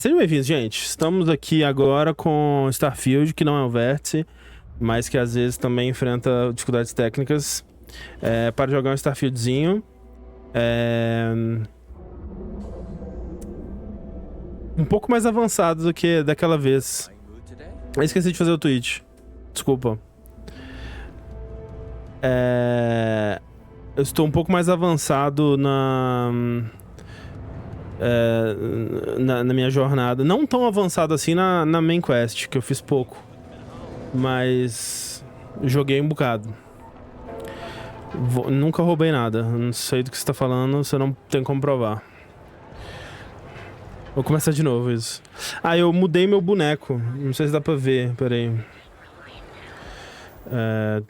Sejam bem-vindos, gente. Estamos aqui agora com Starfield, que não é um vértice, mas que às vezes também enfrenta dificuldades técnicas. Para jogar um Starfieldzinho. Um pouco mais avançado do que daquela vez. Eu esqueci de fazer o tweet. Desculpa. Eu estou um pouco mais avançado na minha jornada. Não tão avançado assim na main quest, que eu fiz pouco. Mas joguei um bocado. Nunca roubei nada. Não sei do que você tá falando, você não tem como provar. Vou começar de novo isso. Ah, eu mudei meu boneco. Não sei se dá pra ver, peraí.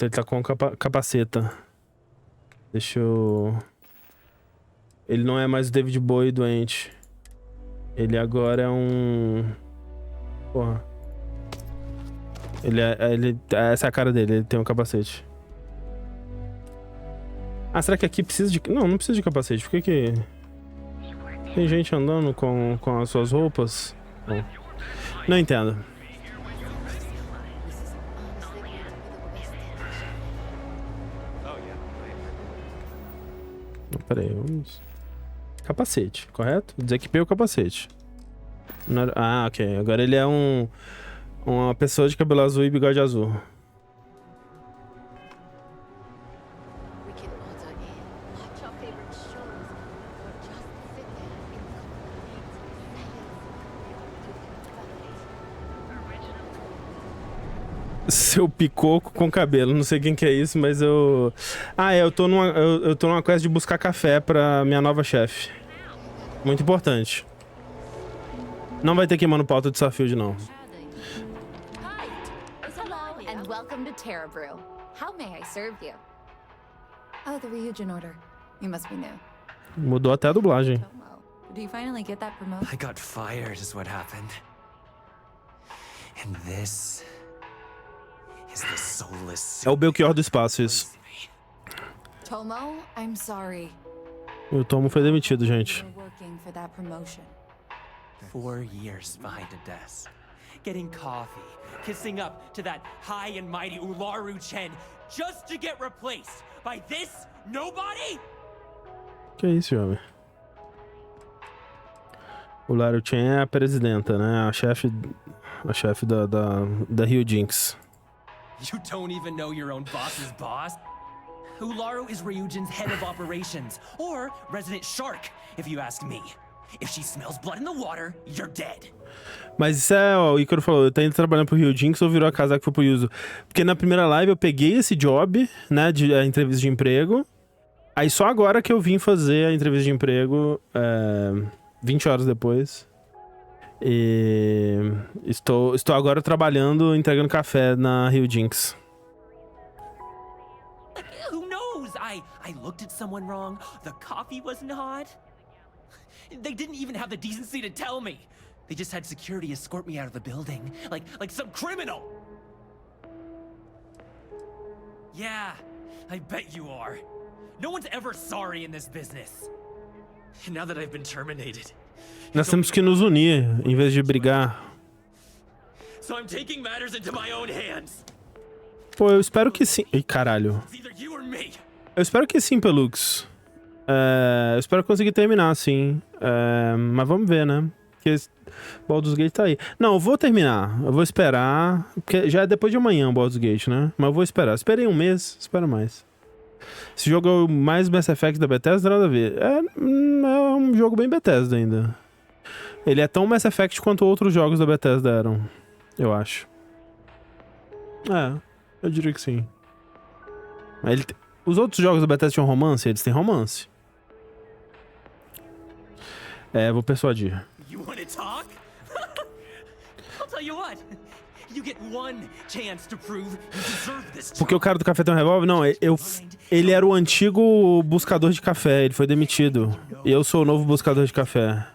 Ele tá com capaceta. Deixa eu... Ele não é mais o David Bowie doente. Ele agora é um... Porra. Essa é a cara dele, ele tem um capacete. Ah, será que aqui precisa de... Não precisa de capacete. Por que tem gente andando com as suas roupas? Bom, não entendo. Peraí, vamos... Capacete, correto? Desequipei o capacete. Ah, ok. Agora ele é uma pessoa de cabelo azul e bigode azul. Seu picoco com cabelo, não sei quem que é isso, mas eu... Ah, eu tô numa quest de buscar café pra minha nova chefe. Muito importante. Não vai ter queimando pauta de Starfield, não. Welcome to Terra Brew. How may I serve you? Oh, the Ryujin order. You must be new. Mudou até a dublagem. Do you finally get that promotion? I got fired is what happened. And this is the soulless... É o Belchior do espaço, isso. Tomo, I'm sorry. O Tomo foi demitido, gente. You're working for that promotion. 4 years behind a desk. Getting coffee, kissing up to that high and mighty Ularu Chen, just to get replaced by this nobody? Que isso, jovem? O Ularu Chen é a presidenta, né? A chefe da Rio Jinx. You don't even know your own boss's boss? Ularu is Ryujin's head of operations, or resident shark, if you ask me. If she smells blood in the water, you're dead. Mas isso ó, o Icaro falou, eu tô indo trabalhando pro Rio Jinx ou virou a casaca que foi pro Yuzo? Porque na primeira live eu peguei esse job, né, de entrevista de emprego. Aí só agora que eu vim fazer a entrevista de emprego, 20 horas depois. E estou agora trabalhando, entregando café na Rio Jinx. Who knows? I looked at someone wrong. The coffee wasn't hot. They didn't even have the decency to tell me. They just had security escort me out of the building, like some criminal. Yeah, I bet you are. No one's ever sorry in this business. And now that I've been terminated. Nós temos que nos unir, em vez de brigar. So I'm taking matters into my own hands. Pô, eu espero que sim. Ih, caralho. It's either you or me. Eu espero que sim, Pelux. Eu espero conseguir terminar, sim. Mas vamos ver, né? Porque Baldur's Gate tá aí. Não, eu vou terminar. Eu vou esperar. Porque já é depois de amanhã o Baldur's Gate, né? Mas eu vou esperar. Esperei um mês, espero mais. Esse jogo é o mais Mass Effect da Bethesda, nada a ver. É um jogo bem Bethesda ainda. Ele é tão Mass Effect quanto outros jogos da Bethesda eram, eu acho. Eu diria que sim. Mas os outros jogos da Bethesda tinham romance? Eles têm romance. Vou persuadir. You wanna talk? I'll tell you what. You get one chance to prove you deserve this. Porque o cara do café tem um revólver? Não, ele era o antigo buscador de café, ele foi demitido. E eu sou o novo buscador de café.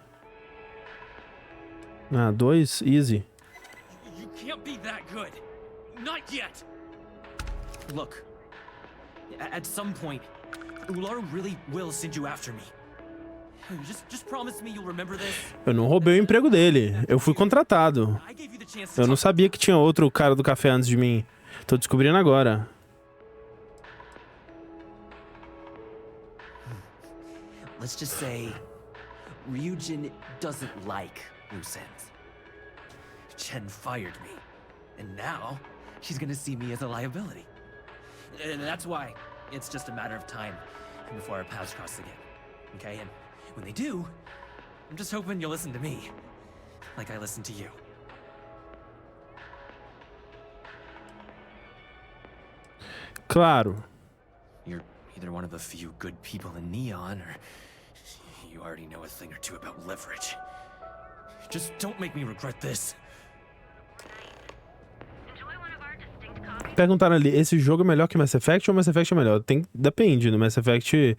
2, easy. You can't be that good. Not yet. Look, at some point, Ularu really will send you after me. Just promise me you'll remember this. Eu não roubei o emprego dele. Eu fui contratado. I gave you the chance to Eu não talk. sabia que tinha outro cara do café antes de mim. Tô descobrindo agora. Let's just say Ryujin doesn't like loose ends. Chen fired me, and now she's gonna see me as a liability. And that's why it's just a matter of time before our paths cross again. Okay? And when they do, I'm just hoping you'll listen to me, like I listened to you. Claro. You're either one of the few good people in Neon, or you already know a thing or two about leverage. Just don't make me regret this. Perguntaram ali, esse jogo é melhor que Mass Effect ou Mass Effect é melhor? Depende, no Mass Effect,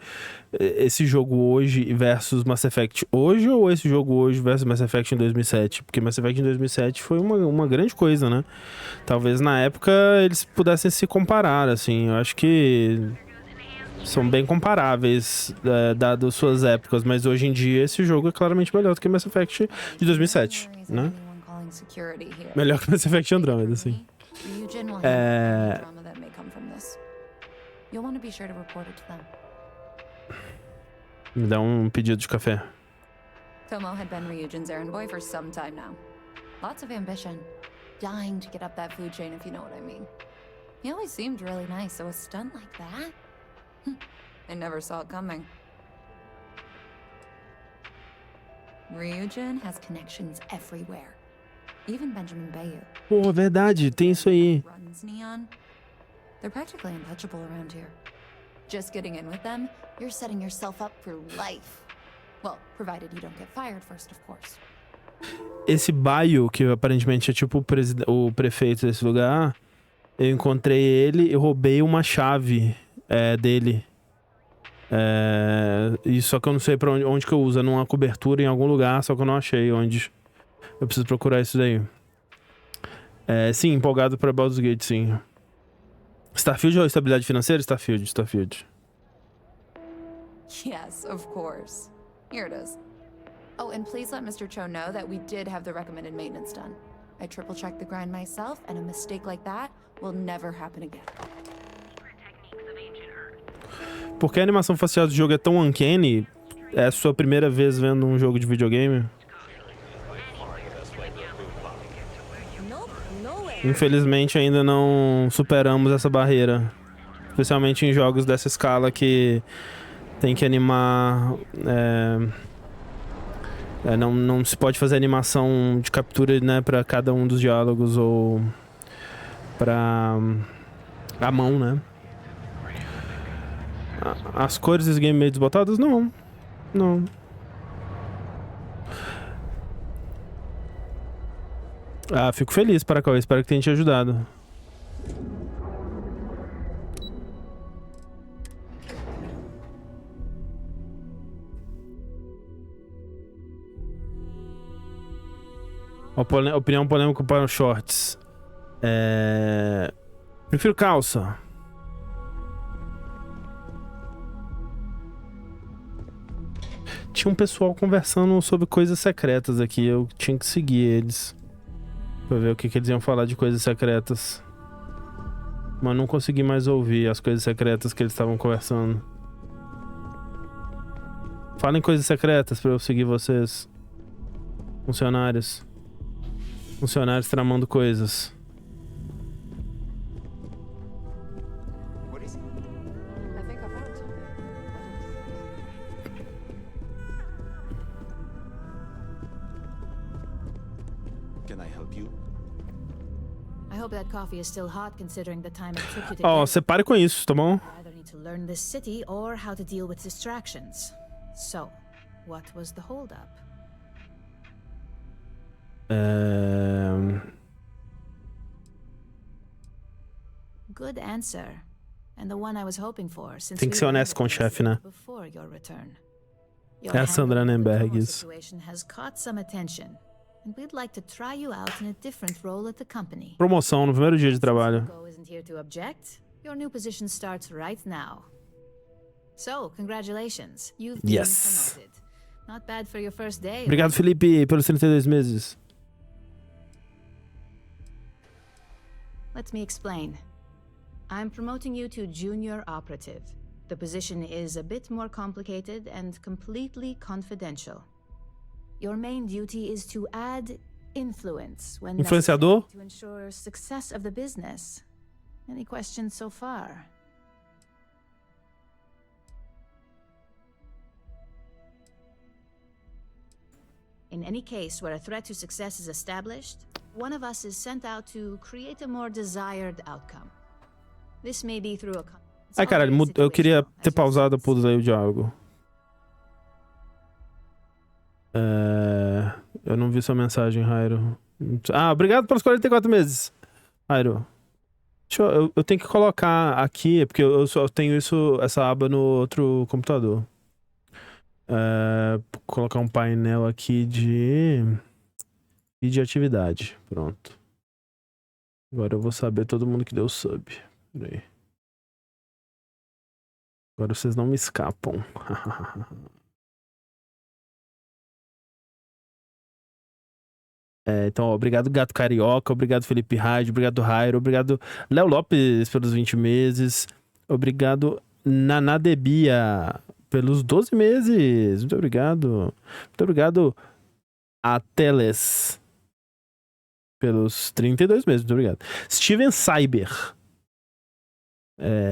esse jogo hoje versus Mass Effect hoje ou esse jogo hoje versus Mass Effect em 2007? Porque Mass Effect em 2007 foi uma grande coisa, né? Talvez na época eles pudessem se comparar, assim. Eu acho que são bem comparáveis, dado suas épocas, mas hoje em dia esse jogo é claramente melhor do que Mass Effect de 2007, né? Melhor que Mass Effect Andromeda, assim. Ryujin will handle any drama that may come from this. You'll want to be sure to report it to them. Me dá um pedido de café. Tomo had been Ryujin's errand boy for some time now. Lots of ambition. Dying to get up that food chain, if you know what I mean. He always seemed really nice, so a stunt like that? I never saw it coming. Ryujin has connections everywhere. Even Benjamin Bayou. Pô, verdade, tem isso aí. Runs Neon. They're practically untouchable around here. Just getting in with them, you're setting yourself up for life. Well, provided you don't get fired first, of course. Esse Baio, que aparentemente é tipo o prefeito desse lugar, eu encontrei ele e roubei uma chave dele. E só que eu não sei pra onde que eu uso. É numa cobertura em algum lugar, só que eu não achei onde. Eu preciso procurar isso daí. Sim, empolgado pra Baldur's Gate, sim. Starfield ou estabilidade financeira? Starfield. Yes, of course. Here it is. Oh, and please let Mr. Cho know that we did have the recommended maintenance done. I triple-checked the grind myself, and a mistake like that will never happen again. Por que a animação facial do jogo é tão uncanny? É a sua primeira vez vendo um jogo de videogame? Infelizmente ainda não superamos essa barreira. Especialmente em jogos dessa escala que tem que animar... não se pode fazer animação de captura, né, para cada um dos diálogos ou para a mão, né? As cores dos game modes botadas? Não. Fico feliz, Paracau. Espero que tenha te ajudado. Opinião polêmica para os shorts. Prefiro calça. Tinha um pessoal conversando sobre coisas secretas aqui. Eu tinha que seguir eles pra ver o que eles iam falar de coisas secretas. Mas não consegui mais ouvir as coisas secretas que eles estavam conversando. Falem coisas secretas pra eu seguir vocês. Funcionários tramando coisas. Separe com isso, tá bom? Good answer. And the one I was hoping for, since Tem que ser honesto com o chefe, né? É a Sandra Nemberg, isso. Promoção no primeiro dia de trabalho. So, congratulations. You've Yes. been promoted. Not bad for your first day. Obrigado, Felipe, pelos 32 meses. Let me explain. I'm promoting you to junior operative. The position is a bit more complicated and completely confidential. Your main duty is to add influence when Influenciador? necessary to ensure success of the business. Any questions so far? In any case where a threat to success is established, one of us is sent out to create a more desired outcome. This may be through a... Ai, caralho, eu queria ter pausado pra usar o diálogo. Eu não vi sua mensagem, Rairo. Ah, obrigado pelos 44 meses, Rairo. Eu tenho que colocar aqui, porque eu só tenho essa aba no outro computador. Colocar um painel aqui de atividade. Pronto. Agora eu vou saber todo mundo que deu sub. Peraí. Agora vocês não me escapam. Então, ó, obrigado Gato Carioca, obrigado Felipe Raid, obrigado Rairo, obrigado Léo Lopes pelos 20 meses, obrigado Nanadebia pelos 12 meses, muito obrigado. Muito obrigado Ateles pelos 32 meses, muito obrigado. Steven Cyber,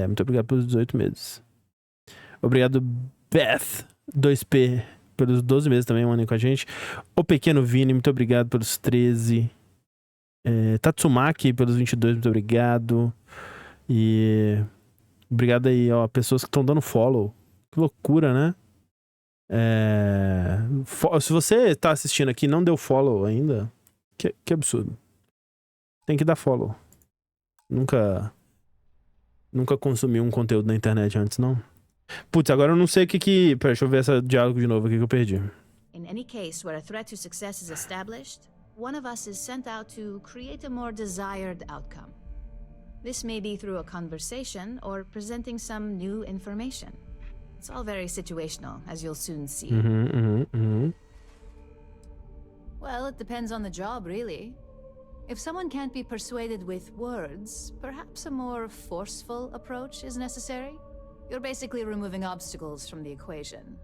muito obrigado pelos 18 meses. Obrigado Beth 2P pelos 12 meses também, um ano com a gente. O Pequeno Vini, muito obrigado pelos 13. Tatsumaki pelos 22, muito obrigado. E obrigado aí, ó, pessoas que estão dando follow. Que loucura, né? Se você tá assistindo aqui e não deu follow ainda, que absurdo. Tem que dar follow. Nunca consumi um conteúdo na internet antes, não. Putz, agora eu não sei o que... Pera, deixa eu ver esse diálogo de novo aqui que eu perdi. In any case where a threat to success is established, one of us is sent out to create a more desired outcome. This may be through a conversation or presenting some new information. It's all very situational, as you'll soon see. Well, it depends on the job, really. If someone can't be persuaded with words, perhaps a more forceful approach is necessary. You're basically removing obstacles from the equation.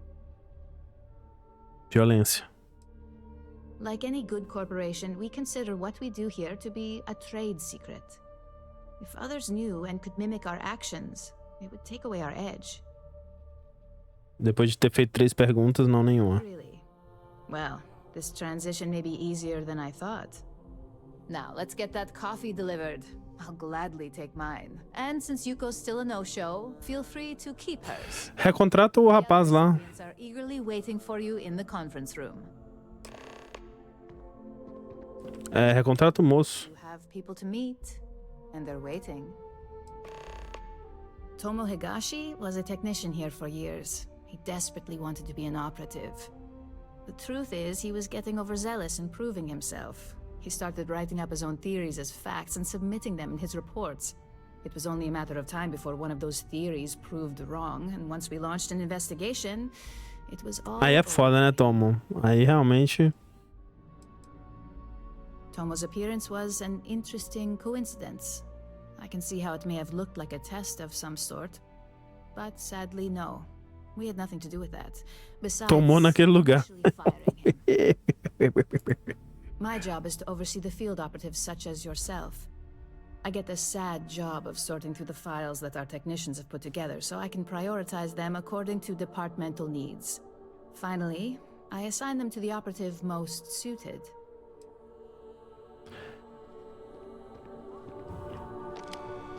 Violência. Like any good corporation, we consider what we do here to be a trade secret. If others knew and could mimic our actions, it would take away our edge. Depois de ter feito 3 perguntas, não nenhuma. Really? Well, this transition may be easier than I thought. Now, let's get that coffee delivered. I'll gladly take mine. And since Yuko's still a no-show, feel free to keep hers. Recontrata o rapaz lá. The are eagerly waiting for you in the conference room. Recontrata o moço. You have people to meet, and they're waiting. Tomo Higashi was a technician here for years. He desperately wanted to be an operative. The truth is, he was getting overzealous in proving himself. He started writing up his own theories as facts and submitting them in his reports. It was only a matter of time before one of those theories proved wrong, and once we launched an investigation, it was all... Aí é foda, né, Tomo? Aí realmente... Tomo's appearance was an interesting coincidence. I can see how it may have looked like a test of some sort, but sadly, no. We had nothing to do with that. Besides, Tomou naquele lugar. actually firing him. My job is to oversee the field operatives such as yourself. I get the sad job of sorting through the files that our technicians have put together, so I can prioritize them according to departmental needs. Finally, I assign them to the operative most suited.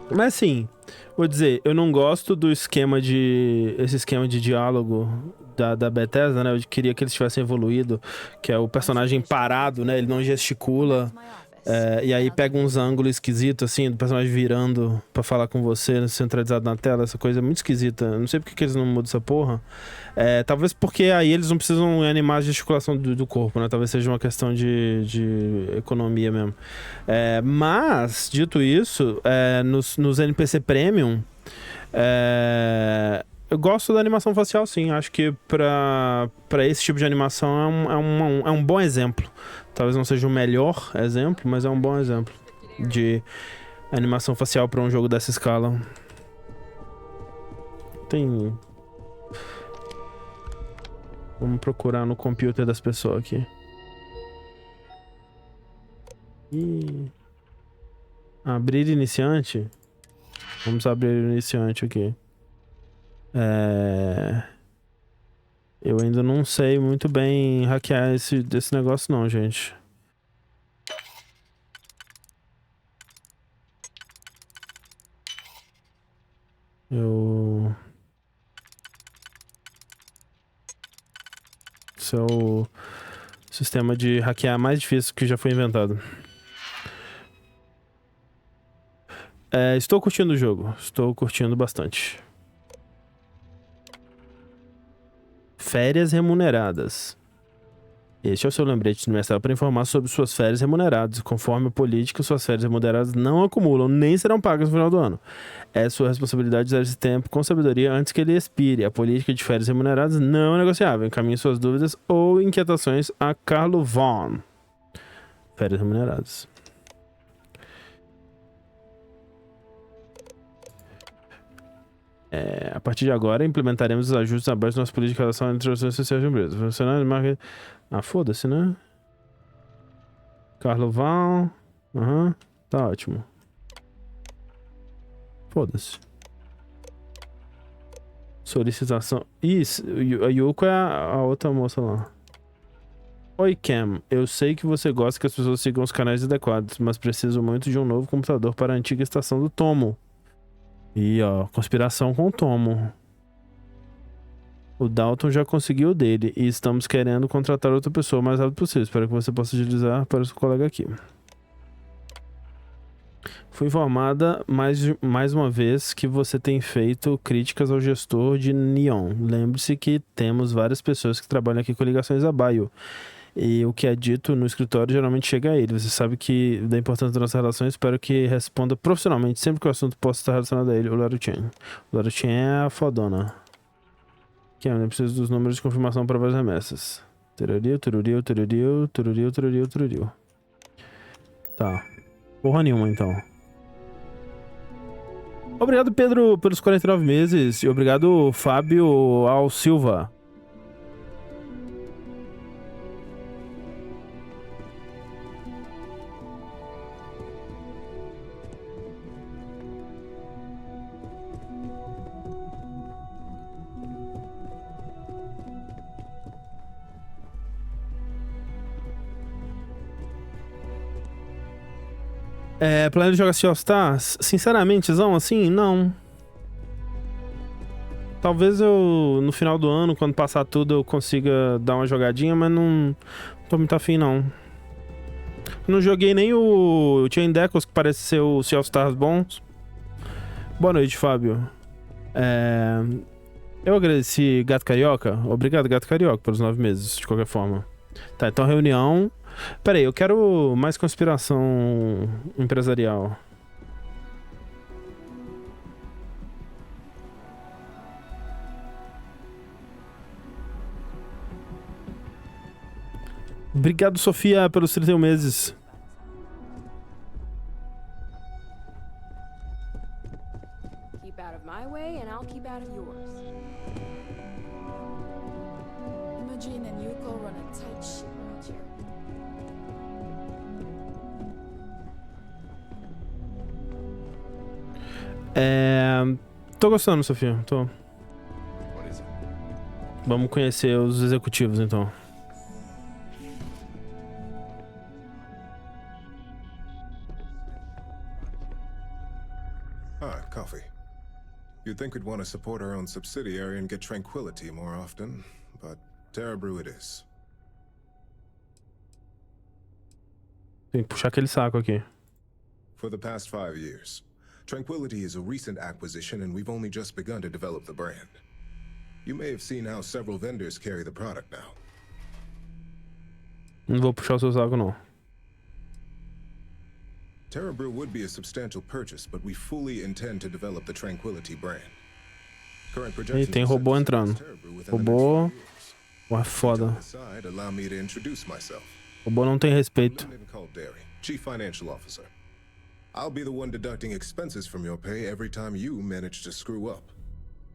Mas assim, vou dizer, eu não gosto do esse esquema de diálogo da Bethesda, né? Eu queria que eles tivessem evoluído, que é o personagem parado, né? Ele não gesticula, e aí pega uns ângulos esquisitos, assim, do personagem virando pra falar com você, centralizado na tela, essa coisa é muito esquisita. Não sei por que eles não mudam essa porra. Talvez porque aí eles não precisam animar a gesticulação do corpo, né? Talvez seja uma questão de economia mesmo. Mas, dito isso, nos NPC Premium, Eu gosto da animação facial, sim. Acho que pra esse tipo de animação é um bom exemplo. Talvez não seja o melhor exemplo, mas é um bom exemplo de animação facial pra um jogo dessa escala. Tem... Vamos procurar no computer das pessoas aqui. Abrir iniciante? Vamos abrir o iniciante aqui. Eu ainda não sei muito bem hackear desse negócio não, gente. Esse é o sistema de hackear mais difícil que já foi inventado. Estou curtindo o jogo. Estou curtindo bastante. Férias remuneradas. Este é o seu lembrete trimestral para informar sobre suas férias remuneradas. Conforme a política, suas férias remuneradas não acumulam nem serão pagas no final do ano. É sua responsabilidade usar esse tempo com sabedoria antes que ele expire. A política de férias remuneradas não é negociável. Encaminhe suas dúvidas ou inquietações a Carlo Vaughn. Férias remuneradas. A partir de agora, implementaremos os ajustes abaixo da nossa política de relação entre as sociais de empresas. Funcionário de marketing... foda-se, né? Carlo Vaughn. Tá ótimo. Foda-se. Solicitação. Isso, a Yuko é a outra moça lá. Oi, Cam. Eu sei que você gosta que as pessoas sigam os canais adequados, mas preciso muito de um novo computador para a antiga estação do Tomo. E ó, conspiração com o Tomo. O Dalton já conseguiu o dele e estamos querendo contratar outra pessoa o mais rápido possível. Espero que você possa utilizar para o seu colega aqui. Fui informada mais uma vez que você tem feito críticas ao gestor de Neon. Lembre-se que temos várias pessoas que trabalham aqui com ligações a Bio. E o que é dito no escritório geralmente chega a ele. Você sabe que da importância das nossas relações. Espero que responda profissionalmente sempre que o assunto possa estar relacionado a ele. O Laruchan. O Laruchan é a fodona. Que eu preciso dos números de confirmação para várias remessas. Tururiu. Tá. Porra nenhuma, então. Obrigado, Pedro, pelos 49 meses. E obrigado, Fábio Al Silva. Planejo jogar Sea of Stars? Sinceramente, assim, não. Talvez eu, no final do ano, quando passar tudo, eu consiga dar uma jogadinha, mas não tô muito afim, não. Não joguei nem o Chain Decals, que parece ser o Sea of Stars bons. Boa noite, Fábio. Eu agradeci Gato Carioca. Obrigado, Gato Carioca, pelos 9 meses, de qualquer forma. Tá, então reunião... Pera aí, eu quero mais conspiração empresarial. Obrigado, Sofia, pelos 31 meses. Keep out of my way and I'll keep out of yours. Imogene and Yuko run a tight ship around here. Tô gostando, Sofia. Tô. Vamos conhecer os executivos, então. Coffee. You'd think we'd want to support our own subsidiary and get tranquility more often, but Terra Brew it is. Tem que puxar aquele saco aqui. For the past 5 years, Tranquility is a recent acquisition and we've only just begun to develop the brand. You may have seen how several vendors carry the product now. Não vou puxar o seu saco, não. Terra Brew would be a substantial purchase, but we fully intend to develop the Tranquility brand. Current E projections tem are set robô to entrando. surpass Terrible within the next Robô. few years. Pô, é foda. On the side, allow me to introduce myself. Robô não tem respeito. Lyndon Calderi, Chief Financial Officer. I'll be the one deducting expenses from your pay every time you manage to screw up,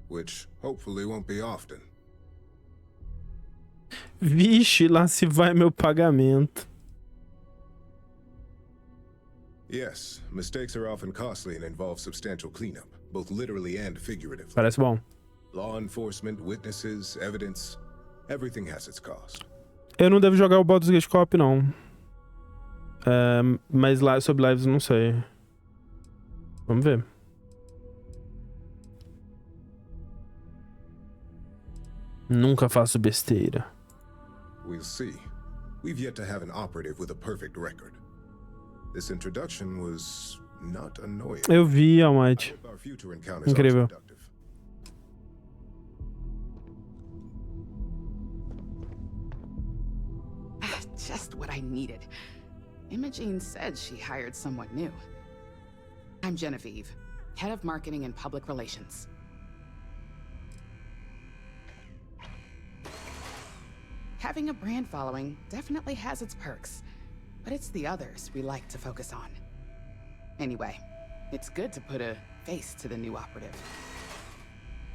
which hopefully won't be often. Vixe, lá se vai meu pagamento. Yes, mistakes are often costly and involve substantial cleanup, both literally and figuratively. Parece bom. Law enforcement, witnesses, evidence, everything has its cost. Eu não devo jogar o Baldur's Gate Co-op, não. Mas lá sobre lives não sei. Vamos ver. Nunca faço besteira. We'll see. We've yet to have an operative with a perfect record. This introduction was not annoying. Eu vi, I Almighty. hope our future encounters are Incrível. as productive. Just what I needed. Imogene said she hired someone new. I'm Genevieve, head of marketing and public relations. Having a brand following definitely has its perks, but it's the others we like to focus on. Anyway, it's good to put a face to the new operative.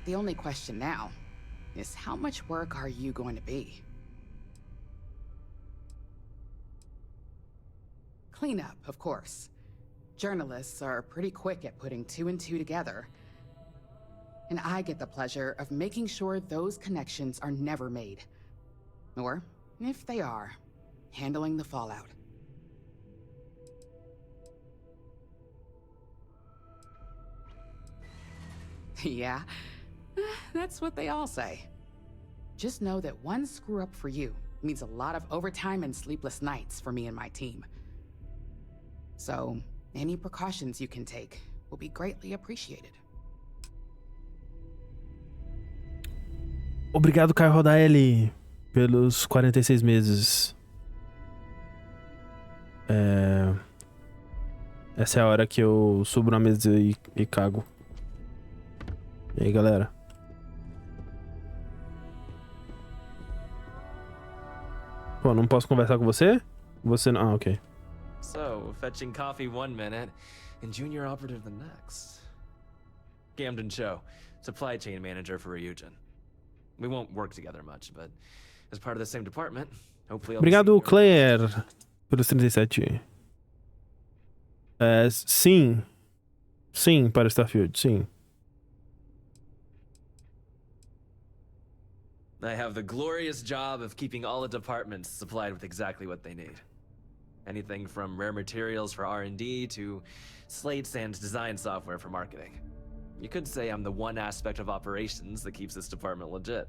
The only question now is how much work are you going to be? Cleanup, of course. Journalists are pretty quick at putting two and two together. And I get the pleasure of making sure those connections are never made. Or, if they are, handling the fallout. Yeah, that's what they all say. Just know that one screw up for you means a lot of overtime and sleepless nights for me and my team. So, any precautions you can take will be greatly appreciated. Obrigado, Caio Rodaelli, pelos 46 meses. Essa é a hora que eu subo na mesa e cago. E aí, galera? Pô, não posso conversar com você? Você não... Ah, ok. So, fetching coffee one minute and junior operative the next. Camden Cho, supply chain manager for Ryujin. We won't work together much, but as part of the same department, hopefully I'll be Obrigado, seeing you around. Claire, pelos 37. Sim. Sim, para Starfield, sim. I have the glorious job of keeping all the departments supplied with exactly what they need. Anything from rare materials for R&D to slates and design software for marketing. You could say I'm the one aspect of operations that keeps this department legit.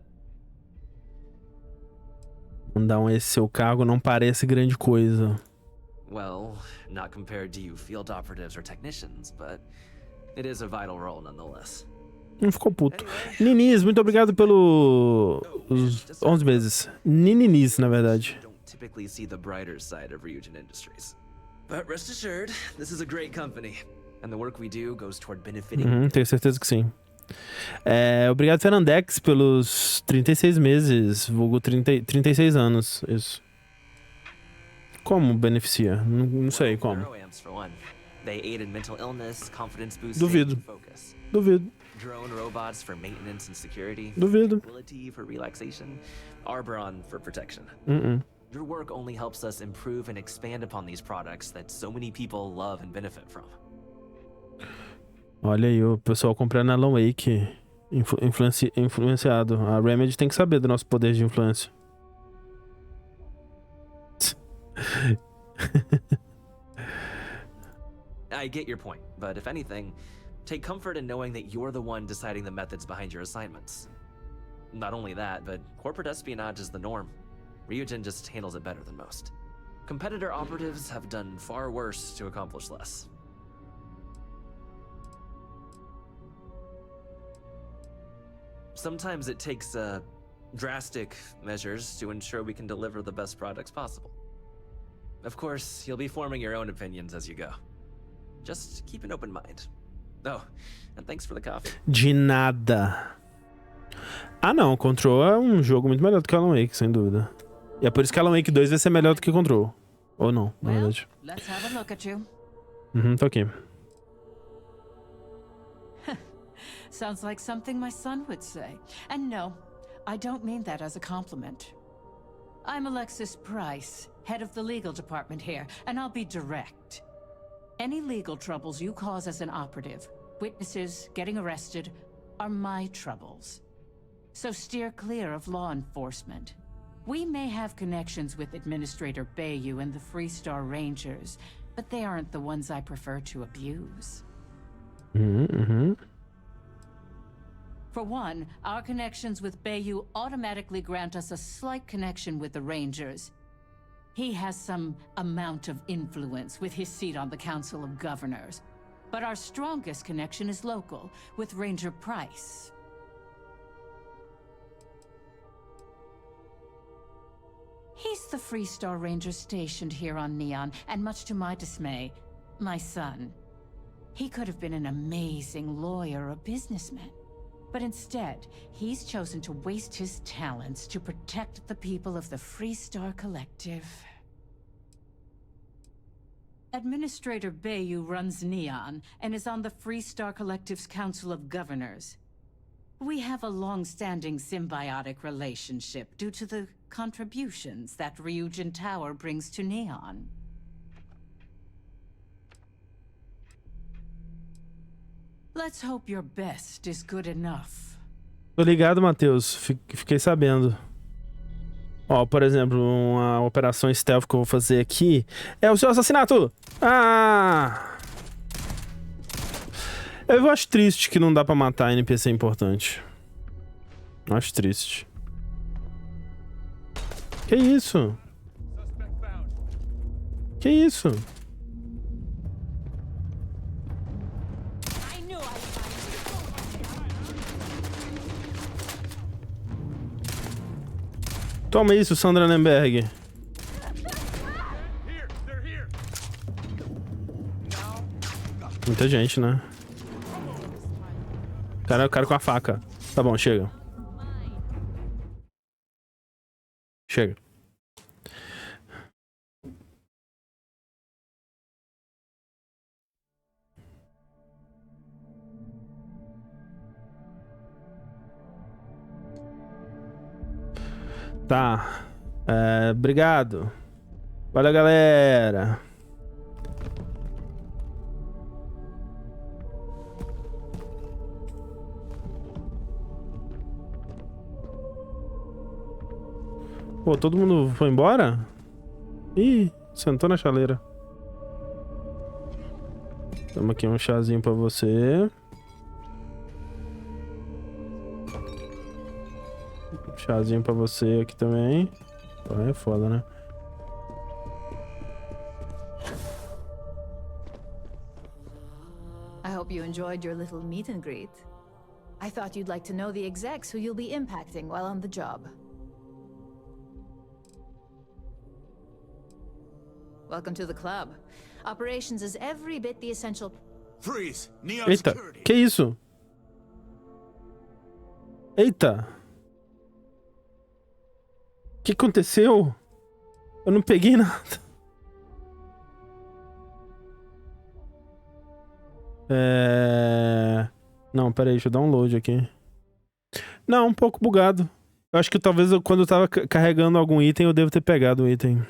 Mandar esse seu cargo não parece grande coisa. Well, not compared to you field operatives or technicians, but it is a vital role nonetheless. Não ficou puto. Ninis, muito obrigado pelos 11 meses. Nininis, na verdade. Typically see the brighter side of Ryujin Industries. But rest assured, this is a great company, and the work we do goes toward benefiting. Tenho certeza que sim. Obrigado, Fernandex, pelos 36 meses, vulgo 36 anos. Isso. Como beneficia? Não sei como. Neuroamps, for one. They aid in mental illness, confidence boosting, Duvido. and focus. Duvido. Drone robots for maintenance and security. Duvido. Tranquility for relaxation. Arbron for protection. Your work only helps us improve and expand upon these products that so many people love and benefit from. Olha aí, o pessoal comprando Alan Wake influenciado. A Remedy tem que saber do nosso poder de influência. I get your point, but if anything, take comfort in knowing that you're the one deciding the methods behind your assignments. Not only that, but corporate espionage is the norm. Ryujin just handles it better than most. Competitor operatives have done far worse to accomplish less. Sometimes it takes drastic measures to ensure we can deliver the best products possible. Of course, you'll be forming your own opinions as you go. Just keep an open mind. Oh, and thanks for the coffee. De nada. Ah, não. Control é um jogo muito melhor do que Alan Wake, sem dúvida. E é por isso que Alan Wake 2 vai ser melhor do que Control. Ou não, na Well, verdade. let's have a look at you. Tô aqui. Sounds like something my son would say. And no, I don't mean that as a compliment. I'm Alexis Price, head of the legal department here, and I'll be direct. Any legal troubles you cause as an operative, witnesses, getting arrested, are my troubles. So steer clear of law enforcement. We may have connections with Administrator Bayou and the Freestar Rangers, but they aren't the ones I prefer to abuse. For one, our connections with Bayou automatically grant us a slight connection with the Rangers. He has some amount of influence with his seat on the Council of Governors. But our strongest connection is local, with Ranger Price. He's the Freestar Ranger stationed here on Neon, and much to my dismay, my son. He could have been an amazing lawyer or businessman. But instead, he's chosen to waste his talents to protect the people of the Freestar Collective. Administrator Bayou runs Neon and is on the Freestar Collective's Council of Governors. We have a long-standing symbiotic relationship due to the contributions that Ryujin Tower brings to Neon. Let's hope your best is good enough. Tô ligado, Matheus. Fiquei sabendo. Ó, por exemplo, uma operação stealth que eu vou fazer aqui é o seu assassinato! Ah! Eu acho triste que não dá pra matar NPC importante. Acho triste. Que isso? Que isso? Toma isso, Sandra Nemberg. Muita gente, né? O cara com a faca. Tá bom, chega. Chega. Tá. Obrigado. Valeu, galera. Pô, todo mundo foi embora? Ih, sentou na chaleira. Toma aqui um chazinho pra você. Chazinho pra você aqui também. Pô, é foda, né? I hope you enjoyed your little meet and greet. I thought you'd like to know the execs who you'll be impacting while on the job. Welcome to the club. Operations is every bit the essential. Freeze! Neon Eita, security. que isso? Eita! O que aconteceu? Eu não peguei nada. Não, peraí, deixa eu dar um load aqui. Não, um pouco bugado. Eu acho que talvez quando eu tava carregando algum item, eu devo ter pegado o item.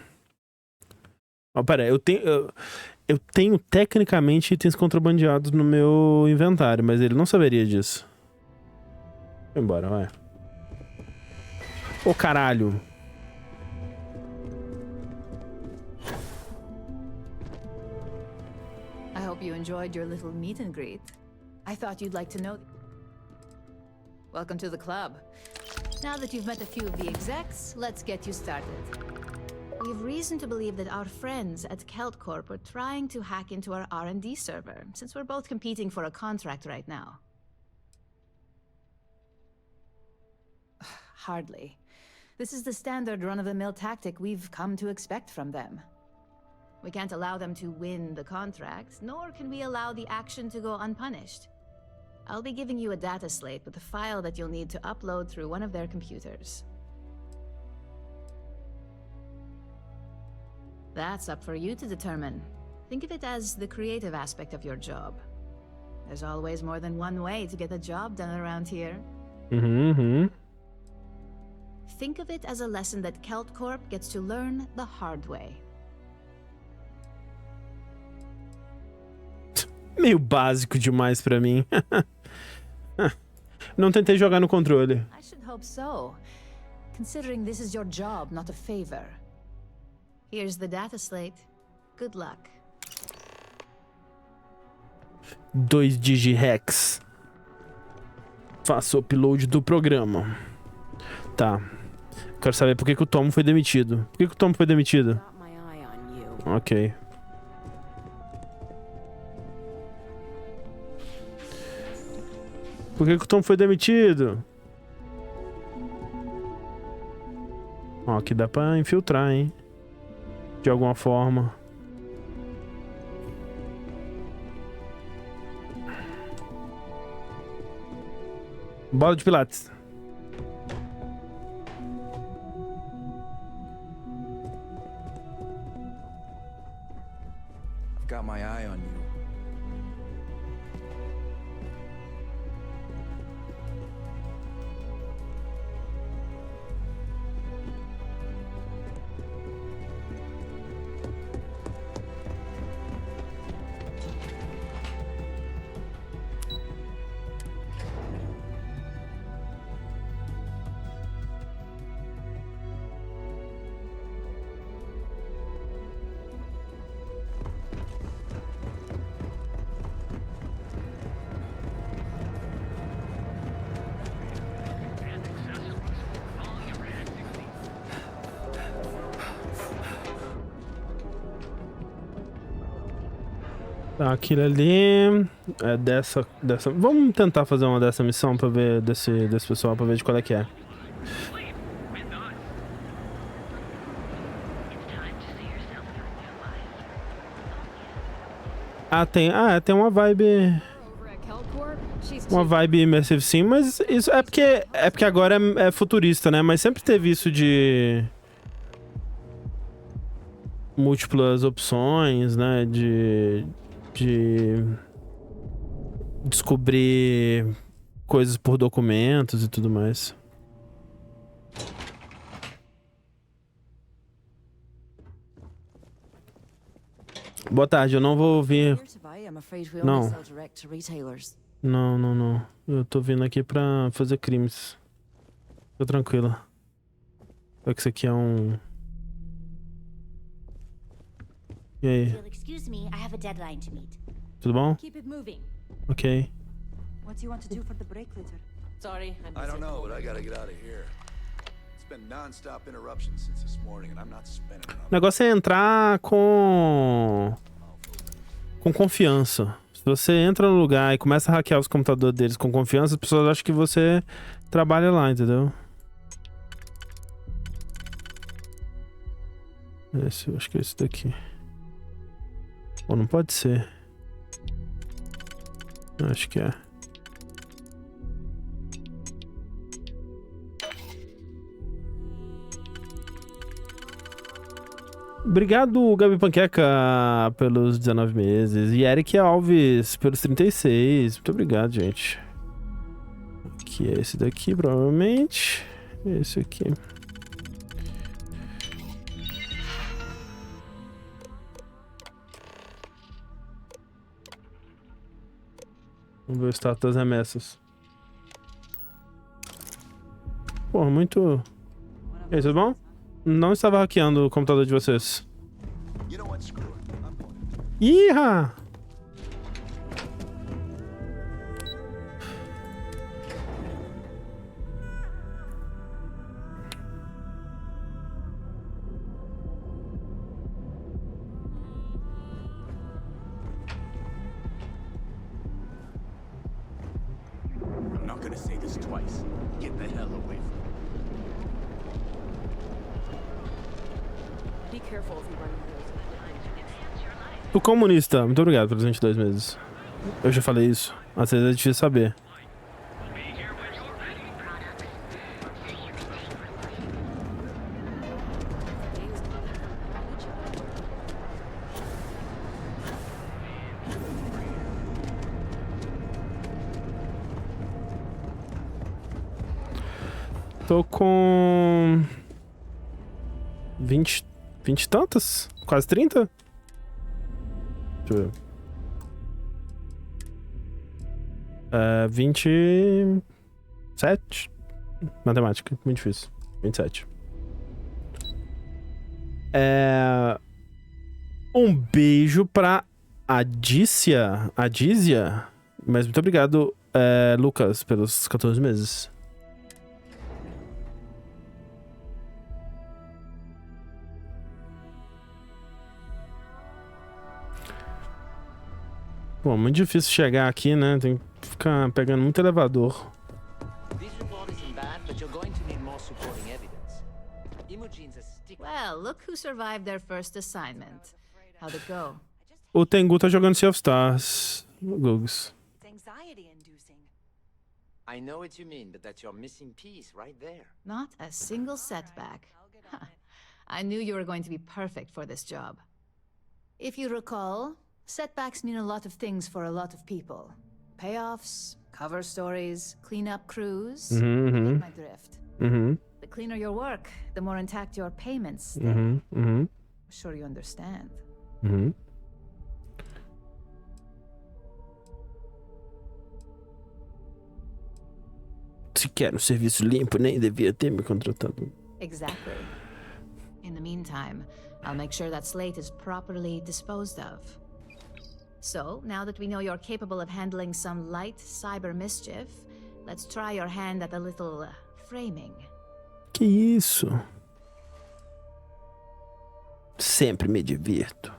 Ó, peraí, eu tenho tecnicamente itens contrabandeados no meu inventário, mas ele não saberia disso. Vai embora, vai. Ô, caralho. I hope you enjoyed your little meet and greet. I thought you'd like to know. Welcome to the club. Now that you've met a few of the execs, let's get you started. We have reason to believe that our friends at KeltCorp are trying to hack into our R&D server, since we're both competing for a contract right now. Hardly. This is the standard run-of-the-mill tactic we've come to expect from them. We can't allow them to win the contract, nor can we allow the action to go unpunished. I'll be giving you a data slate with a file that you'll need to upload through one of their computers. That's up for you to determine. Think of it as the creative aspect of your job. There's always more than one way to get a job done around here. Think of it as a lesson that Kelt Corp gets to learn the hard way. Meio básico demais pra mim. Não tentei jogar no controle. I should hope so, considering this is your job, not a favor. Here's the data slate. Good luck. 2 digihex. Faça o upload do programa. Tá. Quero saber por que o Tom foi demitido. Por que o Tom foi demitido? Got my eye on you. Ok. Por que o Tom foi demitido? Ó, aqui dá pra infiltrar, hein? De alguma forma. Bola de pilates. I've got my eye on you. Tá, aquilo ali é dessa. Vamos tentar fazer uma dessa missão pra ver desse pessoal, pra ver de qual é que é. Tem uma vibe. Over at Kelt Corp, she's Uma vibe immersive sim, mas isso é porque agora é futurista, né? Mas sempre teve isso de múltiplas opções, né? De descobrir coisas por documentos e tudo mais. Boa tarde, eu não vou vir. Não. Não. Eu tô vindo aqui pra fazer crimes. Tô tranquila. Só que isso aqui é um... E aí? Excuse me, I have a deadline to meet. Tudo bom? Keep it moving. Ok. What do you want to do for the break later? Sorry, I don't know, but I gotta get out of here. It's been non-stop interruptions since this morning, and I'm not spending enough. O negócio é entrar com confiança. Se você entra no lugar e começa a hackear os computadores deles com confiança, as pessoas acham que você trabalha lá, entendeu? Eu acho que é esse daqui. Ou não pode ser. Acho que é. Obrigado, Gabi Panqueca, pelos 19 meses. E Eric Alves, pelos 36. Muito obrigado, gente. Aqui é esse daqui, provavelmente. Esse aqui. Vamos ver o status das remessas. Pô, muito... E aí, tudo bom? Não estava hackeando o computador de vocês. Iha! I'm not gonna say this twice. Get the hell away from me. be careful if you run into those. O comunista, muito obrigado pelos 22 meses. Eu já falei isso. Às vezes é difícil saber. Tô com 20 e tantas? Quase 30? Deixa eu ver. 27. Matemática, muito difícil. 27. Um beijo pra Adícia. Mas muito obrigado, Lucas, pelos 14 meses. Bom, muito difícil chegar aqui, né? Tem que ficar pegando muito elevador. Well, look who survived their first assignment. How'd it go? O Tengu tá jogando Sea of Stars. Gugs. I know what you mean, but that's your missing piece right there. Not a single setback. Huh. I knew you were going to be perfect for this job. If you recall, setbacks mean a lot of things for a lot of people. Payoffs, cover stories, cleanup crews. You get my drift. The cleaner your work, the more intact your payments stay. I'm sure you understand. Se quer um serviço limpo, nem devia ter me contratado. Exactly. In the meantime, I'll make sure that slate is properly disposed of. So, now that we know you're capable of handling some light cyber mischief, let's try your hand at a little framing. Que isso? Sempre me divirto.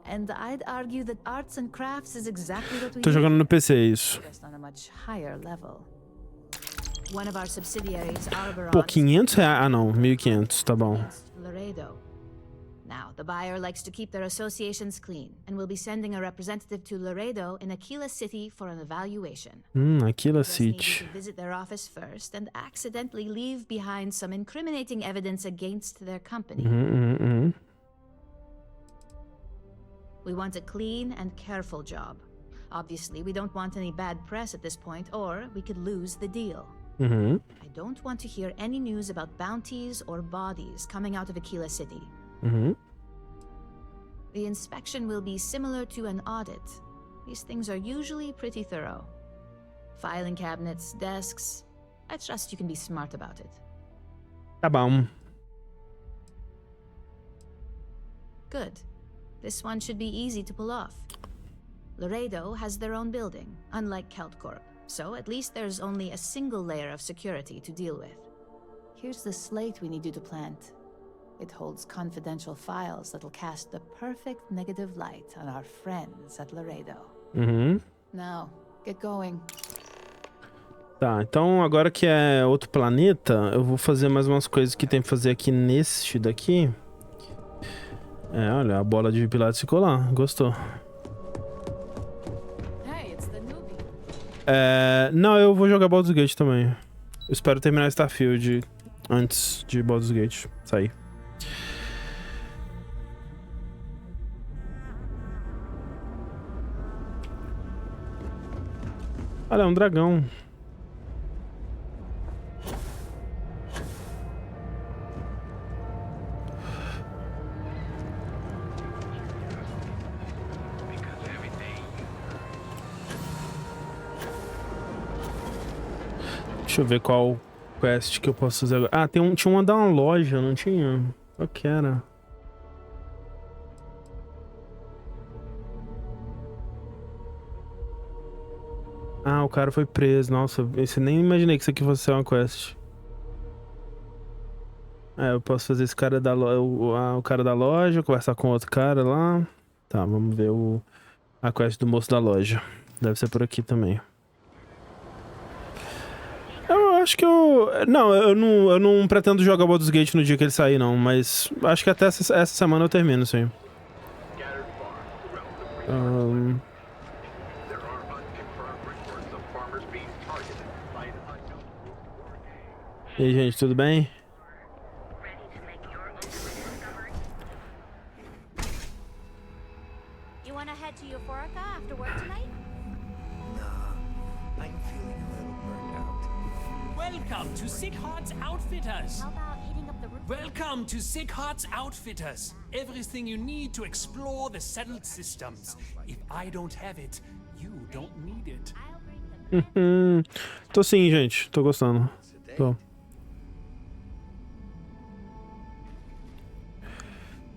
And I'd argue that arts and crafts is exactly what we Tô jogando no PC isso. just on a much higher level. One of our subsidiaries, Arboron, Pô, 500 reais. Ah, não. 1.500. Tá bom. Laredo. Now, the buyer likes to keep their associations clean, and we'll be sending a representative to Laredo in Aquila City for an evaluation. Aquila Just need you City. to visit their office first and accidentally leave behind some incriminating evidence against their company. We want a clean and careful job. Obviously, we don't want any bad press at this point, or we could lose the deal. I don't want to hear any news about bounties or bodies coming out of Aquila City. The inspection will be similar to an audit. These things are usually pretty thorough. Filing cabinets, desks. I trust you can be smart about it. Tá bom. Good. This one should be easy to pull off. Laredo has their own building, unlike Keltcorp, so at least there's only a single layer of security to deal with. Here's the slate we need you to plant. It holds confidential files that'll cast the perfect negative light on our friends at Laredo. Now, get going. Tá, então agora que é outro planeta, eu vou fazer mais umas coisas que tem que fazer aqui neste daqui. Olha, a bola de pilates ficou lá. Gostou. Hey, it's the newbie. Não, eu vou jogar Baldur's Gate também. Eu espero terminar Starfield antes de Baldur's Gate sair. Olha, é um dragão. Deixa eu ver qual quest que eu posso fazer agora. Ah, tinha uma da uma loja, não tinha? Qual que era? Ah, o cara foi preso. Nossa, eu nem imaginei que isso aqui fosse ser uma quest. Eu posso fazer esse cara da loja, o cara da loja, conversar com outro cara lá. Tá, vamos ver a quest do moço da loja. Deve ser por aqui também. Eu acho que eu... Não, eu não pretendo jogar Baldur's Gate no dia que ele sair, não. Mas acho que até essa semana eu termino, sim. E aí, gente, tudo bem? You wanna head to Euphorica after work tonight? Nah, I'm feeling a little burned out. Welcome to Sick Heart's Outfitters. How about heating up the roof? Welcome to Sick Heart's Outfitters. Everything you need to explore the settled systems. If I don't have it, you don't need it. Tô sim, gente. Tô gostando.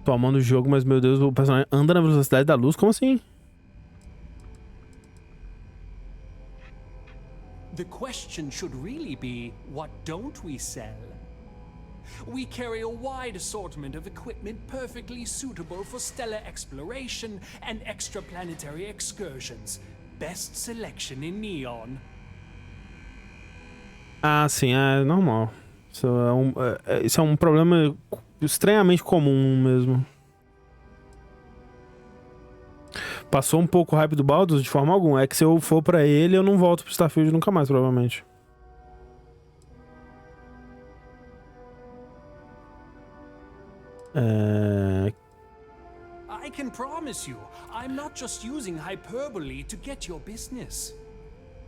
Tô amando o jogo, mas, meu Deus, o personagem anda na velocidade da luz? Como assim? The question should really be, what don't we sell? We carry a wide assortment of equipment perfectly suitable for stellar exploration and extraplanetary excursions. Best selection in Neon. Ah, sim, é normal. Isso é um problema estranhamente comum mesmo. Passou um pouco o hype do Baldur's de forma alguma. É que se eu for pra ele, eu não volto pro Starfield nunca mais, provavelmente. I can promise you, I'm not just using hyperbole to get your business.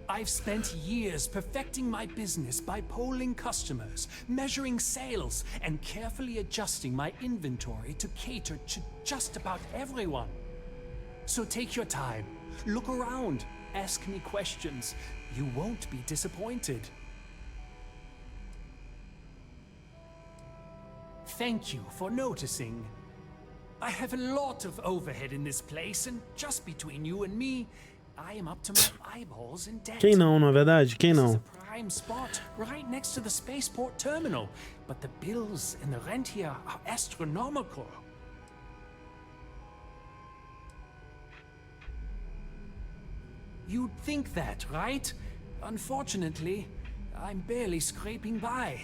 I've spent years perfecting my business by polling customers, measuring sales, and carefully adjusting my inventory to cater to just about everyone. So take your time, look around, ask me questions. You won't be disappointed. Thank you for noticing. I have a lot of overhead in this place, and just between you and me, I am up to my eyeballs in debt. Quem não é verdade? Quem não? This is a prime spot right next to the spaceport terminal, but the bills and the rent here are astronomical. You'd think that, right? Unfortunately, I'm barely scraping by.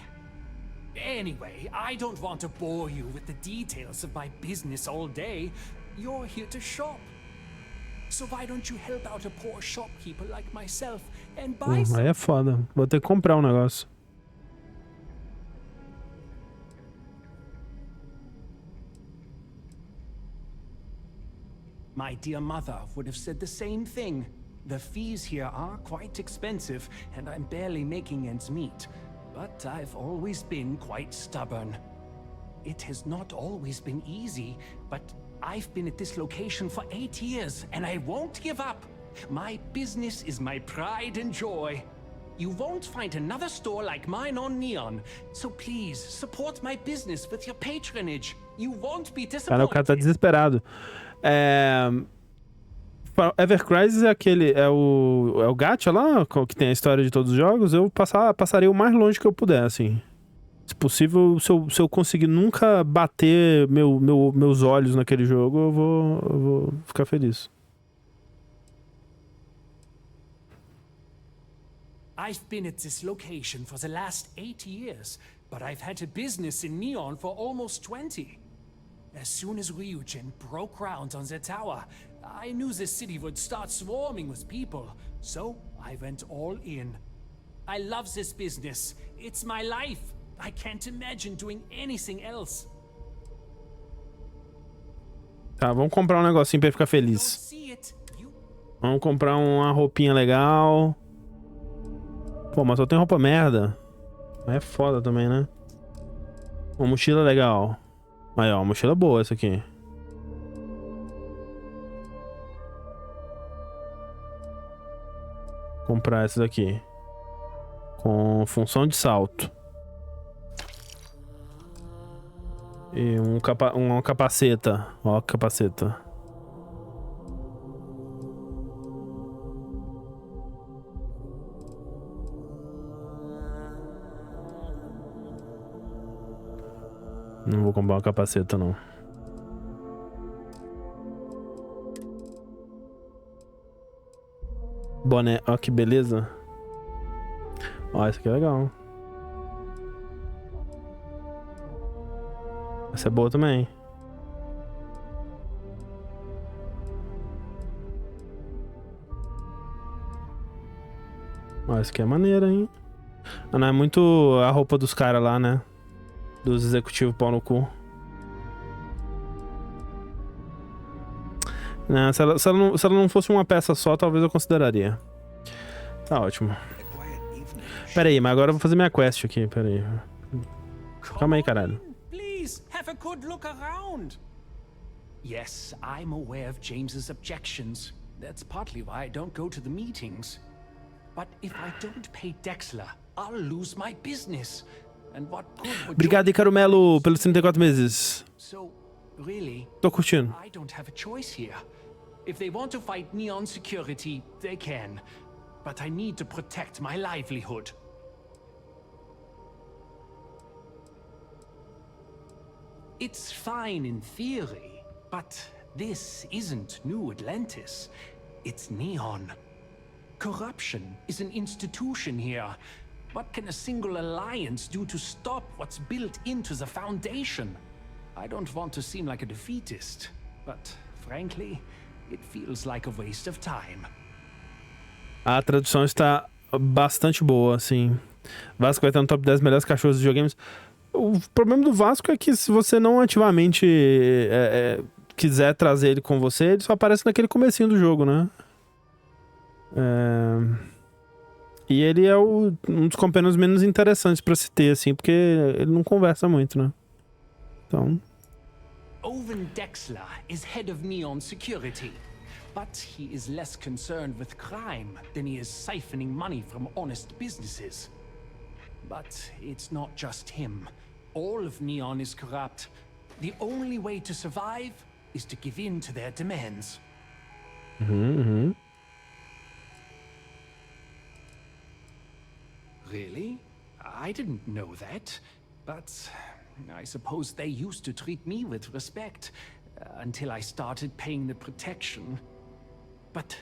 Anyway, I don't want to bore you with the details of my business all day. You're here to shop. So why don't you help out a poor shopkeeper like myself and buy some? Aí é foda. Vou ter que comprar um negócio. My dear mother would have said the same thing. The fees here are quite expensive, and I'm barely making ends meet. But I've always been quite stubborn. It has not always been easy, but I've been at this location for 8 years, and I won't give up. My business is my pride and joy. You won't find another store like mine on Neon, so please support my business with your patronage. You won't be disappointed. Cara, o cara tá desesperado. Ever Crisis é aquele... É o gacha lá, que tem a história de todos os jogos. Eu passarei o mais longe que eu puder, assim. Se possível, se eu conseguir nunca bater meus olhos naquele jogo, eu vou ficar feliz. I've been at this location for the last 8 years, but I've had a business in Neon for almost 20. As soon as Ryujin broke ground on the tower, I knew the city would start swarming with people, so I went all in. I love this business. It's my life. I can't imagine doing anything else. Tá, vamos comprar um negocinho pra ele ficar feliz. Vamos comprar uma roupinha legal. Pô, mas só tem roupa merda. É foda também, né? Uma mochila legal. Aí, ó, uma mochila boa essa aqui. Comprar essa daqui. Com função de salto. E uma capaceta. Ó, capaceta. Não vou comprar uma capaceta, não. Boné, ó que beleza. Ó, esse aqui é legal. Essa é boa também. Ó, essa aqui é maneira, hein? Ah, não é muito a roupa dos caras lá, né? Dos executivos pau no cu. Não, se ela não fosse uma peça só, talvez eu consideraria. Tá ótimo. Pera aí, mas agora eu vou fazer minha quest aqui, pera aí. Calma aí, caralho. Please, have a good look around. Yes, I'm aware of James's objections. That's partly why I don't go to the meetings. But if I don't pay Dexler, I'll lose my business. And what good would Obrigado, Icaro Melo, pelos 34 meses. So, really, Tô curtindo. I don't have a choice here. If they want to fight Neon Security, they can. But I need to protect my livelihood. It's fine in theory, but this isn't New Atlantis. It's Neon. Corruption is an institution here. What can a single alliance do to stop what's built into the foundation? I don't want to seem like a defeatist, but frankly, it feels like a waste of time. A tradução está bastante boa, assim. Vasco vai estar no top 10 melhores cachorros de videogames. O problema do Vasco é que se você não ativamente quiser trazer ele com você, ele só aparece naquele comecinho do jogo, né? E ele é um dos companheiros menos interessantes pra se ter, assim, porque ele não conversa muito, né? Então... Owen Dexler is head of Neon Security, but he is less concerned with crime than he is siphoning money from honest businesses. But it's not just him. All of Neon is corrupt. The only way to survive is to give in to their demands. Really? I didn't know that. But I suppose they used to treat me with respect until I started paying the protection. But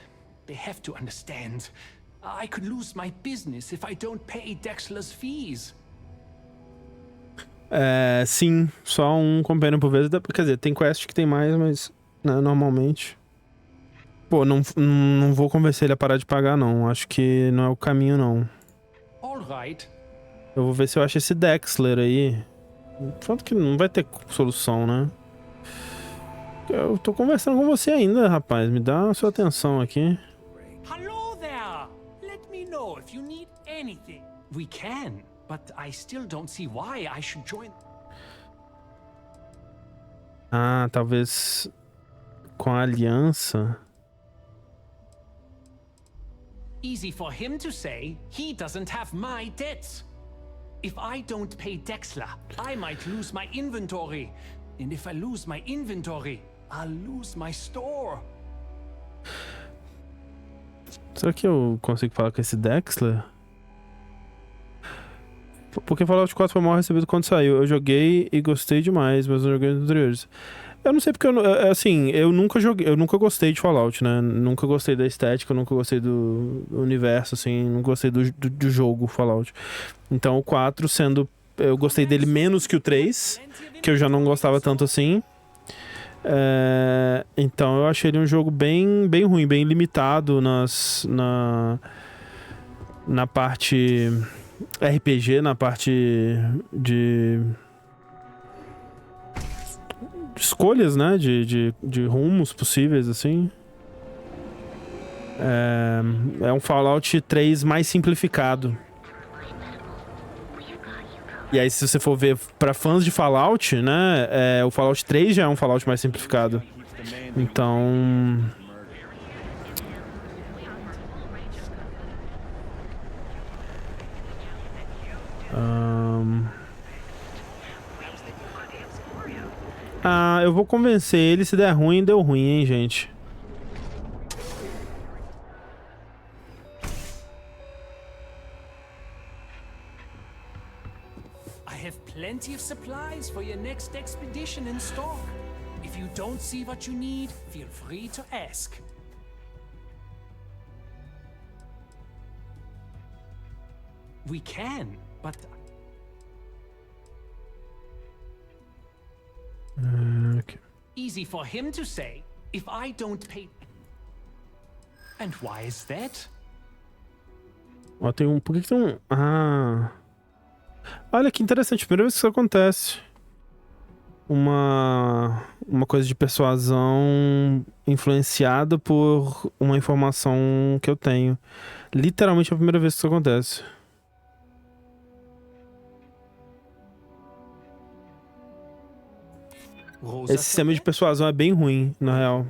they have to understand. I could lose my business if I don't pay Dexler's fees. Sim, só um companheiro por vez. Quer dizer, tem quest que tem mais, mas né, normalmente. Pô, não vou convencer ele a parar de pagar, não. Acho que não é o caminho, não. All right. Eu vou ver se eu acho esse Dexler aí. Pronto que não vai ter solução, né? Eu tô conversando com você ainda, rapaz. Me dá a sua atenção aqui. Hello there! Let me know if you need anything. We can, but I still don't see why I should join. Ah, talvez com a aliança. Easy for him to say. He doesn't have my debts. If I don't pay Dexler, I might lose my inventory. And if I lose my inventory, I'll lose my store. Será que eu consigo falar com esse Dexler? Porque Fallout 4 foi mal recebido quando saiu. Eu joguei e gostei demais, mas não joguei nos anteriores. Eu não sei porque, eu nunca gostei de Fallout, né? Nunca gostei da estética, nunca gostei do universo, assim, não gostei do jogo Fallout. Então o 4 eu gostei dele menos que o 3, que eu já não gostava tanto assim. Então eu achei ele um jogo bem ruim, bem limitado na parte RPG, na parte de escolhas, né? De rumos possíveis, assim. É um Fallout 3 mais simplificado. E aí, se você for ver pra fãs de Fallout, né? O Fallout 3 já é um Fallout mais simplificado. Então... eu vou convencer ele. Se der ruim, deu ruim, hein, gente. I have plenty of supplies for your next expedition in stock. If you don't see what you need, feel free to ask. We can, but... easy for him to say if I don't pay. And why is that? Ó, tem um... Por que tem um... Ah... Olha que interessante, primeira vez que isso acontece. Uma coisa de persuasão influenciada por uma informação que eu tenho. Literalmente é a primeira vez que isso acontece. Esse sistema de persuasão é bem ruim, na real.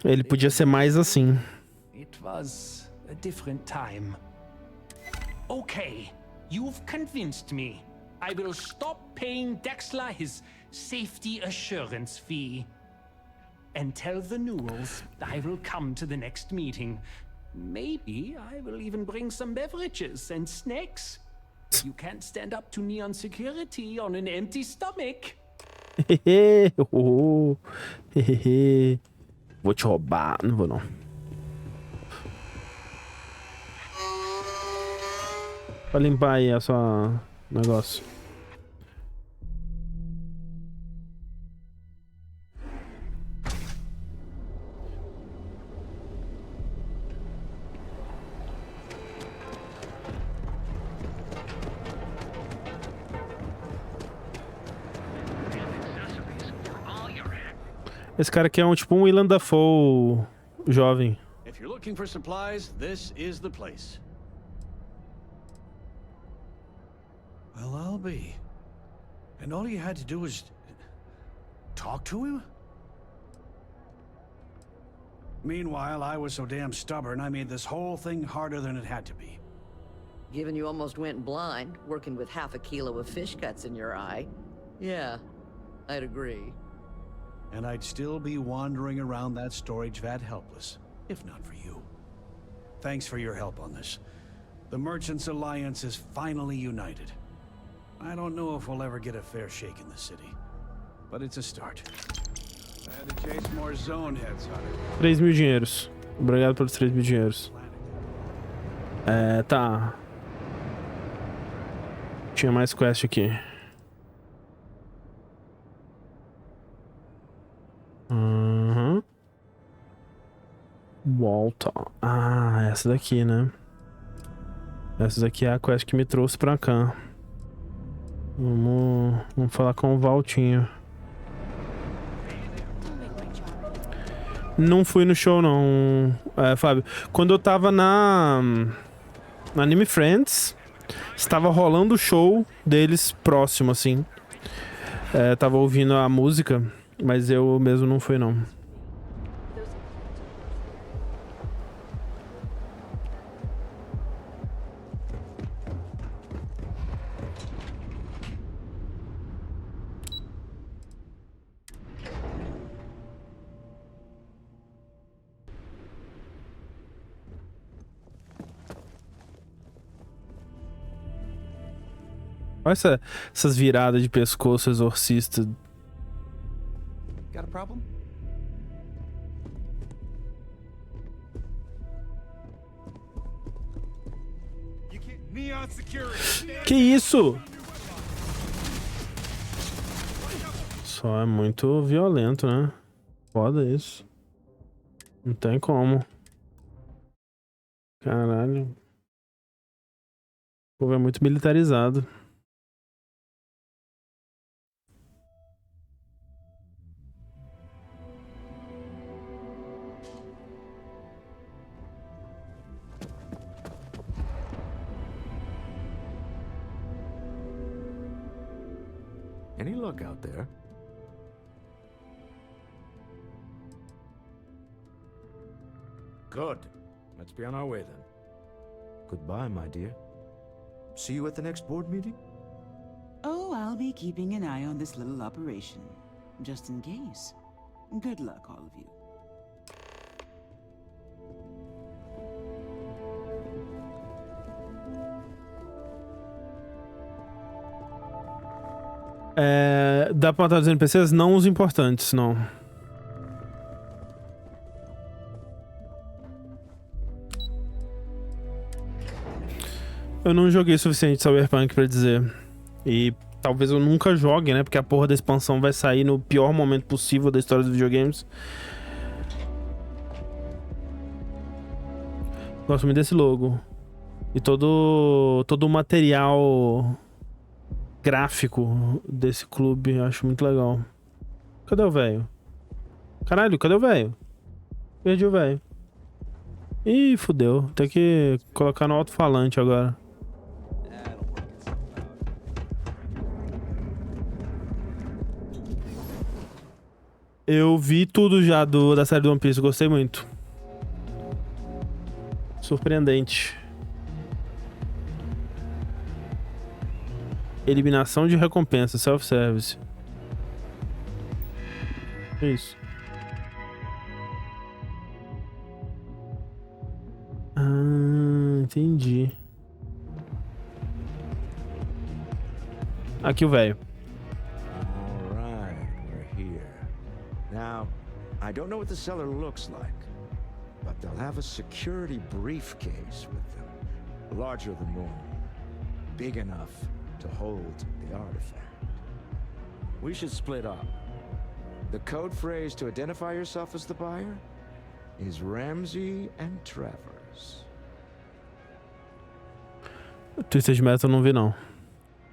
Ele podia ser mais assim. It was a different time. Okay, you've convinced me. I will stop paying Dexler his safety assurance fee. And tell the Newells I will come to the next meeting. Maybe I will even bring some beverages and snacks. You can't stand up to neon security on an empty stomach. Vou te roubar. Não vou, não. Pra limpar aí a sua negócio. Esse cara aqui é tipo um Willem Dafoe jovem. If you're looking for supplies, this is the place. Well, I'll be. And all you had to do was talk to him? Meanwhile, I was so damn stubborn, I made this whole thing harder than it had to be. Given you almost went blind, working with half a kilo of fish cuts in your eye. Yeah, I'd agree. And I'd still be wandering around that storage vat helpless, if not for you. Thanks for your help on this. The Merchants Alliance is finally united. I don't know if we'll ever get a fair shake in the city, but it's a start. I had to chase more zone heads, Hunter. 3.000 dinheiros. Obrigado pelos 3.000 dinheiros. Tá. Tinha mais quest aqui. Volta. Ah, essa daqui, né? Essa daqui é a quest que me trouxe pra cá. Vamos falar com o Valtinho. Não fui no show, não, Fábio. Quando eu tava na Anime Friends, estava rolando o show deles próximo, assim. Tava ouvindo a música, mas eu mesmo não fui, não. Olha essas viradas de pescoço exorcista. Got a problem? Que isso? Só é muito violento, né? Foda isso. Não tem como. Caralho. O povo é muito militarizado. Any luck out there? Good. Let's be on our way then. Goodbye, my dear. See you at the next board meeting? Oh, I'll be keeping an eye on this little operation, just in case. Good luck, all of you. Dá pra matar os NPCs? Não os importantes, não. Eu não joguei o suficiente de Cyberpunk pra dizer. E talvez eu nunca jogue, né? Porque a porra da expansão vai sair no pior momento possível da história dos videogames. Gosto muito desse logo. E todo o material gráfico desse clube, acho muito legal. Cadê o velho? Caralho, cadê o velho? Perdi o velho. Ih, fudeu. Tem que colocar no alto-falante agora. Eu vi tudo já da série do One Piece, gostei muito. Surpreendente. Eliminação de recompensa, self-service. Isso. Entendi. Aqui o velho. Alright, we're here. Now, I don't know what the cellar looks like, but they'll have a security briefcase with them, larger than normal, big enough to hold the artifact. We should split up. The code phrase to identify yourself as the buyer is Ramsey and Travers. Twisted Metal eu não vi, não.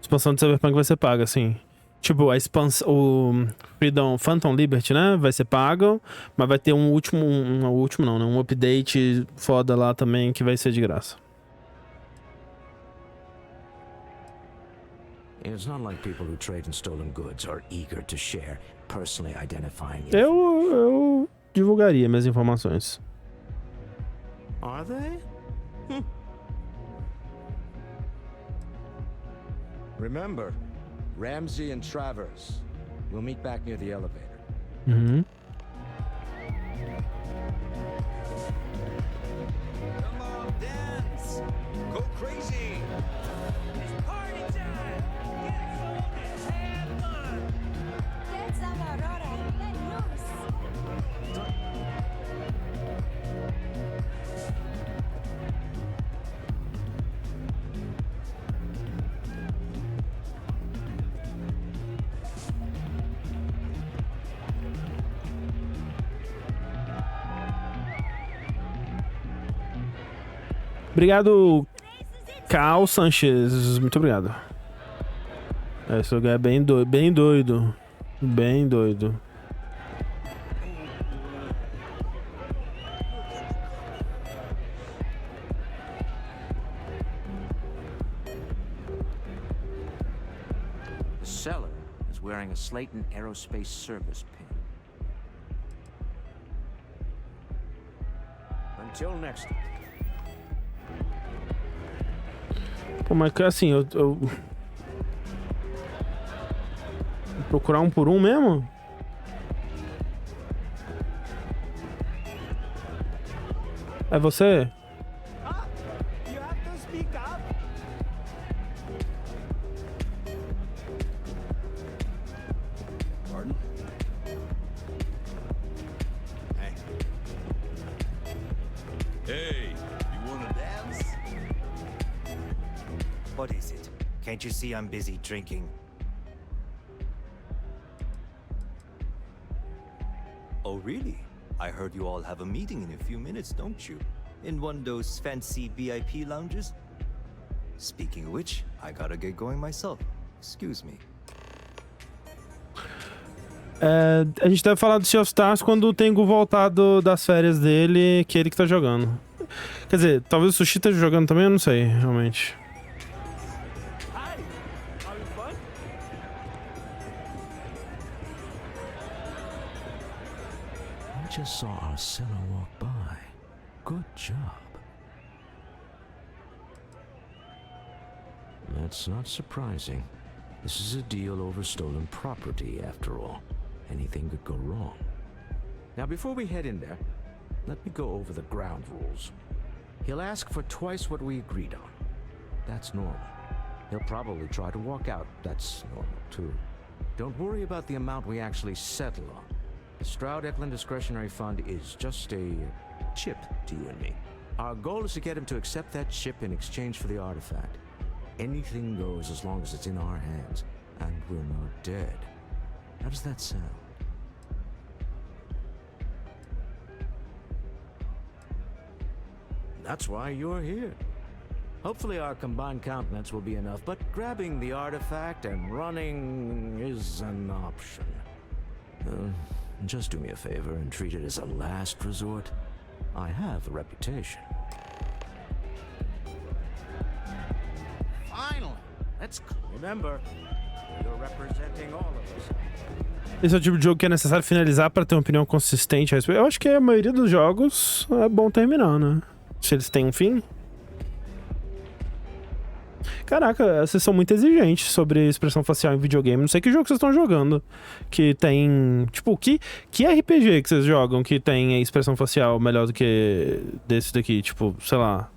Expansão de Cyberpunk vai ser paga, sim. Tipo, a expansão... O Phantom Liberty, né? Vai ser pago, mas vai ter um último... Um update foda lá também que vai ser de graça. It's not like people who trade in stolen goods are eager to share personally identifying it. Eu divulgaria minhas informações. Are they? Remember, Ramsey and Travers. We'll meet back near the elevator. Uhum. Come on, dance! Go crazy! It's party time! Get focused, have fun! Get some Aurora, let loose! Obrigado, Cal Sanchez. Muito obrigado. Esse lugar é bem doido. Bem doido. Bem doido. The seller is wearing a Slayton Aerospace Service pin. Until next time. Pô, mas assim, eu... Vou procurar um por um mesmo? É você? You have to speak up! Pardon? Hey. Hey, you wanna dance? What is it? Can't you see I'm busy drinking? Oh, really? I heard you all have a meeting in a few minutes, don't you? In one of those fancy VIP lounges? Speaking of which, I gotta get going myself. Excuse me. A gente deve falar do Sea of Stars quando o Tengu voltar das férias dele, que é ele que tá jogando. Quer dizer, talvez o Sushi esteja jogando também, eu não sei, realmente. Just saw our seller walk by. Good job. That's not surprising. This is a deal over stolen property, after all. Anything could go wrong. Now, before we head in there, let me go over the ground rules. He'll ask for twice what we agreed on. That's normal. He'll probably try to walk out. That's normal, too. Don't worry about the amount we actually settle on. The Stroud-Eklund Discretionary Fund is just a chip to you and me. Our goal is to get him to accept that chip in exchange for the artifact. Anything goes as long as it's in our hands. And we're not dead. How does that sound? That's why you're here. Hopefully our combined countenance will be enough, but grabbing the artifact and running is an option. Just do me a favor and treat it as a last resort. I have a reputation. Finally! Let's remember, you're representing all of us. Esse é o tipo de jogo que é necessário finalizar para ter uma opinião consistente a respeito. Eu acho que a maioria dos jogos é bom terminar, né? Se eles têm um fim. Caraca, vocês são muito exigentes sobre expressão facial em videogame. Não sei que jogo vocês estão jogando que tem... Tipo, que RPG que vocês jogam que tem expressão facial melhor do que desse daqui? Tipo, sei lá...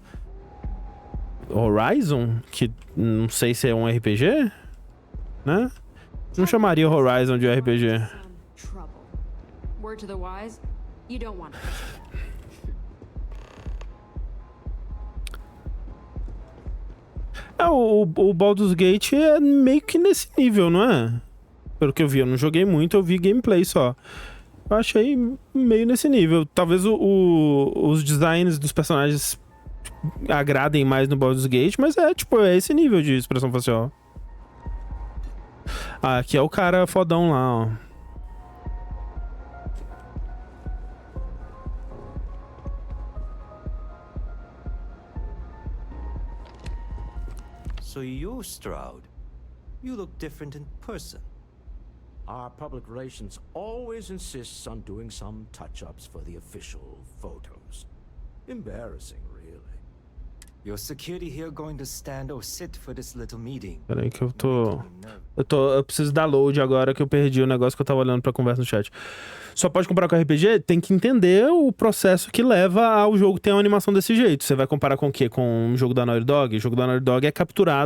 Horizon? Que não sei se é um RPG? Né? Não chamaria Horizon de RPG. Word to the wise, you don't want it. O Baldur's Gate é meio que nesse nível, não é? Pelo que eu vi, eu não joguei muito, eu vi gameplay só. Eu achei meio nesse nível. Talvez os designs dos personagens agradem mais no Baldur's Gate, mas é esse nível de expressão facial. Ah, aqui é o cara fodão lá, ó. So you're Stroud. You look different in person. Our public relations always insists on doing some touch-ups for the official photos. Embarrassing, really. Your security here going to stand or sit for this little meeting? Peraí que eu preciso dar load agora que eu perdi o negócio que eu tava olhando pra conversa no chat. Só pode comparar com RPG? Tem que entender o processo que leva ao jogo ter uma animação desse jeito. Você vai comparar com o quê? Com um jogo da Naughty Dog? O jogo da Naughty Dog é captura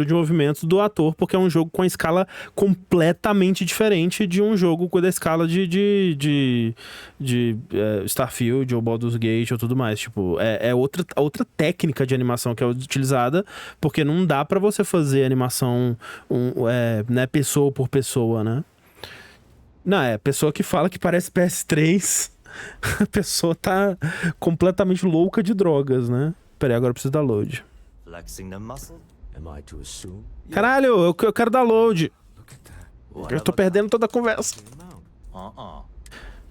de movimentos do ator, porque é um jogo com a escala completamente diferente de um jogo com a escala de Starfield ou Baldur's Gate ou tudo mais. Tipo, é outra técnica de animação que é utilizada, porque não dá pra você fazer animação né, pessoa por pessoa, né? Não, é pessoa que fala que parece PS3. A pessoa tá completamente louca de drogas, né? Peraí, agora eu preciso dar load. Caralho, eu quero dar load. Eu tô perdendo toda a conversa.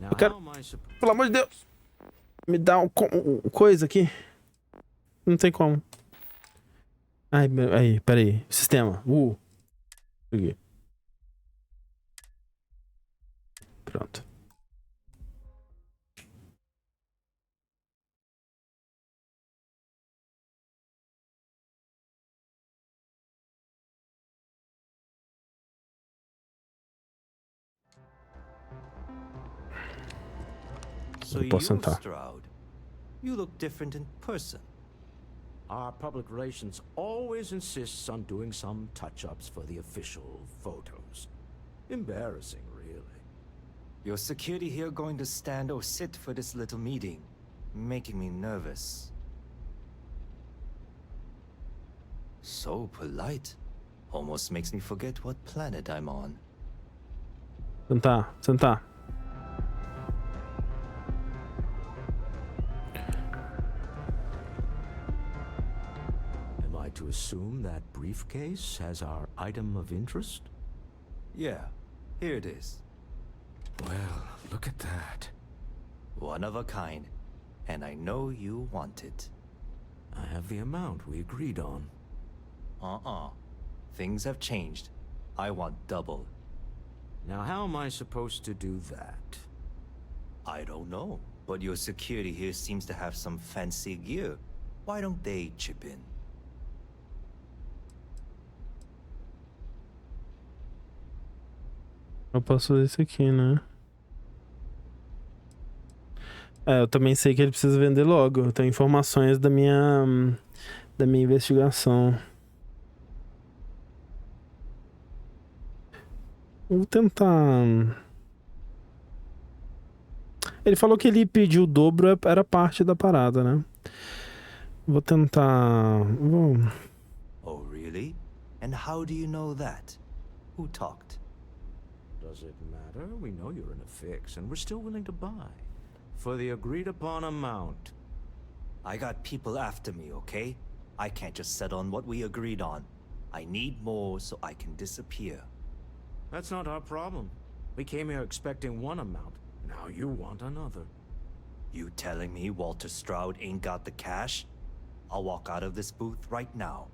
Eu quero... Pelo amor de Deus. Me dá um coisa aqui. Não tem como. Aí, peraí. Sistema. Aqui. Pronto. So you're Stroud. You look different in person. Our public relations always insists on doing some touch-ups for the official photos. Embarrassing, really. Your security here going to stand or sit for this little meeting, making me nervous. So polite. Almost makes me forget what planet I'm on. Sentar. Am I to assume that briefcase has our item of interest? Yeah, here it is. Well, look at that. One of a kind, and I know you want it. I have the amount we agreed on. Things have changed. I want double. Now how am I supposed to do that? I don't know, but your security here seems to have some fancy gear. Why don't they chip in? Eu posso fazer isso aqui, né? Eu também sei que ele precisa vender logo. Eu tenho informações da minha investigação. Vou tentar... Ele falou que ele pediu o dobro, era parte da parada, né? Vou tentar... Oh, really? And how do you know that? Who talked? Does it matter? We know you're in a fix, and we're still willing to buy. For the agreed-upon amount. I got people after me, okay? I can't just settle on what we agreed on. I need more so I can disappear. That's not our problem. We came here expecting one amount. Now you want another. You telling me Walter Stroud ain't got the cash? I'll walk out of this booth right now.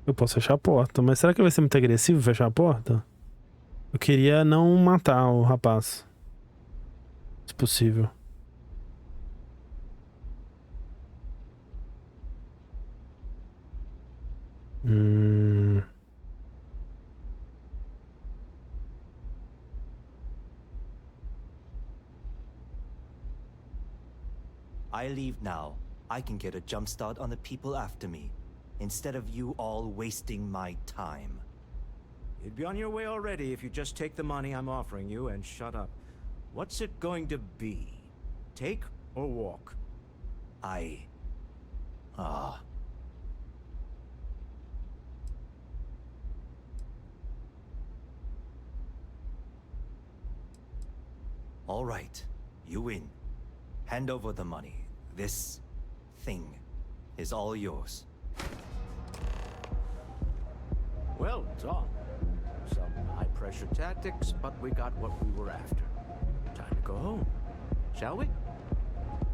Eu posso fechar a porta, mas será que vai ser muito agressivo fechar a porta? Eu queria não matar o rapaz. Se possível. I leave now. I can get a jump start on the people after me, instead of you all wasting my time. You'd be on your way already if you just take the money I'm offering you and shut up. What's it going to be? Take or walk? All right, you win. Hand over the money. This thing is all yours. Well done. Some high-pressure tactics, but we got what we were after. Time to go home. Shall we?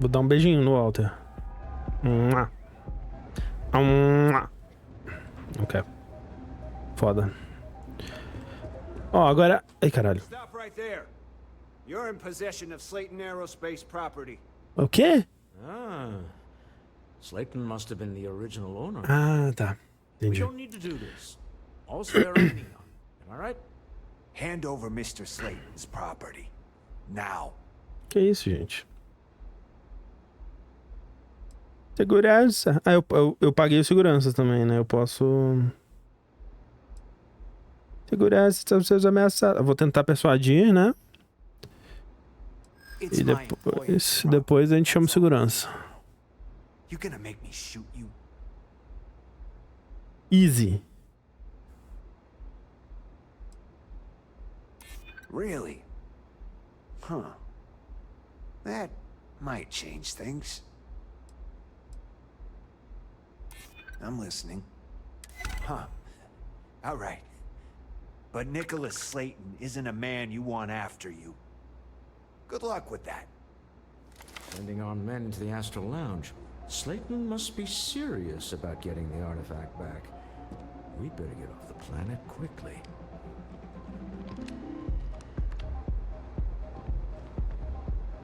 Vou dar um beijinho no Walter. Ok. Foda. Ó, agora... Ai, caralho. Stop right there. You're in possession of Slayton Aerospace property. O quê? Ah. Slayton must have been the original owner. Ah, tá. We Entendi. don't need to do this. All's fair in neon. Am I right? Hand over Mr. Slayton's property. Now. Que isso, gente? Segurança. Ah, eu paguei o segurança também, né? Eu posso... Segurança, estamos sendo ameaçados. Eu vou tentar persuadir, né? E depois a gente chama segurança. You gonna make me shoot you? Easy. Really? Huh. That might change things. I'm listening. Huh. All right. But Nicholas Slayton isn't a man you want after you. Good luck with that. Sending on men to the Astral Lounge. Slayton must be serious about getting the artifact back. We better get off the planet quickly.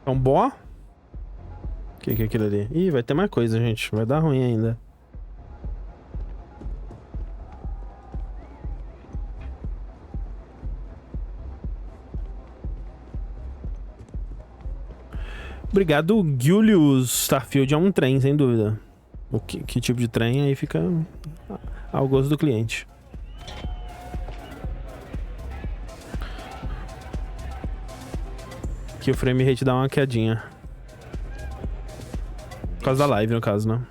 É um bó? O que é aquilo ali? Ih, vai ter mais coisa, gente. Vai dar ruim ainda. Obrigado, Julius. Starfield é um trem, sem dúvida. Que tipo de trem aí fica ao gosto do cliente. Aqui o frame rate dá uma quedinha. Por causa da live, no caso, né?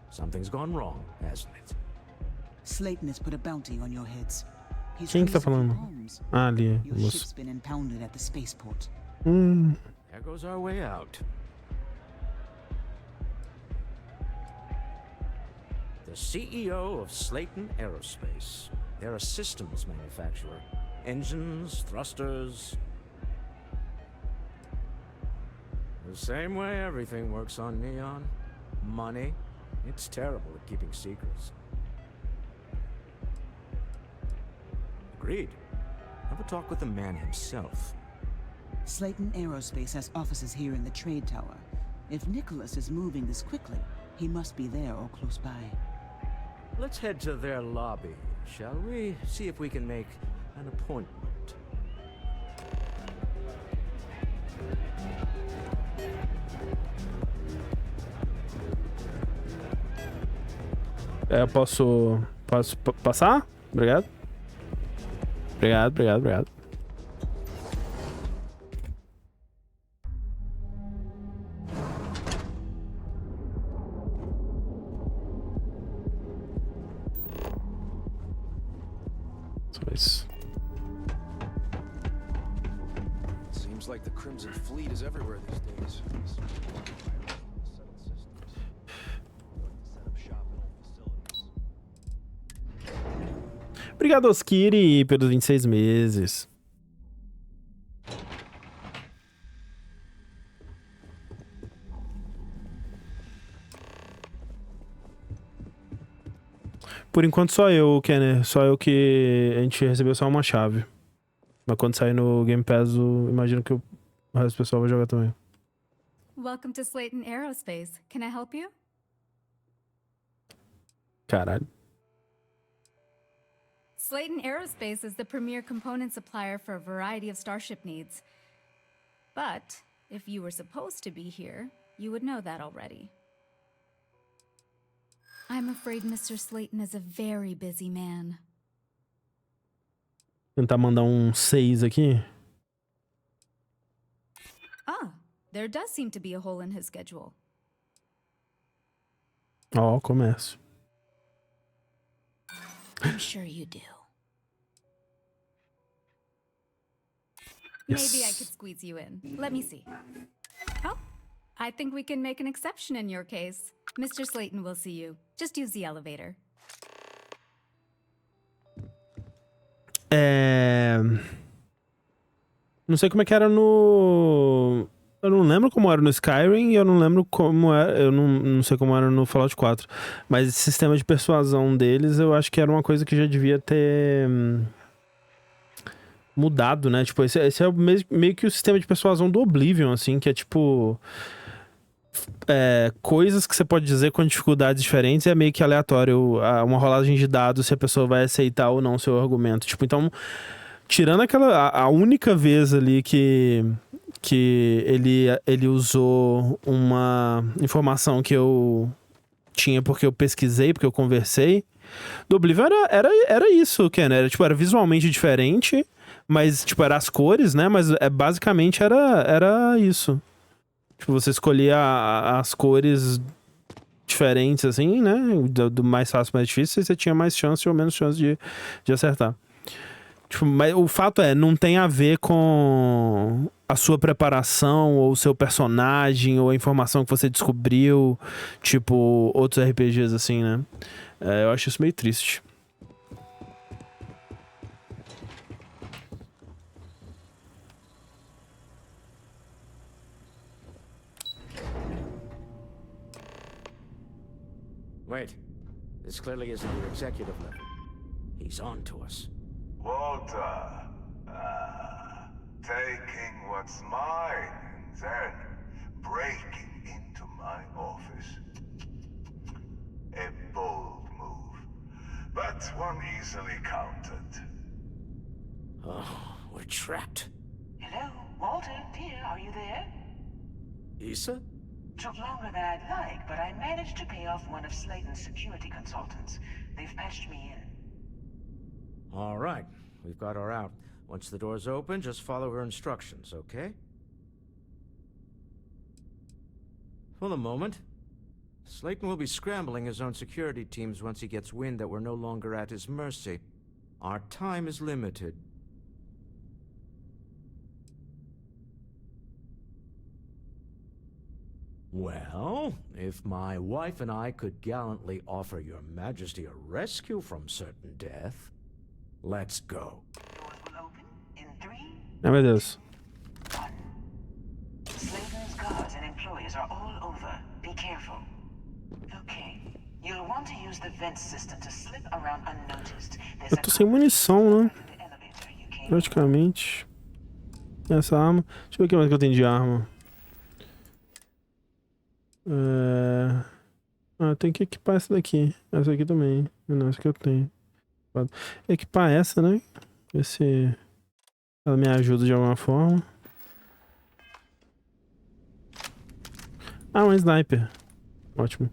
Something's gone wrong, hasn't it? Slayton has put a bounty on your heads. He's Quem que tá released a few falando? bombs. Ah, ali. Your Moço. ship's been impounded at the spaceport. There goes our way out. The CEO of Slayton Aerospace. They're a systems manufacturer. Engines, thrusters. The same way everything works on Neon. Money. It's terrible at keeping secrets. Agreed. Have a talk with the man himself. Slayton Aerospace has offices here in the trade tower. If Nicholas is moving this quickly, he must be there or close by. Let's head to their lobby, shall we? See if we can make an appointment. Eu posso passar? Obrigado. Obrigado. Mas... Seems like the Crimson Fleet is everywhere these days. Obrigado, Oskiri, pelos 26 meses. Por enquanto só eu, Kenner. Só eu que a gente recebeu só uma chave. Mas quando sair no Game Pass, eu imagino que o resto do pessoal vai jogar também. Welcome to Slayton Aerospace. Can I help you? Caralho. Slayton Aerospace is the premier component supplier for a variety of starship needs. But if you were supposed to be here, you would know that already. I'm afraid Mr. Slayton is a very busy man. Tentar mandar 6 aqui. Ah, there does seem to be a hole in his schedule. Ó, comércio. I'm sure you do. Yes. Maybe I could squeeze you in. Let me see. Oh, I think we can make an exception in your case. Mr. Slayton will see you. Just use the elevator. Não sei como é que era no... Eu não lembro como era no Skyrim e eu não lembro como era... Eu não sei como era no Fallout 4. Mas esse sistema de persuasão deles, eu acho que era uma coisa que já devia ter... mudado, né? Tipo, esse é meio que o sistema de persuasão do Oblivion, assim, que é tipo... coisas que você pode dizer com dificuldades diferentes, é meio que aleatório, uma rolagem de dados se a pessoa vai aceitar ou não o seu argumento. Tipo, então, tirando a única vez ali que ele usou uma informação que eu tinha porque eu pesquisei, porque eu conversei, do Oblivion era isso, Ken, era visualmente diferente, mas tipo, era as cores, né, mas basicamente era isso. Tipo, você escolhia as cores diferentes, assim, né? Do mais fácil pro mais difícil, você tinha mais chance ou menos chance de acertar. Tipo, mas o fato não tem a ver com a sua preparação, ou o seu personagem, ou a informação que você descobriu, tipo, outros RPGs, assim, né? Eu acho isso meio triste. Wait. This clearly isn't your executive level. He's on to us. Walter. Taking what's mine and then breaking into my office. A bold move, but one easily countered. Oh, we're trapped. Hello, Walter, dear, are you there? Issa? Took longer than I'd like, but I managed to pay off one of Slayton's security consultants. They've patched me in. All right, we've got her out. Once the door's open, just follow her instructions, okay? For the moment, Slayton will be scrambling his own security teams once he gets wind that we're no longer at his mercy. Our time is limited. Well, if my wife and I could gallantly offer your majesty a rescue from certain death, let's go. Ai, meu Deus. Slayton's guards and employees are all over. Be careful. Okay. You'll want to use the vent system to slip around unnoticed. Eu tô sem munição, né? Praticamente. Essa arma. Deixa eu ver o que mais que eu tenho de arma. Eu tenho que equipar essa daqui. Essa aqui também. Não, essa aqui eu tenho. Equipar essa, né? Ver se ela me ajuda de alguma forma. Ah, um sniper. Ótimo.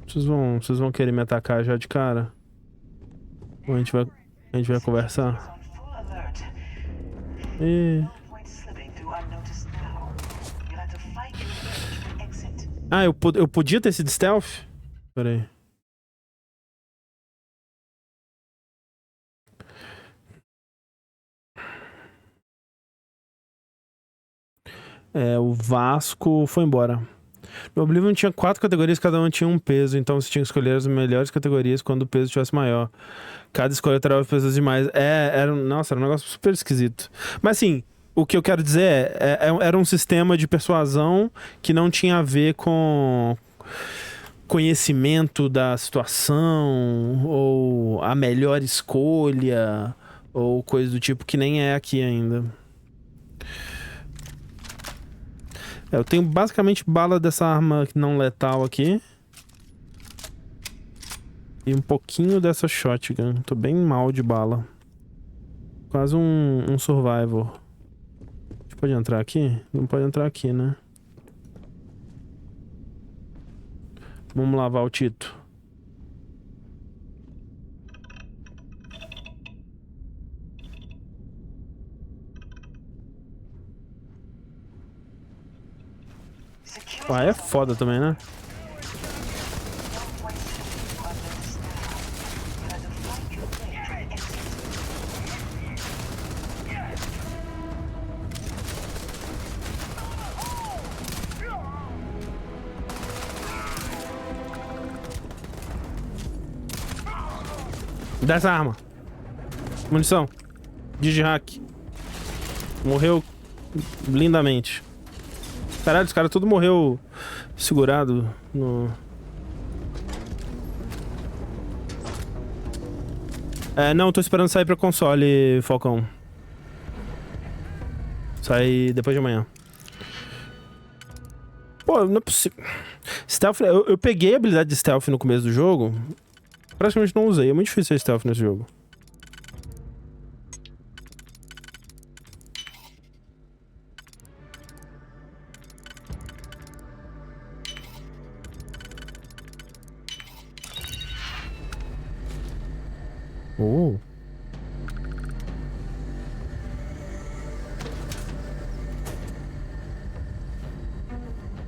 Vocês vão querer me atacar já de cara? Ou a gente vai conversar? Ah, eu podia ter sido stealth? Pera aí. O Vasco foi embora. No Oblivion tinha 4 categorias, cada uma tinha um peso, então você tinha que escolher as melhores categorias quando o peso estivesse maior. Cada escolha trava pesos demais. Nossa, era um negócio super esquisito. Mas assim, o que eu quero dizer era um sistema de persuasão que não tinha a ver com conhecimento da situação, ou a melhor escolha, ou coisa do tipo, que nem é aqui ainda. Eu tenho basicamente bala dessa arma não letal aqui. E um pouquinho dessa shotgun. Tô bem mal de bala. Quase um survival. A gente pode entrar aqui? Não pode entrar aqui, né? Vamos lavar o Tito. Ah, é foda também, né? Dá essa arma. Munição. Digihack. Morreu lindamente. Caralho, os caras tudo morreu segurado no... Não, tô esperando sair pra console, Falcão. Sai depois de amanhã. Pô, não é possível. Stealth, eu peguei a habilidade de stealth no começo do jogo. Praticamente não usei. É muito difícil ser stealth nesse jogo.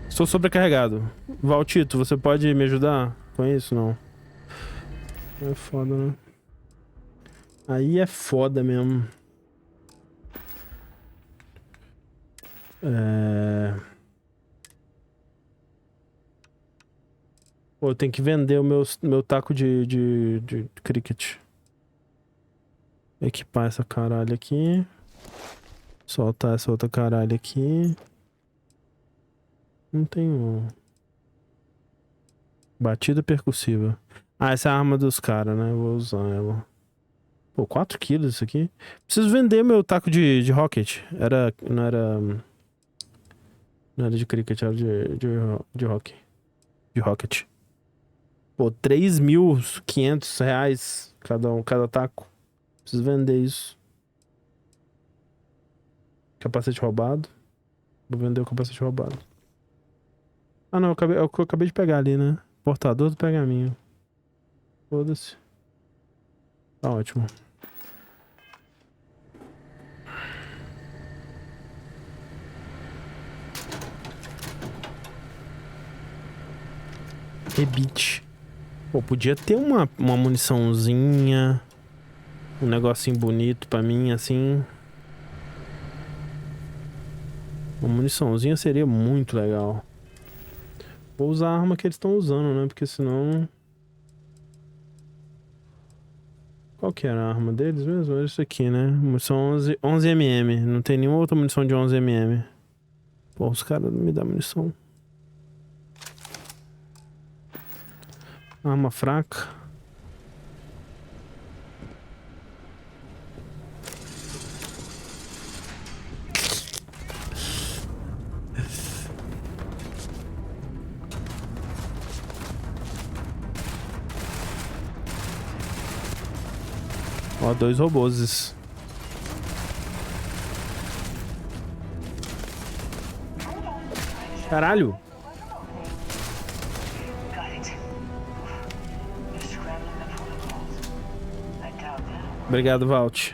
Estou sobrecarregado. Valtito, você pode me ajudar com isso? Não. É foda, né? Aí é foda mesmo. Pô, eu tenho que vender o meu taco de cricket. Equipar essa caralho aqui. Soltar essa outra caralho aqui. Não tenho... Batida percussiva. Ah, essa é a arma dos caras, né? Eu vou usar ela. Pô, 4 quilos isso aqui. Preciso vender meu taco de rocket. Não era de cricket, era de hockey. De rocket. Pô, 3.500 reais cada taco. Preciso vender isso. Capacete roubado. Vou vender o capacete roubado. Ah, não, é o que eu acabei de pegar ali, né? Portador do pergaminho. Foda-se. Tá ótimo. Rebite. Pô, podia ter uma muniçãozinha. Um negocinho bonito pra mim, assim. Uma muniçãozinha seria muito legal. Vou usar a arma que eles estão usando, né? Porque senão... Qual que era a arma deles mesmo? Era isso aqui, né? Munição 11mm. Não tem nenhuma outra munição de 11mm. Pô, os caras não me dão munição. Arma fraca. Ó, 2 robôs. Caralho. Obrigado, Valt.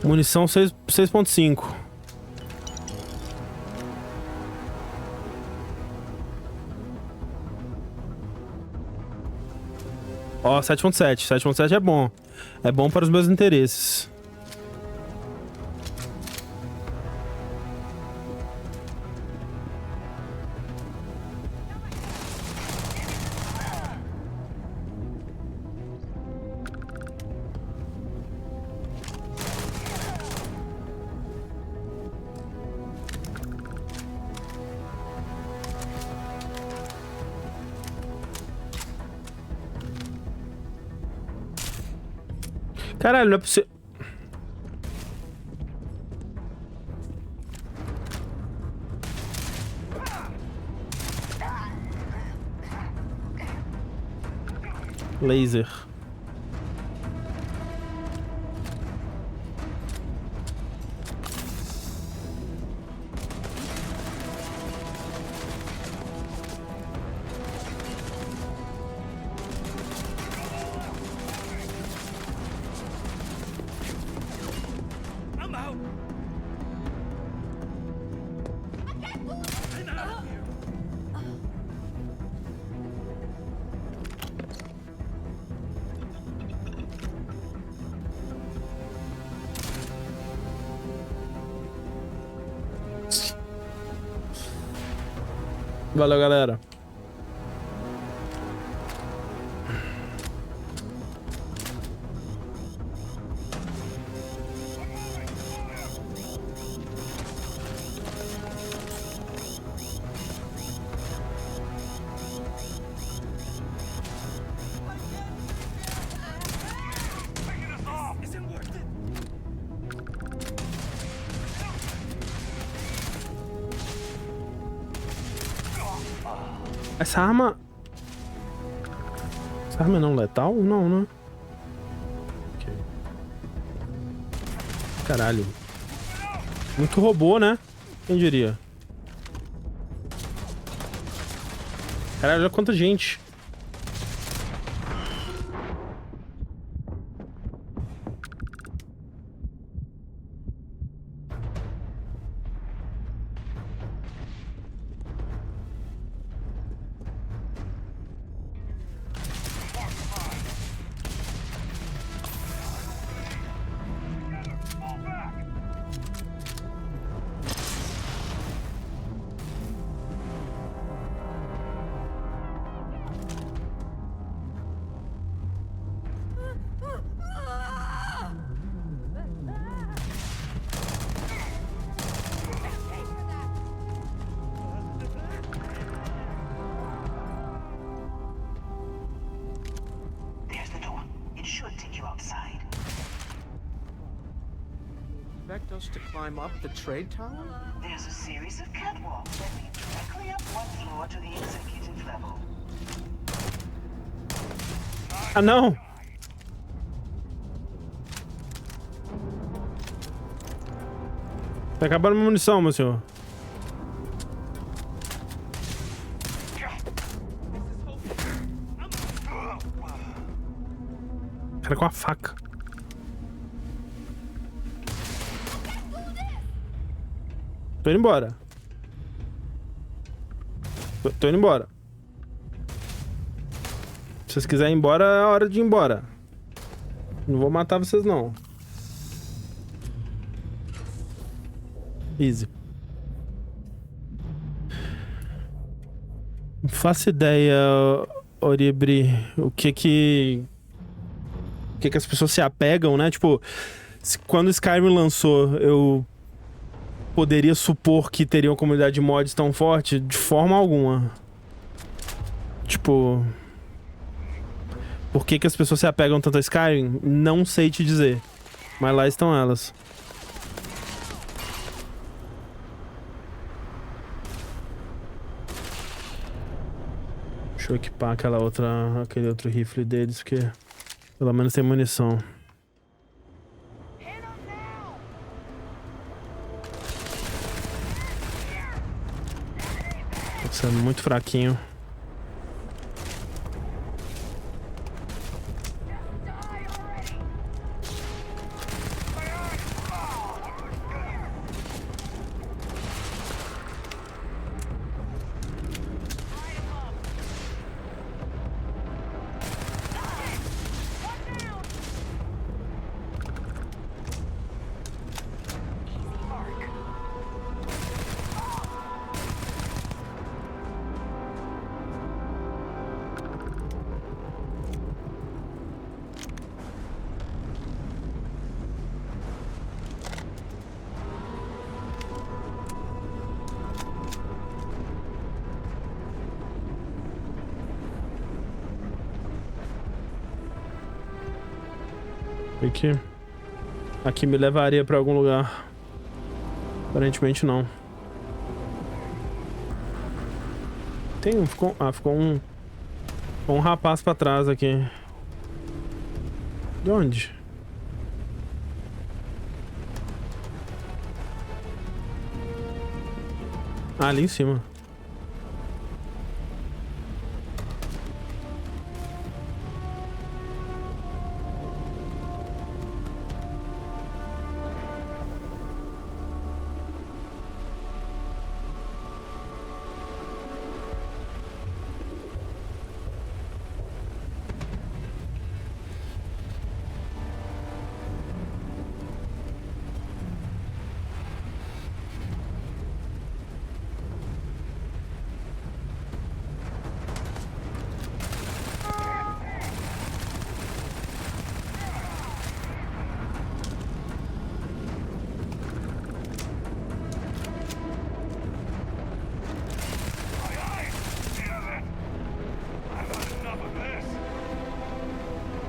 Munição 6.5. Ó, 7.7. 7.7 é bom. É bom para os meus interesses. Caralho, não é possível. Laser. Valeu, galera. Essa arma é não letal? Não, né? Okay. Caralho. Muito robô, né? Quem diria? Caralho, olha quanta gente. Expect us to climb up the trade tower? There's a series of catwalks that lead directly up one floor to the executive level. Ah, não! Tá acabando a munição, meu senhor. Cara com a faca. Tô indo embora. Tô indo embora. Se vocês quiserem ir embora, é a hora de ir embora. Não vou matar vocês, não. Easy. Não faço ideia, Oribri, o que as pessoas se apegam, né? Tipo, quando o Skyrim lançou, eu poderia supor que teria uma comunidade de mods tão forte? De forma alguma. Tipo, por que as pessoas se apegam tanto a Skyrim? Não sei te dizer. Mas lá estão elas. Deixa eu equipar aquele outro rifle deles, porque pelo menos tem munição. Tá sendo muito fraquinho. Aqui me levaria pra algum lugar. Aparentemente não. Ficou um rapaz pra trás aqui. De onde? Ah, ali em cima.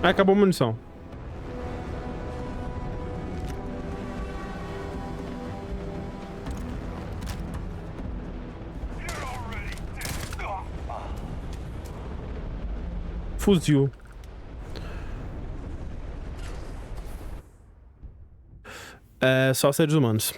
Ah, acabou a munição. Fuzil. É só seres humanos.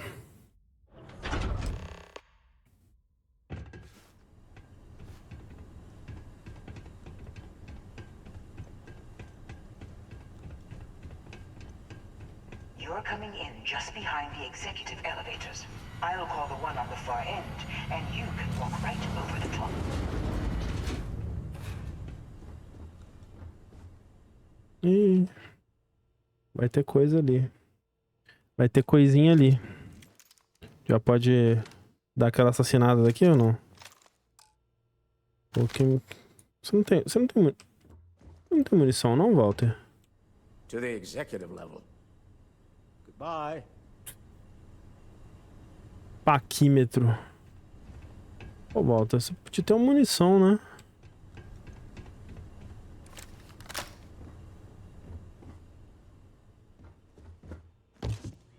You're coming in just behind the executive elevators. I'll call the one on the far end, and you can walk right over the top. Ih, vai ter coisa ali. Vai ter coisinha ali. Já pode dar aquela assassinada daqui ou não? Porque você não tem munição não, Walter? To the executive level. Goodbye. Paquímetro. Pô, Walter, você podia ter uma munição, né?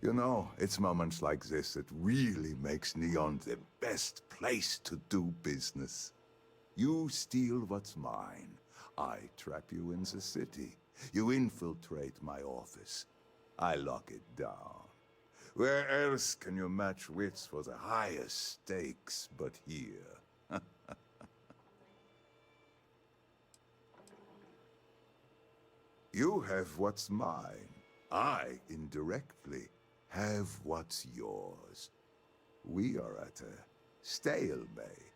You know, it's moments like this that really makes Neon the best place to do business. You steal what's mine. I trap you in the city. You infiltrate my office. I lock it down. Where else can you match wits for the highest stakes but here? You have what's mine. I, indirectly, have what's yours. We are at a stalemate.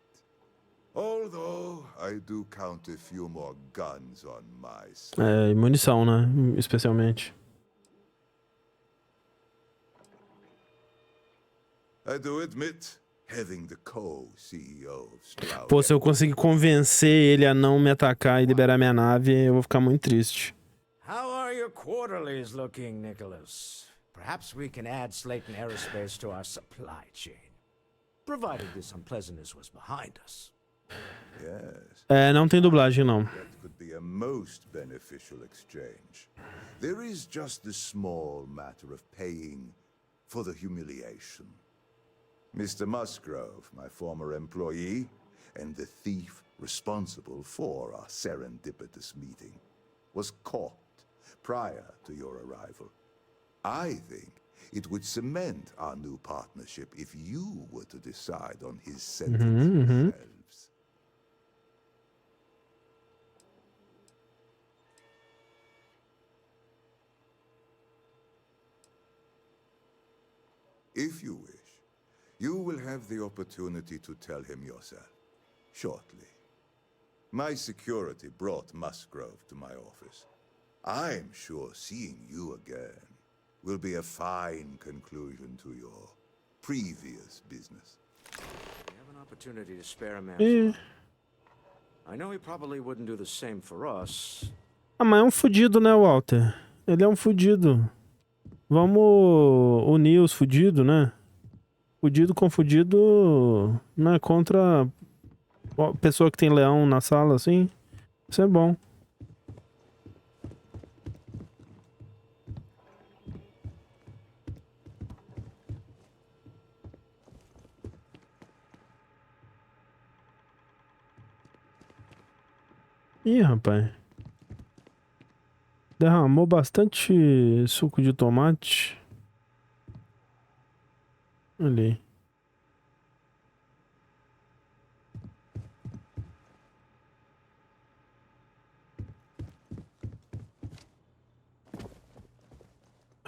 Although I do count a few more guns on my side. É, e munição, né? Especialmente. I do admit, having the co-CEO of Stroud. Pô, se eu conseguir convencer ele a não me atacar e liberar minha nave, eu vou ficar muito triste. How are your quarterlies looking, Nicholas? Perhaps we can add Slayton Aerospace to our supply chain, provided this unpleasantness was behind us. Yes. É, não tem dublagem, não. That could be a most beneficial exchange. There is just the small matter of paying for the humiliation. Mr. Musgrove, my former employee, and the thief responsible for our serendipitous meeting, was caught prior to your arrival. I think it would cement our new partnership if you were to decide on his sentence yourselves. If you wish, you will have the opportunity to tell him yourself, shortly. My security brought Musgrove to my office. I'm sure seeing you again will be a fine conclusion to your previous business. We have an opportunity to spare a man. I know he probably wouldn't do the same for us. Ah, mas é um fudido, né, Walter? Ele é um fudido. Vamos unir os fudidos, né? Fudido com fudido, né? Contra a pessoa que tem leão na sala, assim. Isso é bom. Ih, rapaz. Derramou bastante suco de tomate. Ali.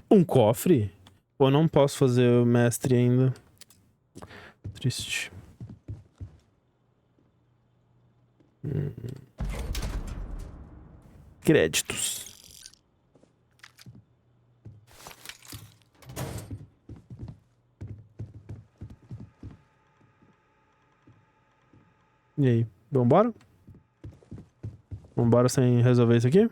Um cofre? Pô, não posso fazer o mestre ainda. Triste. Créditos. E aí, vambora? Vambora sem resolver isso aqui?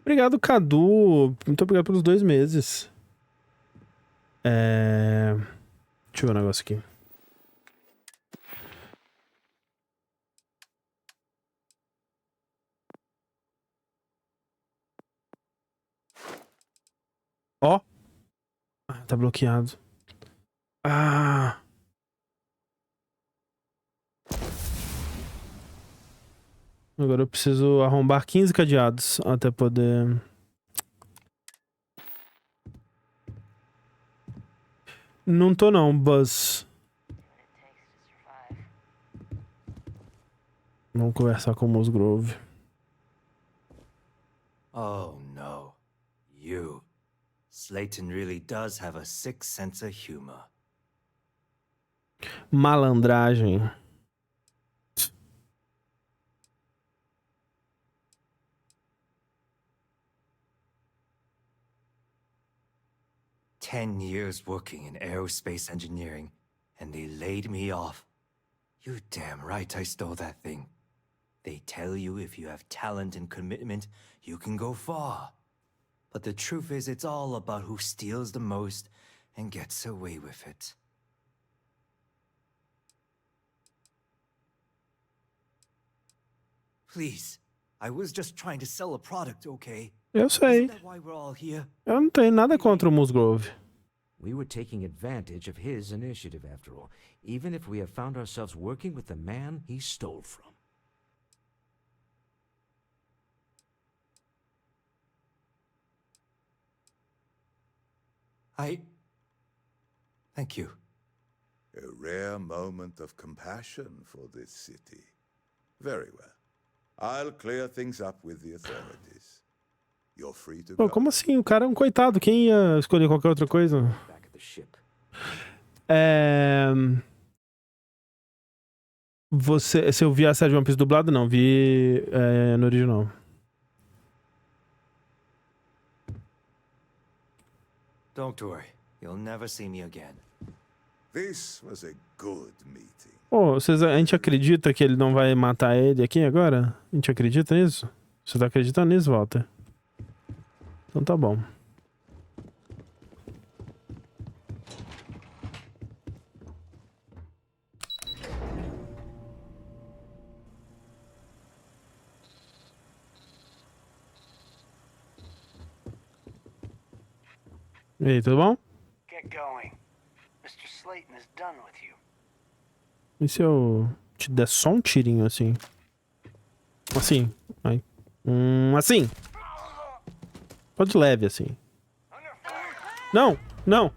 Obrigado, Cadu. Muito obrigado pelos 2 meses. Deixa eu ver um negócio aqui. Ó. Ah, tá bloqueado. Ah. Agora eu preciso arrombar 15 cadeados até poder... Não tô não, Buzz. Vamos conversar com o Musgrove. Oh no. You. Slayton really does have a sick sense of humor. Malandragem. "10 years working in aerospace engineering, and they laid me off. You damn right I stole that thing. They tell you if you have talent and commitment, you can go far. But the truth is, it's all about who steals the most and gets away with it." Please, I was just trying to sell a product, okay? Eu sei. Isn't that why we're all here? Eu não tenho nada contra o Musgrove. We were taking advantage of his initiative, after all, even if we have found ourselves working with the man he stole from. Thank you. A rare moment of compassion for this city. Very well. I'll clear things up with the authorities. You're free to Pô, go. como assim? O cara é um coitado. Quem ia escolher qualquer outra coisa? Se eu vi a série de One Piece dublada, não. Vi no original. Don't worry. You'll never see me again. This was a good meeting. Pô, a gente acredita que ele não vai matar ele aqui agora? A gente acredita nisso? Você tá acreditando nisso, Walter? Então tá bom. E aí, tudo bom? Get going. Mr. Slayton is done with you. E se eu te der só um tirinho assim? Assim. Aí. Assim. Pode leve assim. Não, não.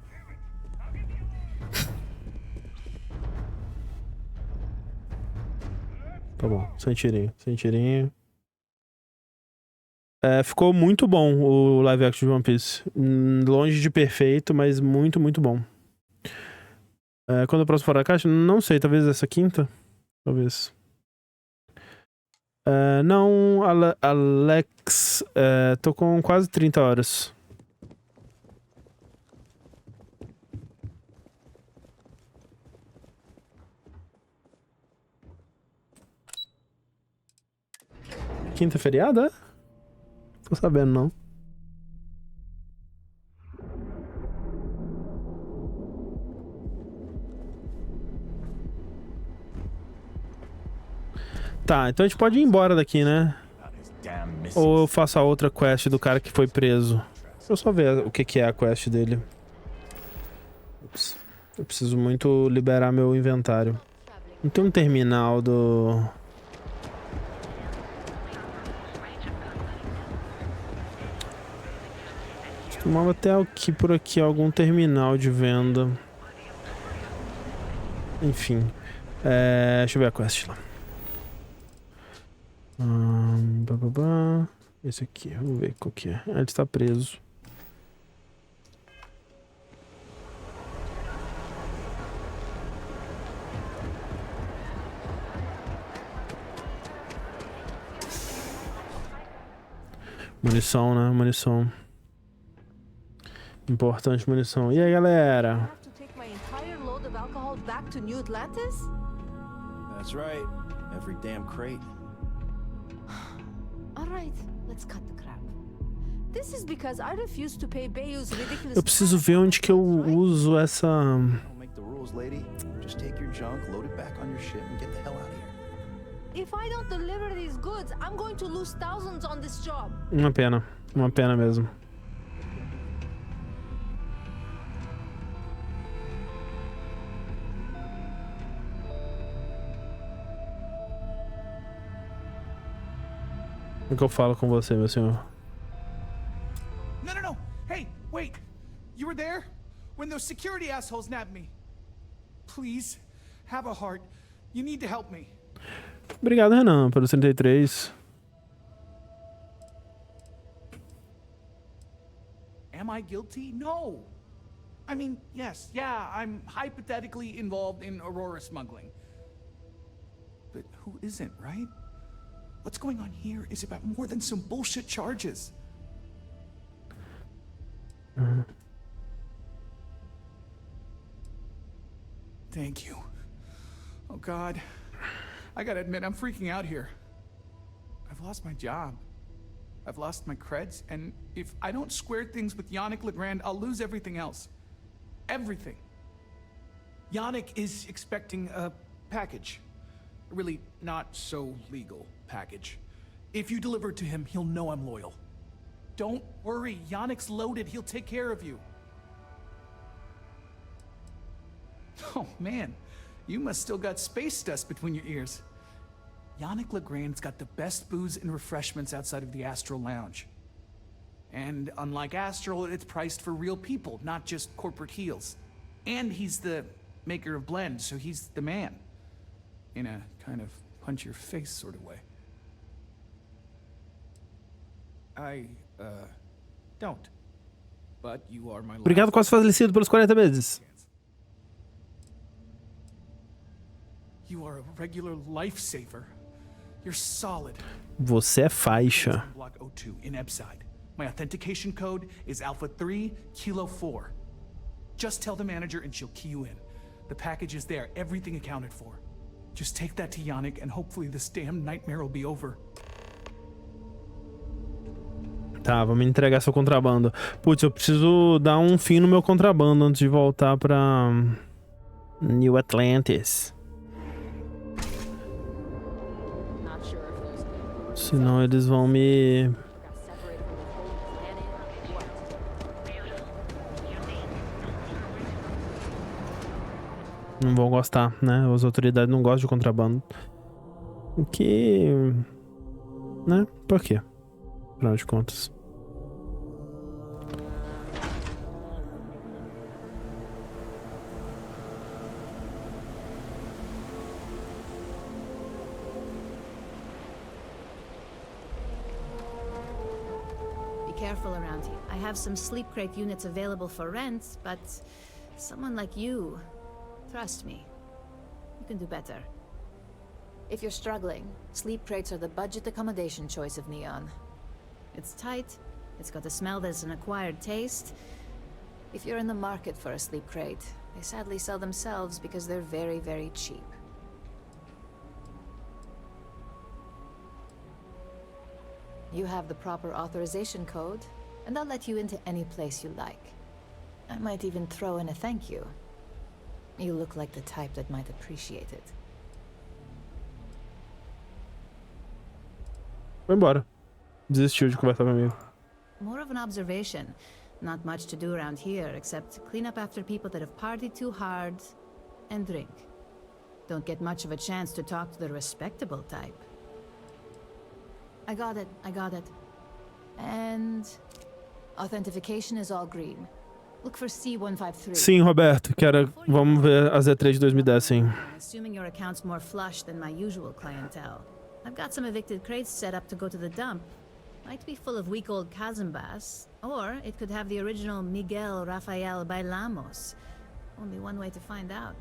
Tá bom, sem tirinho, sem tirinho. Ficou muito bom o live action de One Piece. Longe de perfeito, mas muito, muito bom. Quando eu próximo for da caixa? Não sei, talvez essa quinta? Talvez. Não, Alex. Tô com quase 30 horas. Quinta feriada? Tô sabendo, não. Tá, então a gente pode ir embora daqui, né? Ou eu faço a outra quest do cara que foi preso. Deixa eu só ver o que é a quest dele. Ups. Eu preciso muito liberar meu inventário. Não tem um terminal do... Costumava ter aqui por aqui algum terminal de venda. Enfim. Deixa eu ver a quest lá. Esse aqui, vamos ver qual que é. Ah, ele está preso. Munição, né? Munição. Importante munição. E aí, galera? That's right. Every damn crate. All right, let's cut the crap. This is because I refuse to pay Bayou's ridiculous. Eu preciso ver onde que eu uso essa. Don't make the rules, lady. Just take your junk, load it back on your ship, and get the hell out of here. If I don't deliver these goods, I'm going to lose thousands on this job. Uma pena mesmo. O que eu falo com você, meu senhor? No. Hey, wait. You were there when those security assholes nabbed me. Please, have a heart. You need to help me. Obrigado, Renan, pelo 33. Am I guilty? No. I mean, yes, yeah, I'm hypothetically involved in Aurora smuggling. But who isn't, right? What's going on here is about more than some bullshit charges. Thank you. Oh, God. I gotta admit, I'm freaking out here. I've lost my job. I've lost my creds, and if I don't square things with Yannick Legrand, I'll lose everything else. Everything. Yannick is expecting a package. A really not so legal package. If you deliver it to him, he'll know I'm loyal. Don't worry, Yannick's loaded. He'll take care of you. Oh, man. You must still got space dust between your ears. Yannick Legrand's got the best booze and refreshments outside of the Astral Lounge. And unlike Astral, it's priced for real people, not just corporate heels. And he's the maker of blends, so he's the man. In a kind of punch-your-face sort of way. I, don't. But you are my Obrigado, quase falecido, pelos 40 meses. You are a regular lifesaver. You're solid. Você é faixa. Block O2 in Ebside. My authentication code is Alpha 3 Kilo 4. Just tell the manager and she'll key you in. The package is there, everything accounted for. Just take that to Yannick and hopefully this damn nightmare will be over. Tá, vamos entregar seu contrabando. Putz, eu preciso dar um fim no meu contrabando antes de voltar pra New Atlantis. Senão eles vão me... Não vão gostar, né? As autoridades não gostam de contrabando. O que... Né? Por quê? Afinal de contas. Careful around here. I have some sleep crate units available for rent, but someone like you, trust me, you can do better. If you're struggling, sleep crates are the budget accommodation choice of Neon. It's tight, it's got a smell that's an acquired taste. If you're in the market for a sleep crate, they sadly sell themselves because they're very, very cheap. You have the proper authorization code, and I'll let you into any place you like. I might even throw in a thank you. You look like the type that might appreciate it. Foi embora. Desistiu de conversar comigo. More of an observation. Not much to do around here, except clean up after people that have partied too hard and drink. Don't get much of a chance to talk to the respectable type. I got it. And authentication is all green. Look for C153. Sim, Roberto, vamos ver as E3 de 2010, sim. Assuming your account's more flush than my usual clientele. I've got some evicted crates set up to go to the dump. Might be full of week-old Kazambas, or it could have the original Miguel Rafael Bailamos. Only one way to find out.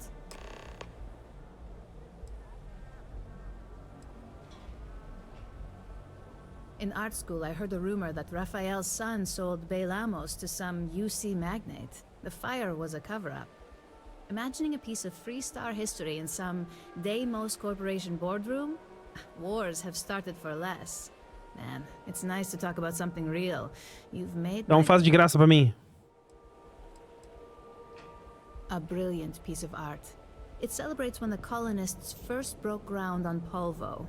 In art school, I heard a rumor that Rafael's son sold Bailamos to some UC magnate. The fire was a cover-up. Imagining a piece of Freestar history in some Deimos Corporation boardroom? Wars have started for less. Man, it's nice to talk about something real. You've made Dá faz de graça pra mim. A brilliant piece of art. It celebrates when the colonists first broke ground on Polvo.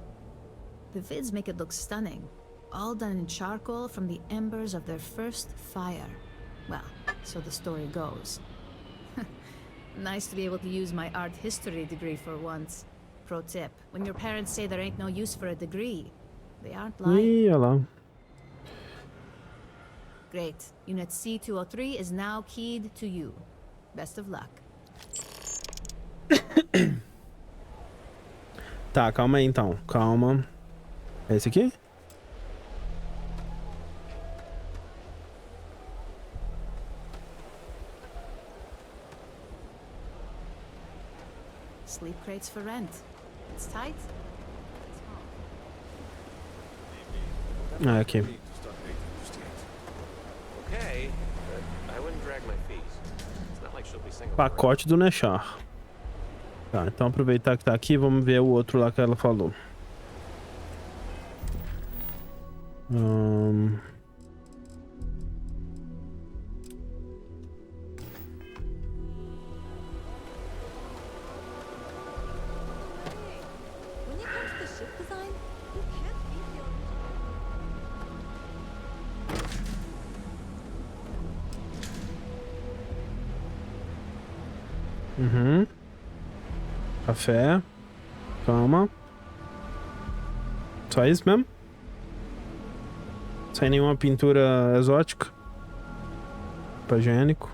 The vids make it look stunning. All done in charcoal from the embers of their first fire. Well, so the story goes. Nice to be able to use my art history degree for once. Pro tip, when your parents say there ain't no use for a degree, they aren't lying. Ih, olha lá. Great. Unit C203 is now keyed to you. Best of luck. Tá, calma aí então. Calma. É esse aqui? Sleep crates for rent. It's tight. Ah, aqui. Okay, but I wouldn't drag my feet. It's not like she'll be single. Pacote do Nechar. Tá, então aproveitar que tá aqui, vamos ver o outro lá que ela falou. Café. Calma. Só isso mesmo? Sem nenhuma pintura exótica. Papel higiênico.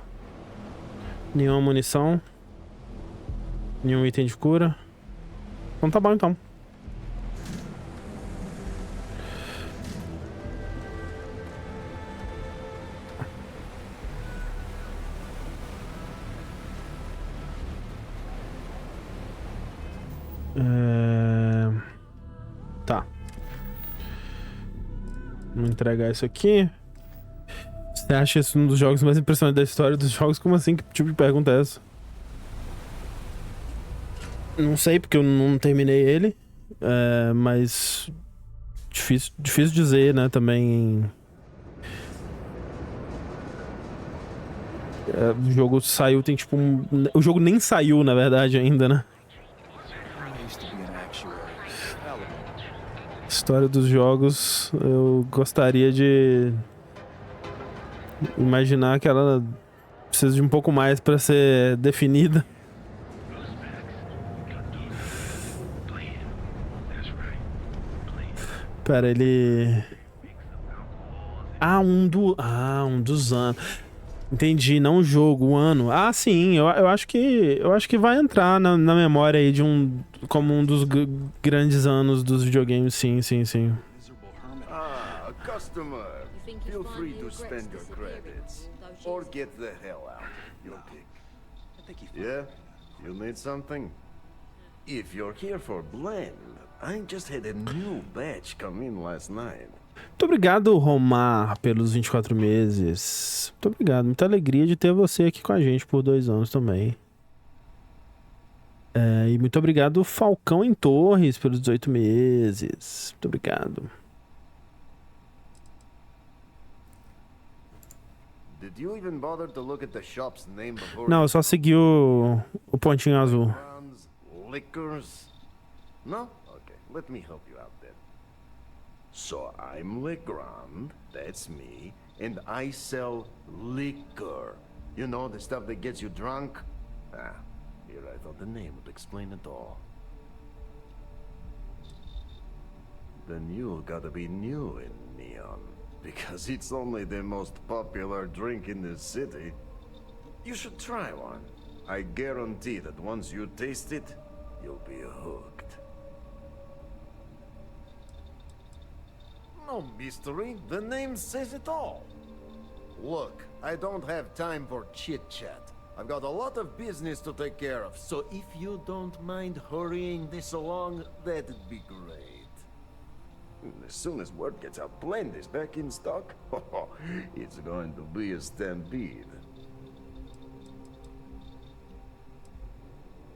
Nenhuma munição. Nenhum item de cura. Então tá bom então. Tá. Vamos entregar isso aqui. Você acha esse um dos jogos mais impressionantes da história dos jogos? Como assim? Que tipo de pergunta é essa? Não sei, porque eu não terminei ele. Mas... Difícil dizer, né? Também... O jogo saiu, tem tipo o jogo nem saiu, na verdade, ainda, né? História dos jogos, eu gostaria de imaginar que ela precisa de um pouco mais para ser definida. Pera, ele... um dos anos. Entendi, não o jogo, o ano. Ah, sim, eu acho que vai entrar na memória aí de como um dos grandes anos dos videogames, sim. Ah, customer. Feel free to spend your credits or get the hell out. Your pick. Yeah? You need something? If you're here for blend, I just had a new batch come in last night. Muito obrigado, Romar, pelos 24 meses. Muito obrigado. Muita alegria de ter você aqui com a gente por 2 anos também. E muito obrigado, Falcão em Torres, pelos 18 meses. Muito obrigado. Não, eu só segui o pontinho azul. Liquors? No? Okay, let me help you out then. So I'm Legrand, that's me, and I sell liquor. You know, the stuff that gets you drunk? Here I thought the name would explain it all. then you gotta be new in Neon. Because it's only the most popular drink in the city. You should try one. I guarantee that once you taste it, you'll be hooked. No mystery, the name says it all. Look, I don't have time for chit-chat. I've got a lot of business to take care of, so if you don't mind hurrying this along, that'd be great. As soon as word gets out Blend is back in stock, it's going to be a stampede.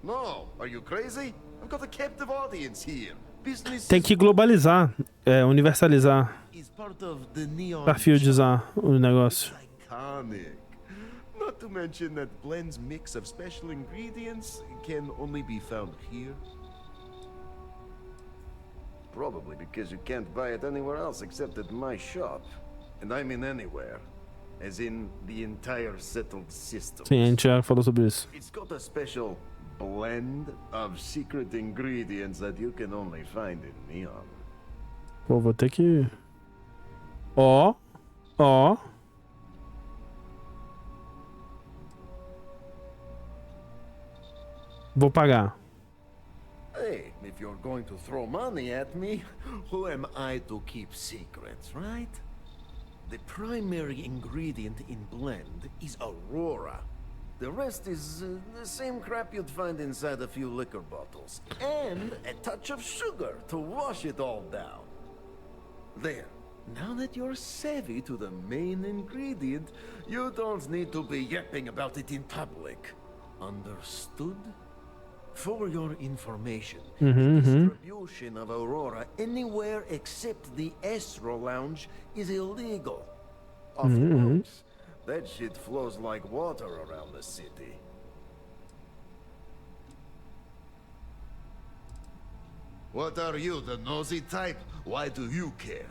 No, are you crazy? I've got a captive audience here. Business Tem que globalizar, universalizar. is part of the Neon Starfieldizar o negócio. iconic. Not to mention that Blend's mix of special ingredients can only be found here. Probably because you can't buy it anywhere else except at my shop. And I mean anywhere. As in the entire settled system. Sim, a gente já falou sobre isso. It's got a special blend of secret ingredients that you can only find in Neon. Pô, vou ter que... Ó. Vou pagar. Hey, if you're going to throw money at me, who am I to keep secrets, right? The primary ingredient in Blend is Aurora. The rest is the same crap you'd find inside a few liquor bottles. And a touch of sugar to wash it all down. There. Now that you're savvy to the main ingredient, you don't need to be yapping about it in public. Understood? For your information, distribution of Aurora anywhere except the Astro Lounge is illegal. Off the ropes. That shit flows like water around the city. What are you, the nosy type? Why do you care?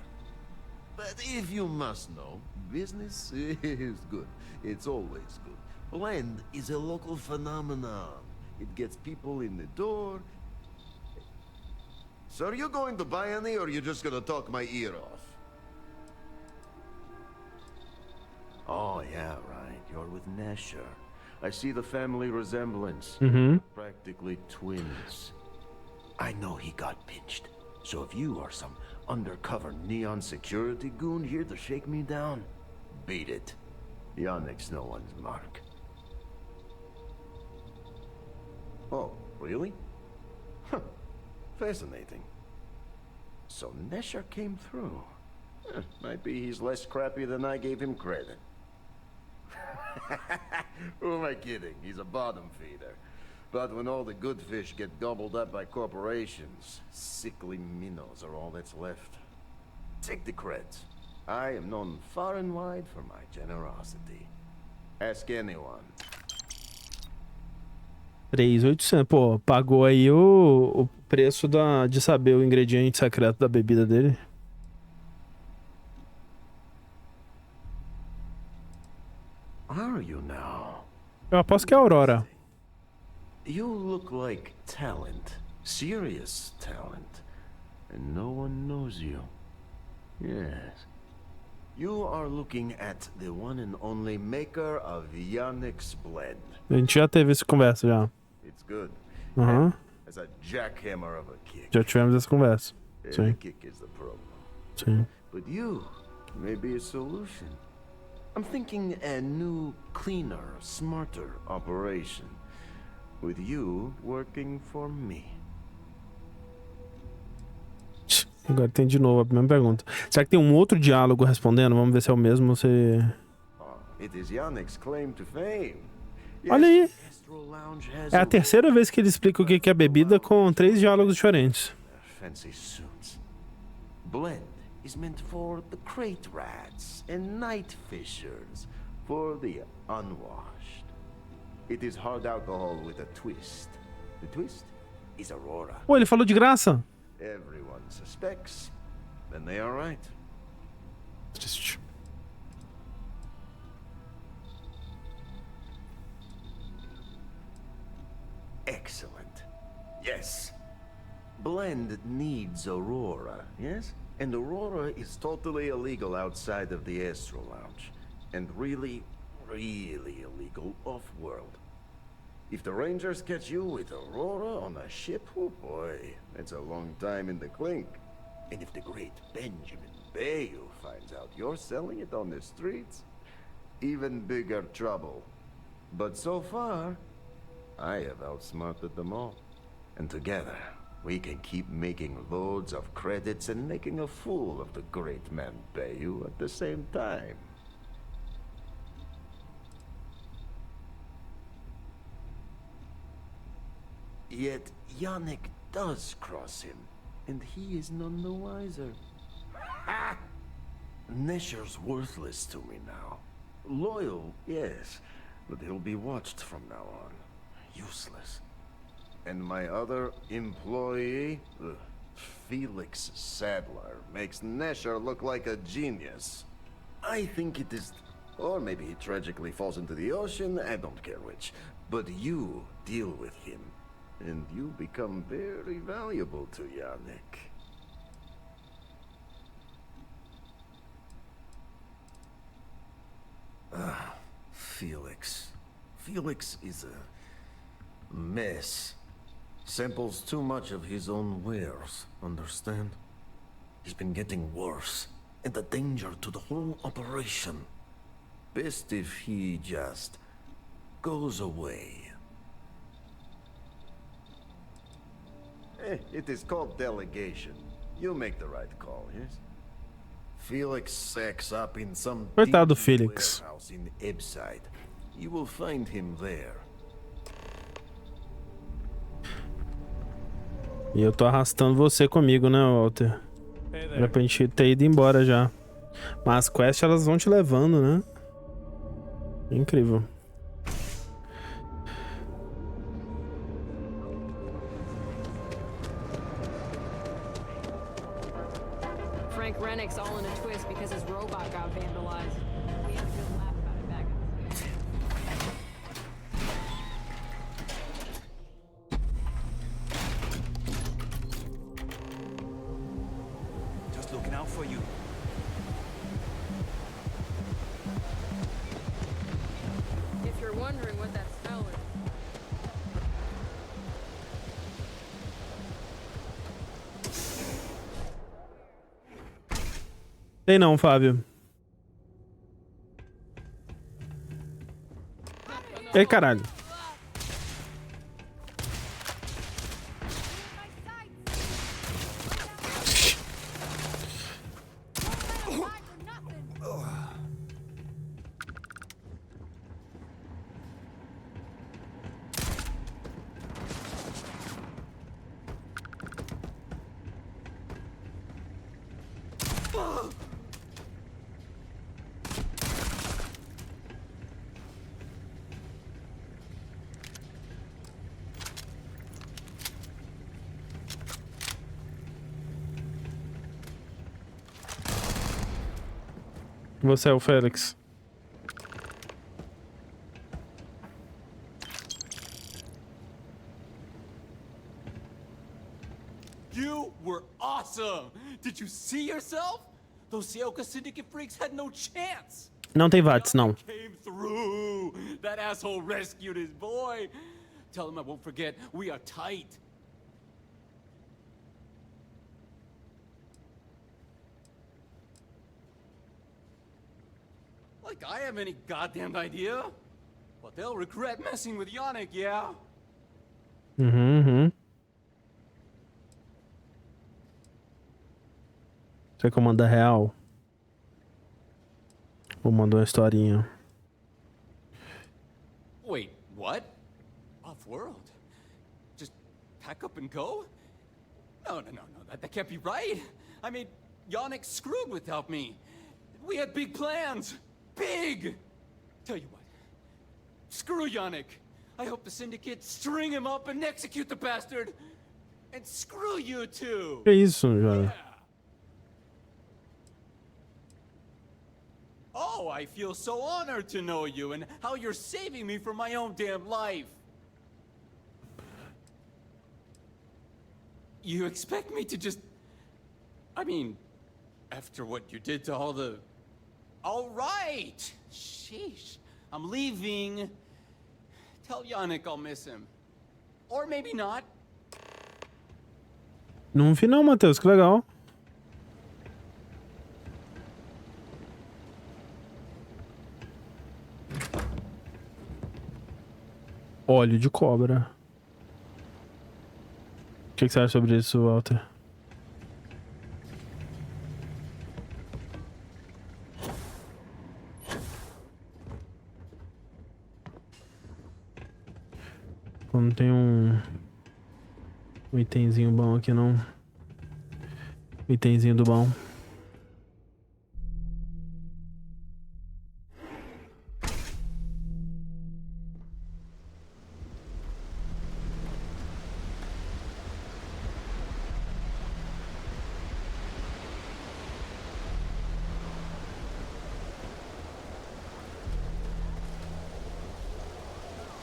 But if you must know, business is good. It's always good. Blend is a local phenomenon. It gets people in the door. So are you going to buy any, or are you just gonna talk my ear off? Oh, yeah, right. You're with Nesher. I see the family resemblance. Practically twins. I know he got pinched. So if you are some undercover Neon security goon here to shake me down, beat it. Yannick's no one's mark. Oh, really? Huh. Fascinating. So Nesher came through. Might be he's less crappy than I gave him credit. Who am I kidding? He's a bottom feeder. But when all the good fish get gobbled up by corporations, sickly minnows are all that's left. Take the creds. I am known far and wide for my generosity. Ask anyone. 3.800. Pô, pagou aí o preço de saber o ingrediente secreto da bebida dele. Are you now? Eu aposto que é a Aurora. You look like talent. Serious talent. And no one knows you. Yes. You are looking at the one and only maker of Yannick's Blend. A gente já teve essa conversa já. It's good. As a jackhammer of a kick. Já tivemos essa conversa. The Sim. kick is the problem. Sim. But you may be a solution. I'm thinking a new, cleaner, smarter operation. With you working for me. Agora tem de novo a mesma pergunta. Será que tem um outro diálogo respondendo? Vamos ver se é o mesmo ou se... It is Yannick's claim to fame. Olha aí. É a terceira vez que ele explica o que é bebida com 3 diálogos diferentes. Fancy suits. Blend is meant for the crate rats and night fishers, for the unwashed. It is hard alcohol with a twist. The twist is Aurora. Pô, ele falou de graça. Everyone suspects, then they are right. Triste. Excellent. Yes. Blend needs Aurora, yes? And Aurora is totally illegal outside of the Astro Lounge. And really, really illegal off-world. If the Rangers catch you with Aurora on a ship, oh boy, that's a long time in the clink. And if the great Benjamin Bayou finds out you're selling it on the streets, even bigger trouble. But so far, I have outsmarted them all. And together, we can keep making loads of credits and making a fool of the great man Bayou at the same time. Yet Yannick does cross him, and he is none the wiser. Ha! Nesher's worthless to me now. Loyal, yes, but he'll be watched from now on. Useless. And my other employee, Felix Sadler, makes Nesher look like a genius. I think it is... Or maybe he tragically falls into the ocean, I don't care which. But you deal with him, and you become very valuable to Yannick. Felix. Felix is a mess. Samples too much of his own wares, understand? He's been getting worse, and a danger to the whole operation. Best if he just goes away. It is called delegation. You make the right call, yes? Felix sacks up in some Coitado do Felix. warehouse in Ebside. You will find him there. E eu tô arrastando você comigo, né, Walter? Era pra gente ter ido embora já. Mas as quests, elas vão te levando, né? Incrível. Frank Rennick's all in a twist because his robot got vandalized. We had a good laugh about it back in the day. Just looking out for you. If you're wondering what that smell is. Tem não, Fábio. Ei, caralho. Você é o Félix. You were awesome! Did you see yourself? Those Seoka Syndicate freaks had no chance! Não tem VATS, não. Came through! That asshole rescued his boy! Tell him I won't forget, we are tight! Like I have any goddamn idea? But they'll regret messing with Yannick, yeah? Você comanda real? Ou mandou uma historinha? Wait, what? Off-world? Just pack up and go? No, that can't be right. I mean, Yannick screwed without me. We had big plans. Big! Tell you what. Screw Yannick. I hope the Syndicate string him up and execute the bastard. And screw you too. Que isso, cara? Oh, I feel so honored to know you and how you're saving me from my own damn life. You expect me to just... I mean, after what you did to all the... All right! Sheesh. I'm leaving. Tell Yannick I'll miss him. Or maybe not. Não vi não, Matheus, que legal. Óleo de cobra. O que você acha sobre isso, Walter? Não tem um itemzinho bom aqui, não. Itemzinho do bom.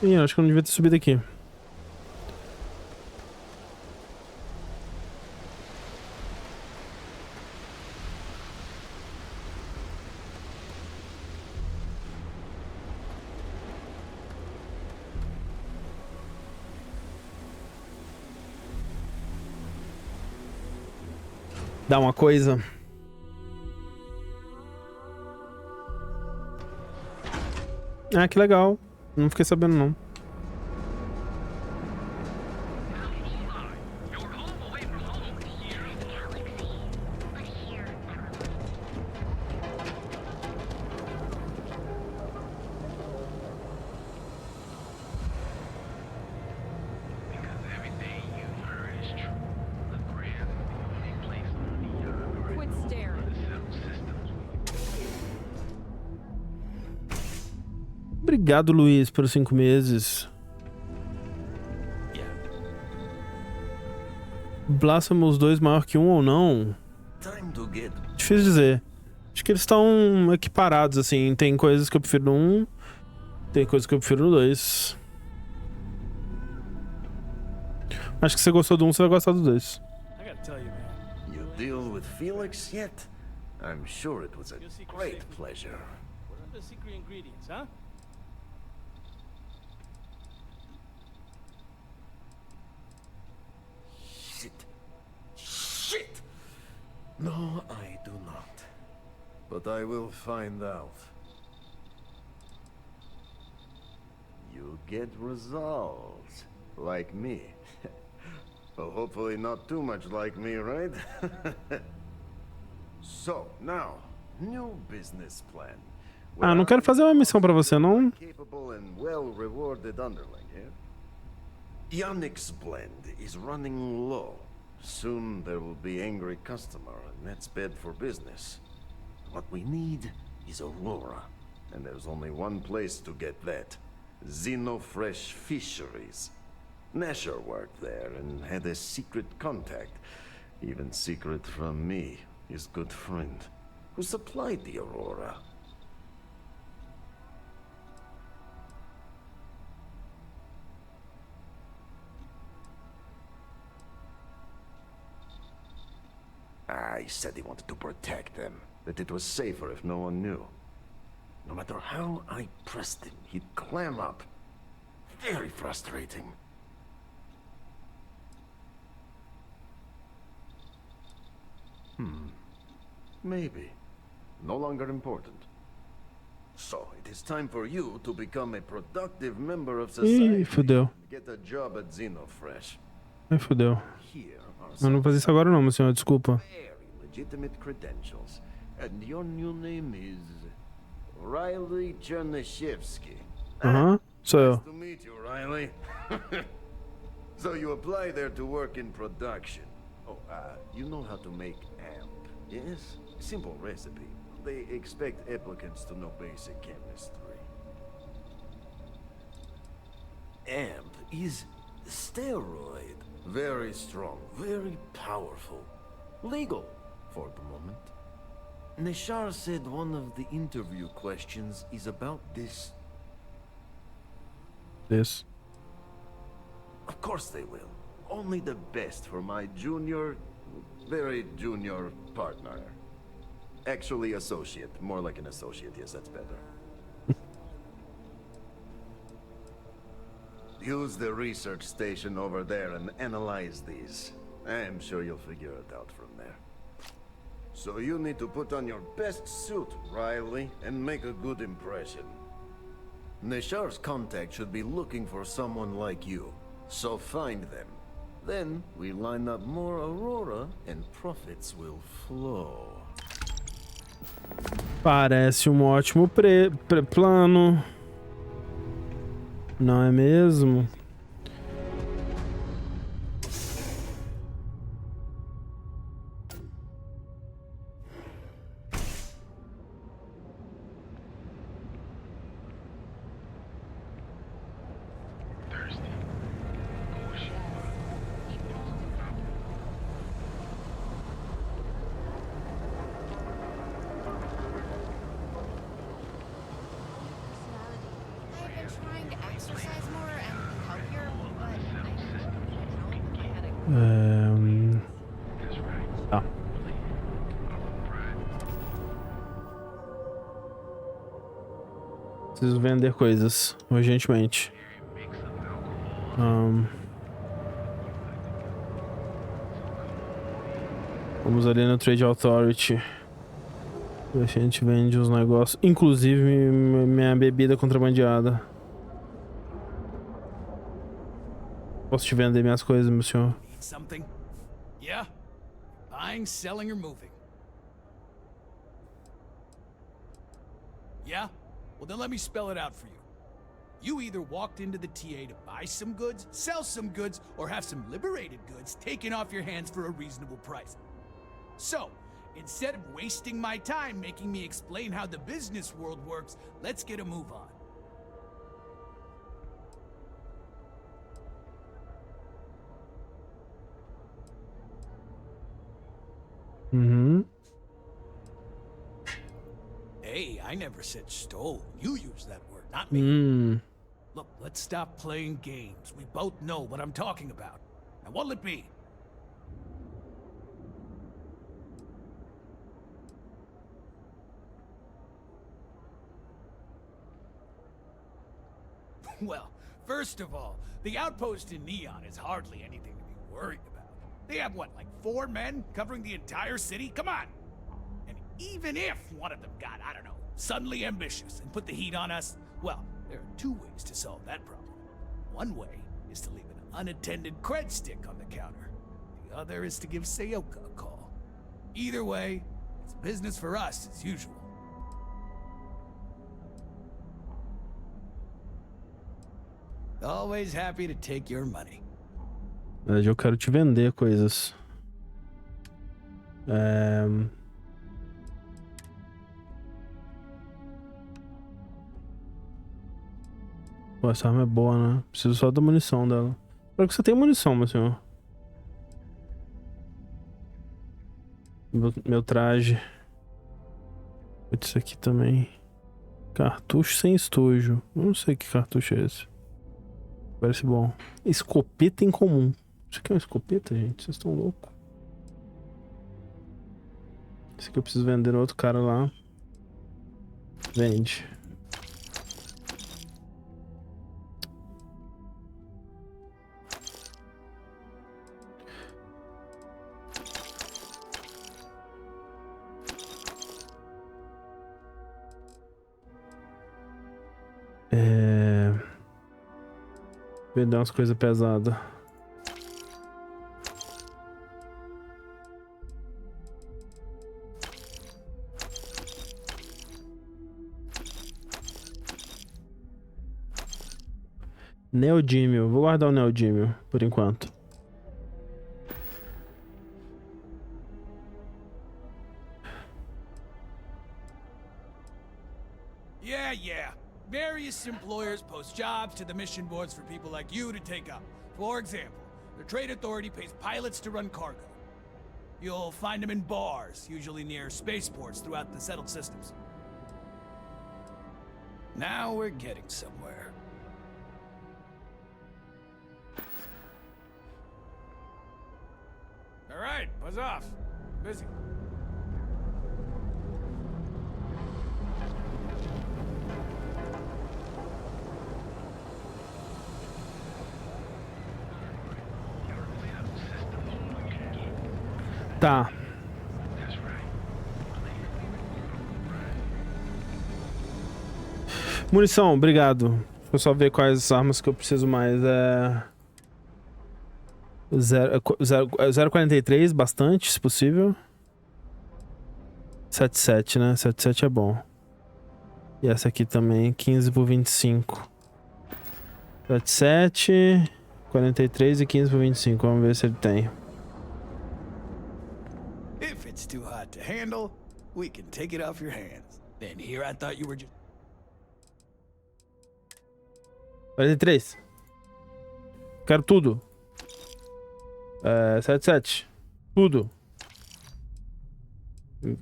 Ih, acho que eu não devia ter subido aqui. Dá uma coisa. Ah, que legal. Não fiquei sabendo, não. Quit staring. Obrigado, Luiz, por 5 meses. Blasphemous 2 maior que 1 ou não? Difícil dizer. Acho que eles estão equiparados, assim. Tem coisas que eu prefiro no 1, tem coisas que eu prefiro no 2. Acho que se você gostou do 1, você vai gostar do 2. I gotta tell you, man. You deal with Felix yet? I'm sure it was a great pleasure. What are the secret ingredients, huh? Shit! No, I do not. But I will find out. You get results. Like me. Well, hopefully not too much like me, right? So, now, new business plan. Ah, não quero fazer uma missão pra você, não. Capable and well-rewarded underling, yeah? Yannick's blend is running low. Soon there will be angry customer, and that's bad for business. What we need is Aurora, and there's only one place to get that. Xenofresh Fisheries. Nasher worked there and had a secret contact, even secret from me, his good friend, who supplied the Aurora. He said he wanted to protect them, that it was safer if no one knew. No matter how I pressed him, he'd clam up. Very frustrating. Maybe. No longer important. So, it is time for you to become a productive member of society. Ih, fudeu. Get a job at Xenofresh. Ai, fudeu. Eu não vou fazer isso agora não, meu senhor, desculpa. Legitimate credentials. And your new name is Riley Chernyshevsky. Aham, sou eu. Nice to meet you, Riley. So you apply there to work in production. Oh, you know how to make amp, yes? Simple recipe. They expect applicants to know basic chemistry. Amp is steroid. Very strong, very powerful. Legal, for the moment. Nishar said one of the interview questions is about this. This. Of course they will. only the best for my junior, very junior partner. Actually, associate. More like an associate, yes, that's better. Use the research station over there and analyze these. I'm sure you'll figure it out from there. So you need to put on your best suit, Riley, and make a good impression. Nishar's contact should be looking for someone like you. So find them. Then we line up more Aurora and profits will flow. Parece ótimo plano. Não é mesmo? Tá. Preciso vender coisas urgentemente. Vamos ali no Trade Authority. A gente vende os negócios, inclusive minha bebida contrabandeada. Posso te vender minhas coisas, meu senhor? Something? Yeah? Buying, selling, or moving? Yeah? Well, then let me spell it out for you. You either walked into the TA to buy some goods, sell some goods, or have some liberated goods taken off your hands for a reasonable price. So, instead of wasting my time making me explain how the business world works, let's get a move on. Hey, I never said stole. You used that word, not me. Look, let's stop playing games. We both know what I'm talking about. Now, what'll it be? Well, first of all, the outpost in Neon is hardly anything to be worried about. They have, what, like 4 men covering the entire city? Come on! And even if one of them got, I don't know, suddenly ambitious and put the heat on us, well, there are 2 ways to solve that problem. One way is to leave an unattended cred stick on the counter. The other is to give Sayoka a call. Either way, it's business for us as usual. Always happy to take your money. Na verdade, eu quero te vender coisas. Pô, essa arma é boa, né? Preciso só da munição dela. Espero que você tenha munição, meu senhor. Meu traje. Isso aqui também. Cartucho sem estojo. Não sei que cartucho é esse. Parece bom. Escopeta em comum. Isso aqui é uma escopeta, gente? Vocês estão loucos? Esse aqui eu preciso vender no outro cara lá. Vende. Vender umas coisas pesadas. Neodímio. Vou guardar o neodímio por enquanto. Yeah. Various employers post jobs to the mission boards for people like you to take up. For example, the Trade Authority pays pilots to run cargo. You'll find them in bars, usually near spaceports throughout the settled systems. Now we're getting somewhere. All right, buzz off. Busy. Tá. Munição, obrigado. Deixa eu só ver quais armas que eu preciso mais. 0,43, bastante, se possível. 7,7, né? 7,7 é bom. E essa aqui também, 15 por 25. 7,7, 43 e 15 por 25. Vamos ver se ele tem. If it's too hot to handle, we can take it off your hands. Then here I thought you were just... 43. Quero tudo. 7,7. Tudo.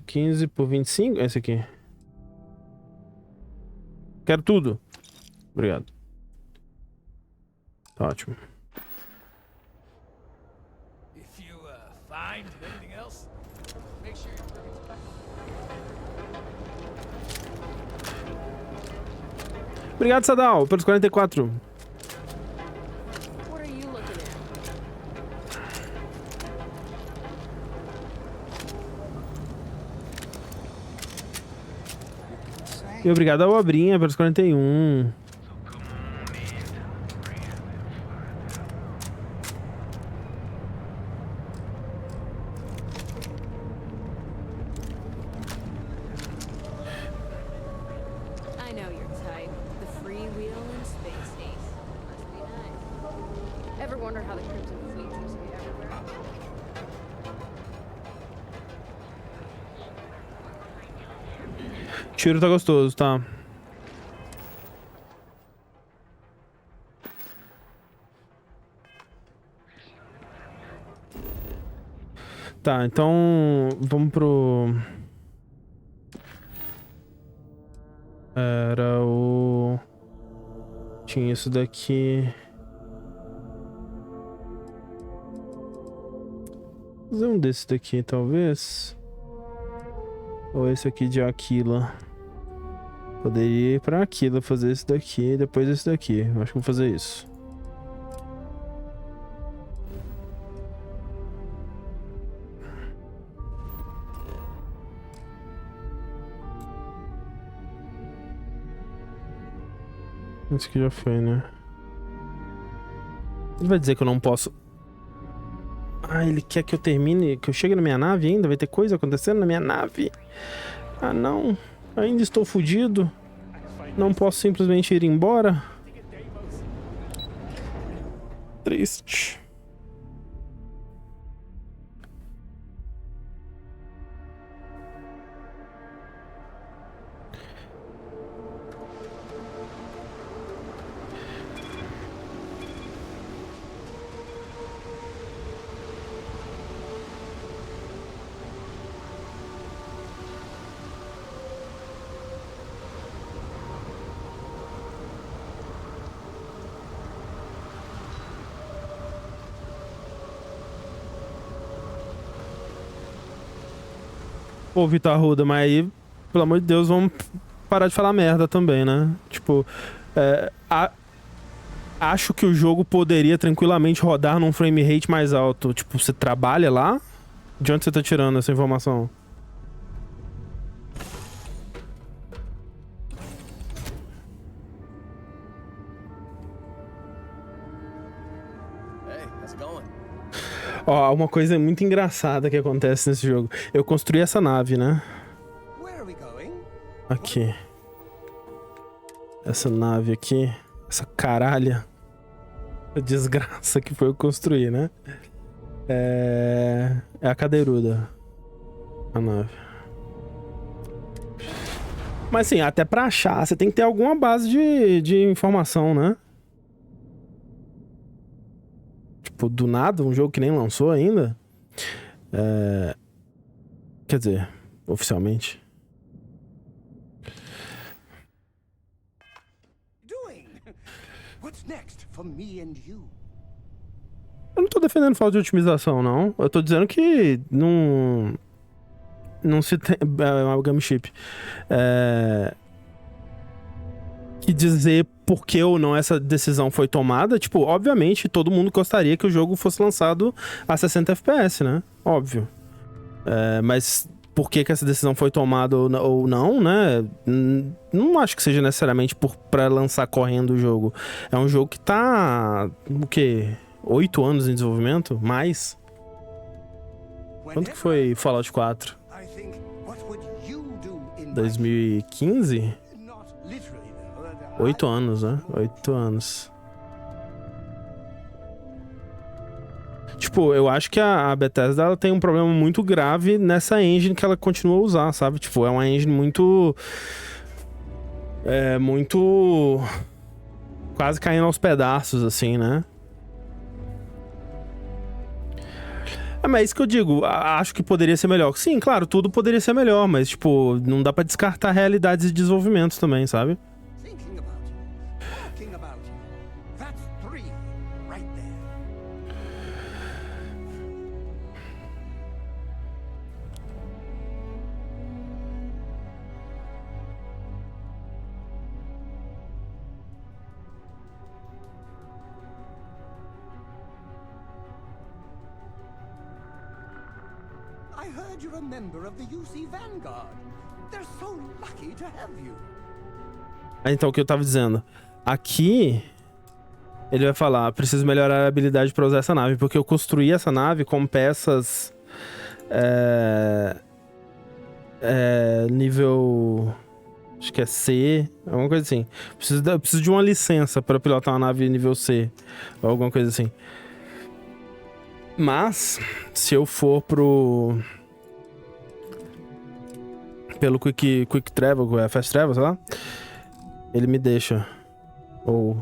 15 por 25. Esse aqui. Quero tudo. Obrigado. Tá ótimo. If you find anything else, make sure you bring it back. Obrigado, Sadal, pelos 44. What are you looking at? E obrigado ao Abrinha pelos 41. I know your type. The freewheel and space ace. Must be nice. Ever wonder how the Crimson Fleet used to be everywhere? Tiro tá gostoso, tá? Tá, então vamos pro... Era o... Tinha isso daqui... Fazer um desse daqui, talvez. Ou esse aqui de Aquila. Poderia ir pra Aquila fazer esse daqui e depois esse daqui. Eu acho que vou fazer isso. Esse aqui já foi, né? Ele vai dizer que eu não posso... Ah, ele quer que eu termine, que eu chegue na minha nave ainda? Vai ter coisa acontecendo na minha nave? Ah, não. Ainda estou fudido. Não posso simplesmente ir embora. Triste. Pô, Vitor Arruda, mas aí, pelo amor de Deus, vamos parar de falar merda também, né? Tipo, acho que o jogo poderia tranquilamente rodar num frame rate mais alto. Tipo, você trabalha lá? De onde você tá tirando essa informação? Hey, how's it going? Ó, uma coisa muito engraçada que acontece nesse jogo. Eu construí essa nave, né? Aqui. Essa nave aqui. Essa caralha. A desgraça que foi eu construir, né? É a cadeiruda. A nave. Mas assim, até pra achar, você tem que ter alguma base de informação, né? Tipo, do nada, um jogo que nem lançou ainda. Quer dizer, oficialmente. What's next for me and you? Eu não tô defendendo falta de otimização, não. Eu tô dizendo que não se tem... É uma game chip. Que dizer por que ou não essa decisão foi tomada, tipo, obviamente todo mundo gostaria que o jogo fosse lançado a 60 FPS, né? Óbvio. Mas por que essa decisão foi tomada ou não, né? Não acho que seja necessariamente pra lançar correndo o jogo. É um jogo que tá... o quê? 8 anos em desenvolvimento? Mais? Quanto que foi Fallout 4? 2015? 8 anos, né? 8 anos. Tipo, eu acho que a Bethesda ela tem um problema muito grave nessa engine que ela continua a usar, sabe? Tipo, é uma engine muito... muito... quase caindo aos pedaços, assim, né? Mas é isso que eu digo, acho que poderia ser melhor. Sim, claro, tudo poderia ser melhor, mas, tipo, não dá pra descartar realidades de desenvolvimento também, sabe? I heard you're a member of the UC Vanguard. They're so lucky to have you. Então, o que eu tava dizendo? Aqui, ele vai falar, preciso melhorar a habilidade pra usar essa nave, porque eu construí essa nave com peças... nível... acho que é C, alguma coisa assim. Eu preciso de uma licença pra pilotar uma nave nível C, ou alguma coisa assim. Mas, se eu for pelo Quick Travel, Fast Travel, sei lá, ele me deixa. Ou...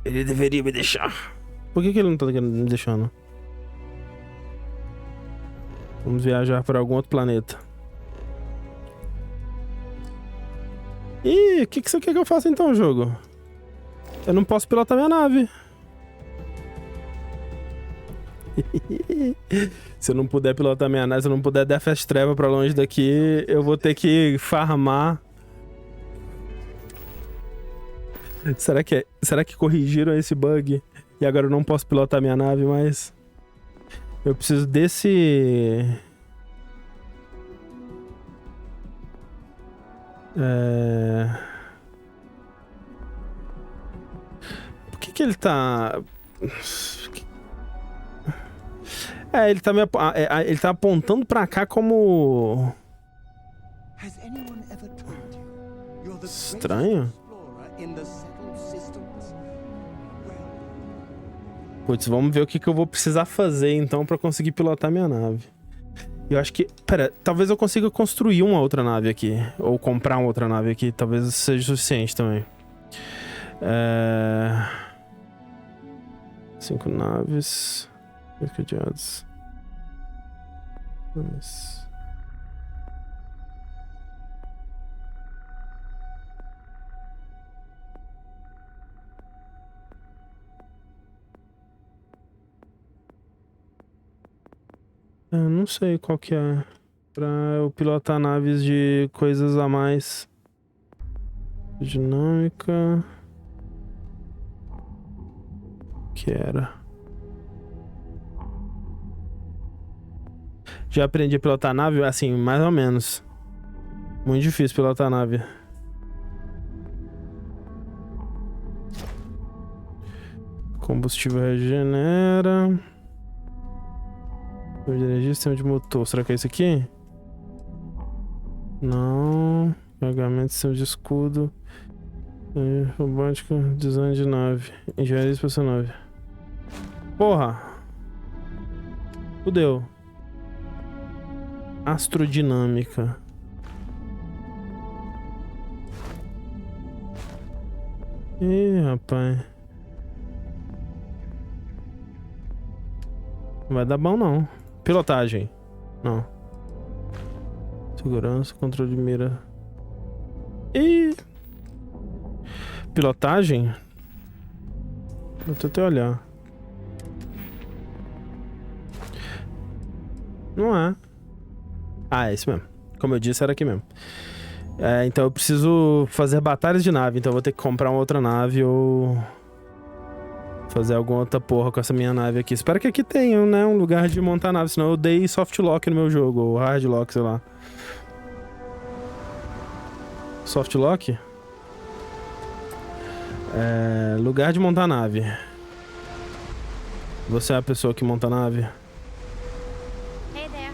ele deveria me deixar. Por que ele não tá me deixando? Vamos viajar para algum outro planeta. Ih, o que você quer que eu faça então, jogo? Eu não posso pilotar minha nave. Se eu não puder pilotar minha nave, se eu não puder dar fast travel pra longe daqui, eu vou ter que farmar. Será que corrigiram esse bug? E agora eu não posso pilotar minha nave, mas... eu preciso desse... Por que ele tá... ele tá ele tá apontando pra cá como... estranho. Putz, vamos ver o que eu vou precisar fazer então pra conseguir pilotar minha nave. Eu acho que... pera, talvez eu consiga construir uma outra nave aqui. Ou comprar uma outra nave aqui. Talvez seja suficiente também. 5 naves... escadeados. Eu não sei qual que é pra eu pilotar naves de coisas a mais. Dinâmica. Que era? Já aprendi a pilotar nave, assim, mais ou menos. Muito difícil pilotar nave. Combustível regenera. De energia, sistema de motor. Será que é isso aqui? Não. Carregamento, sistema de escudo. Robótica, design de nave. Engenharia de espaçonave. Porra! Fudeu. Astrodinâmica. Ih, rapaz. Não vai dar bom, não. Pilotagem. Não. Segurança, controle de mira. Ih! Pilotagem? Vou até olhar. Não é. Ah, é isso mesmo. Como eu disse, era aqui mesmo. Então eu preciso fazer batalhas de nave. Então eu vou ter que comprar uma outra nave ou... fazer alguma outra porra com essa minha nave aqui. Espero que aqui tenha, né, um lugar de montar nave. Senão eu dei soft lock no meu jogo. Ou hard lock, sei lá. Soft lock? Lugar de montar nave. Você é a pessoa que monta a nave? Hey there.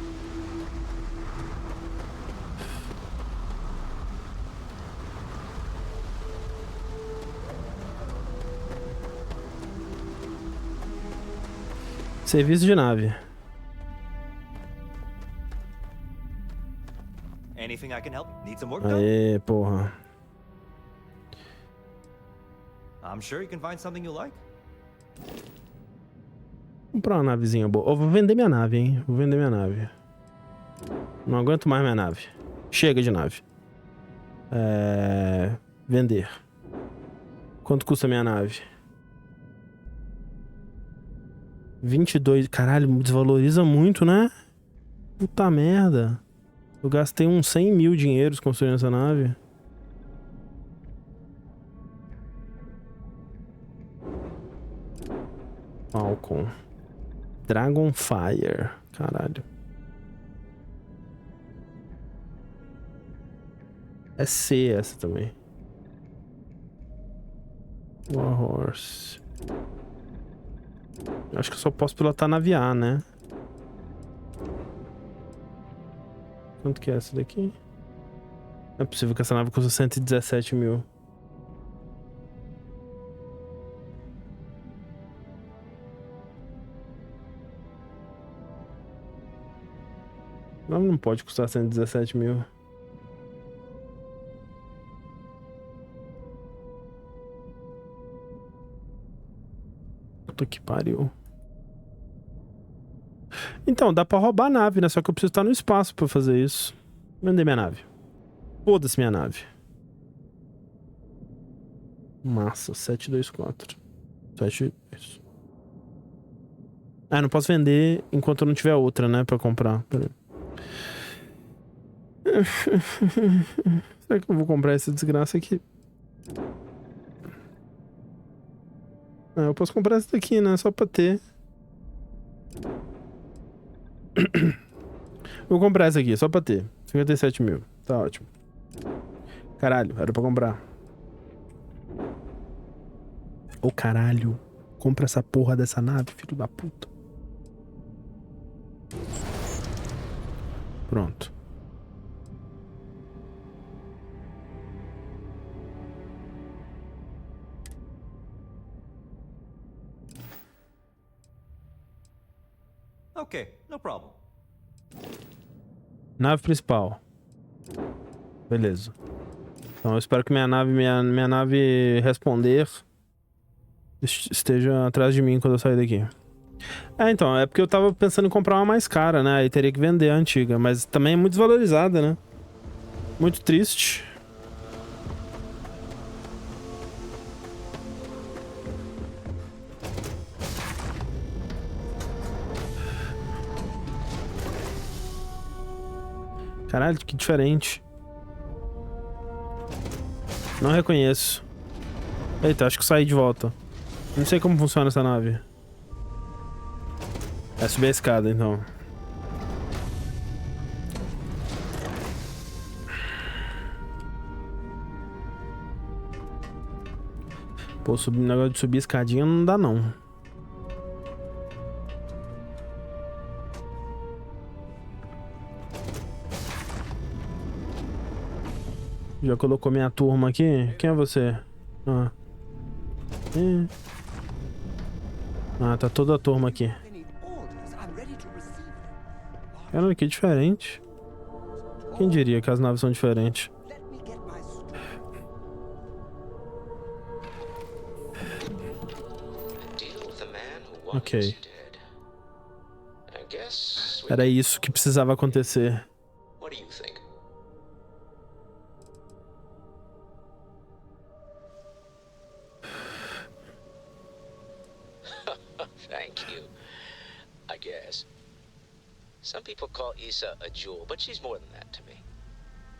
Serviço de nave. Anything I can help? Need some work done? Aê, porra. I'm sure you can find something you like. Vou comprar uma navezinha boa. Eu vou vender minha nave, hein? Vou vender minha nave. Não aguento mais minha nave. Chega de nave. Vender. Quanto custa minha nave? 22. Caralho, desvaloriza muito, né? Puta merda. Eu gastei uns 100 mil dinheiros construindo essa nave. Falcon. Dragonfire. Caralho. É C essa também. Warhorse. Acho que eu só posso pilotar nave A, né? Quanto que é essa daqui? Não é possível que essa nave custa 117 mil. Não pode custar 117 mil. Puta que pariu. Então, dá pra roubar a nave, né? Só que eu preciso estar no espaço pra fazer isso. Vender minha nave. Foda-se minha nave. Massa, 724. 72. Não posso vender enquanto eu não tiver outra, né? Pra comprar. Pera aí. Será que eu vou comprar essa desgraça aqui? Eu posso comprar essa daqui, né? Só pra ter. Vou comprar essa aqui, só pra ter. 57 mil. Tá ótimo. Caralho, era pra comprar. Ô caralho. Compra essa porra dessa nave, filho da puta. Pronto. Okay, no problem. Nave principal. Beleza. Então eu espero que minha nave responder esteja atrás de mim quando eu sair daqui. Então, é porque eu tava pensando em comprar uma mais cara, né? Aí teria que vender a antiga, mas também é muito desvalorizada, né? Muito triste. Caralho, que diferente. Não reconheço. Eita, acho que saí de volta. Não sei como funciona essa nave. É subir a escada, então. Pô, negócio de subir a escadinha não dá, não. Já colocou minha turma aqui? Quem é você? Tá toda a turma aqui. Caramba, que diferente. Quem diria que as naves são diferentes? Ok. Era isso que precisava acontecer. Thank you. I guess. Some people call Issa a jewel, but she's more than that to me.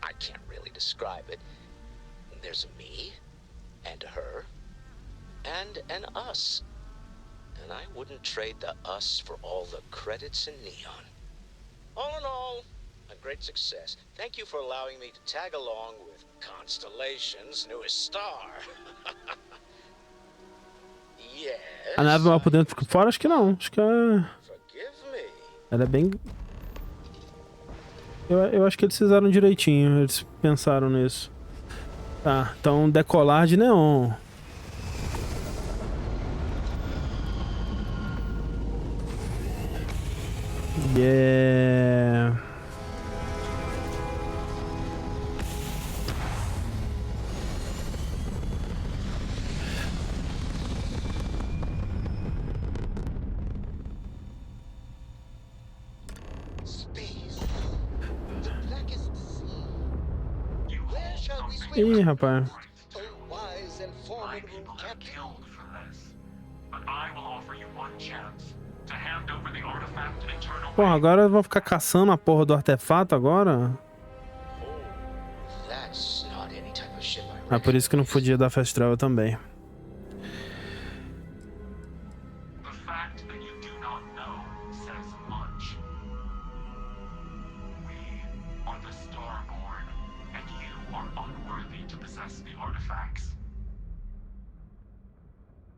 I can't really describe it. There's a me, and a her, and an us. And I wouldn't trade the us for all the credits in Neon. All in all, a great success. Thank you for allowing me to tag along with Constellation's newest star. Yes. A nave mal por dentro por fora? Acho que não. Acho que é... Ela é bem... Eu acho que eles fizeram direitinho. Eles pensaram nisso. Tá, então decolar de neon. Yeah. Ih, rapaz. Porra, agora eu vou ficar caçando a porra do artefato agora? É por isso que não podia dar fast travel também.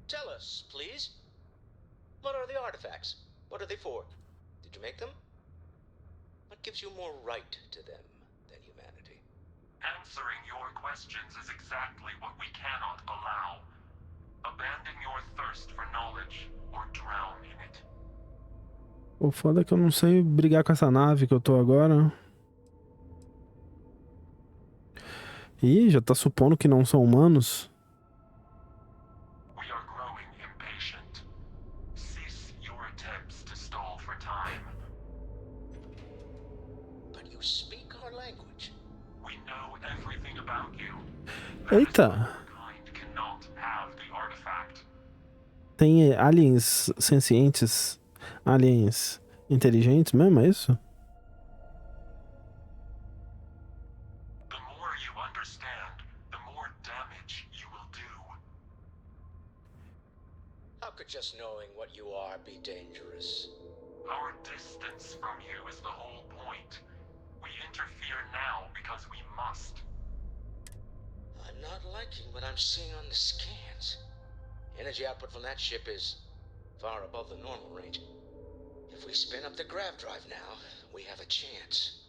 Tell us, please. What are the artifacts? What are they for? Did you make them? What gives you more right to them than humanity? Answering your questions is exactly what we cannot allow. Abandon your thirst for knowledge or drown in it. O foda é que eu não sei brigar com essa nave que eu tô agora. Ih, já tá supondo que não são humanos. Eita! Tem aliens sencientes, aliens inteligentes mesmo, é isso? How could just knowing what you are be dangerous? Our distance from you is the whole point. We interfere now because we must. I'm not liking what I'm seeing on the scans. Energy output from that ship is far above the normal range. If we spin up the grav drive now, we have a chance.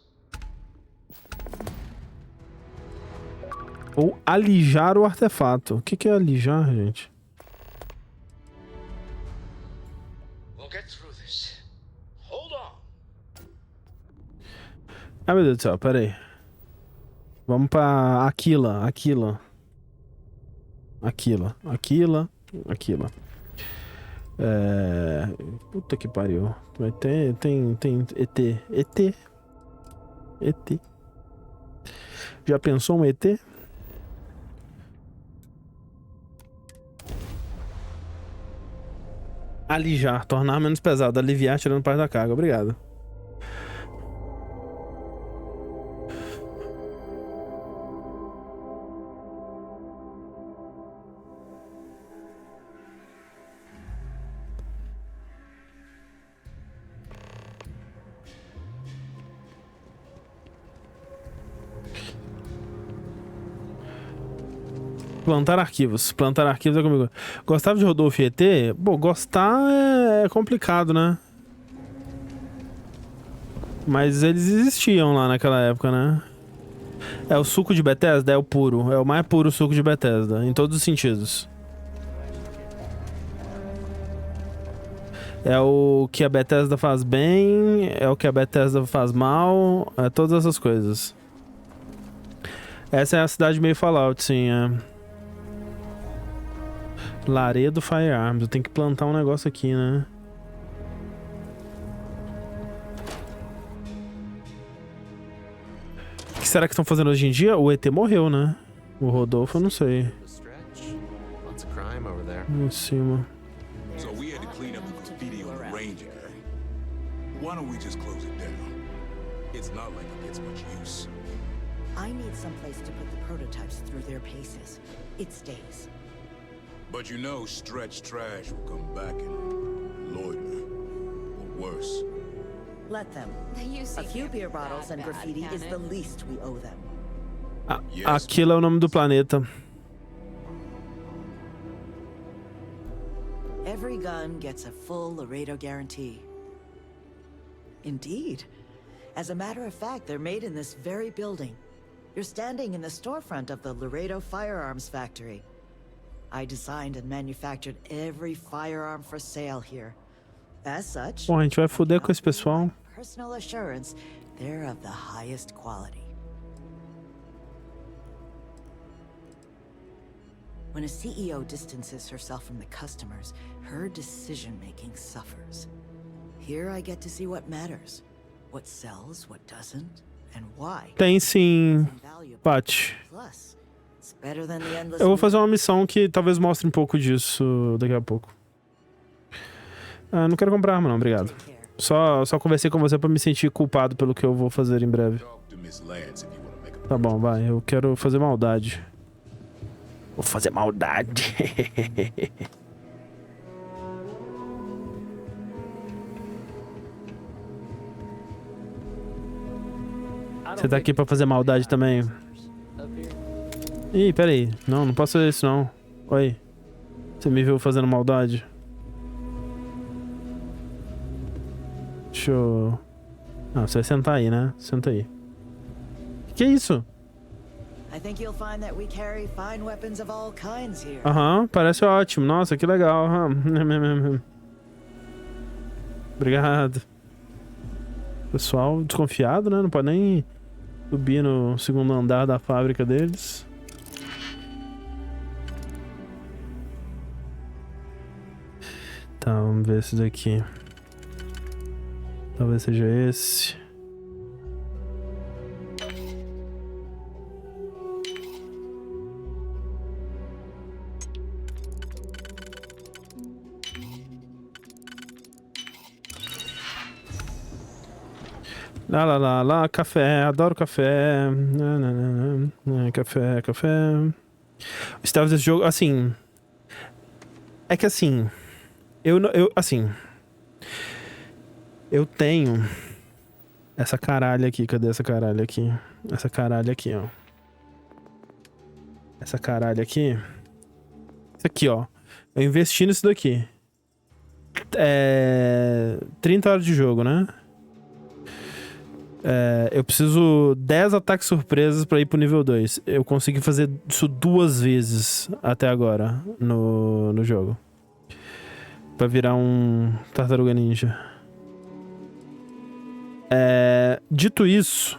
Ou alijar o artefato. O que é alijar, gente? We'll get through this. Hold on. Ah, meu Deus do céu, pera aí. Vamos pra Aquila. Puta que pariu. Tem ET. Já pensou um ET? Alijar, tornar menos pesado, aliviar tirando parte da carga. Obrigado. Plantar arquivos é comigo. Gostava de Rodolfo e ET? Bom, gostar é complicado, né? Mas eles existiam lá naquela época, né? É o suco de Bethesda, é o puro. É o mais puro suco de Bethesda, em todos os sentidos. É o que a Bethesda faz bem, é o que a Bethesda faz mal, é todas essas coisas. Essa é a cidade meio Fallout, sim, é. Laredo Firearms. Eu tenho que plantar um negócio aqui, né? O que será que estão fazendo hoje em dia? O ET morreu, né? O Rodolfo, eu não sei. Em cima. So we had to clean up the graffiti on the Ranger. Why don't we just close it down? It's not like it gets much use. I need someplace to put the prototypes through their paces. It stays. But you know stretched trash will come back and loiter. Or worse. Let them. The UC A few can't be beer bottles that and bad, graffiti can is it? the least we owe them. Aquilo é o nome do planeta. Every gun gets a full Laredo guarantee. Indeed. As a matter of fact, they're made in this very building. You're standing in the storefront of the Laredo Firearms Factory. I designed and manufactured every firearm for sale here. As such, Bom, a gente vai foder com esse pessoal. personal assurance, they're of the highest quality. When a CEO distances herself from the customers, her decision-making suffers. Here I get to see what matters, what sells, what doesn't, and why. Tem sim, Parte. Plus, it's better than the endless Eu vou fazer uma missão que talvez mostre um pouco disso daqui a pouco. Ah, não quero comprar arma não, obrigado. Só conversei com você pra me sentir culpado pelo que eu vou fazer em breve. Tá bom, vai. Eu quero fazer maldade. Vou fazer maldade. Você tá aqui pra fazer maldade também? Ih, peraí. Não posso fazer isso não. Oi. Você me viu fazendo maldade? Deixa eu... Ah, você vai sentar aí, né? Senta aí. Que é isso? Aham, parece ótimo. Nossa, que legal. Obrigado. Pessoal desconfiado, né? Não pode nem subir no segundo andar da fábrica deles. Tá, vamos ver esse daqui. Talvez seja esse. Lá, café, adoro café. Café. O stealth desse jogo, assim... É que assim... Eu tenho... Essa caralho aqui, cadê essa caralho aqui? Essa caralho aqui, ó. Essa caralho aqui... Isso aqui, ó. Eu investi nisso daqui. 30 horas de jogo, né? Eu preciso 10 ataques surpresas pra ir pro nível 2. Eu consegui fazer isso 2 vezes até agora no jogo. Pra virar um tartaruga ninja. Dito isso,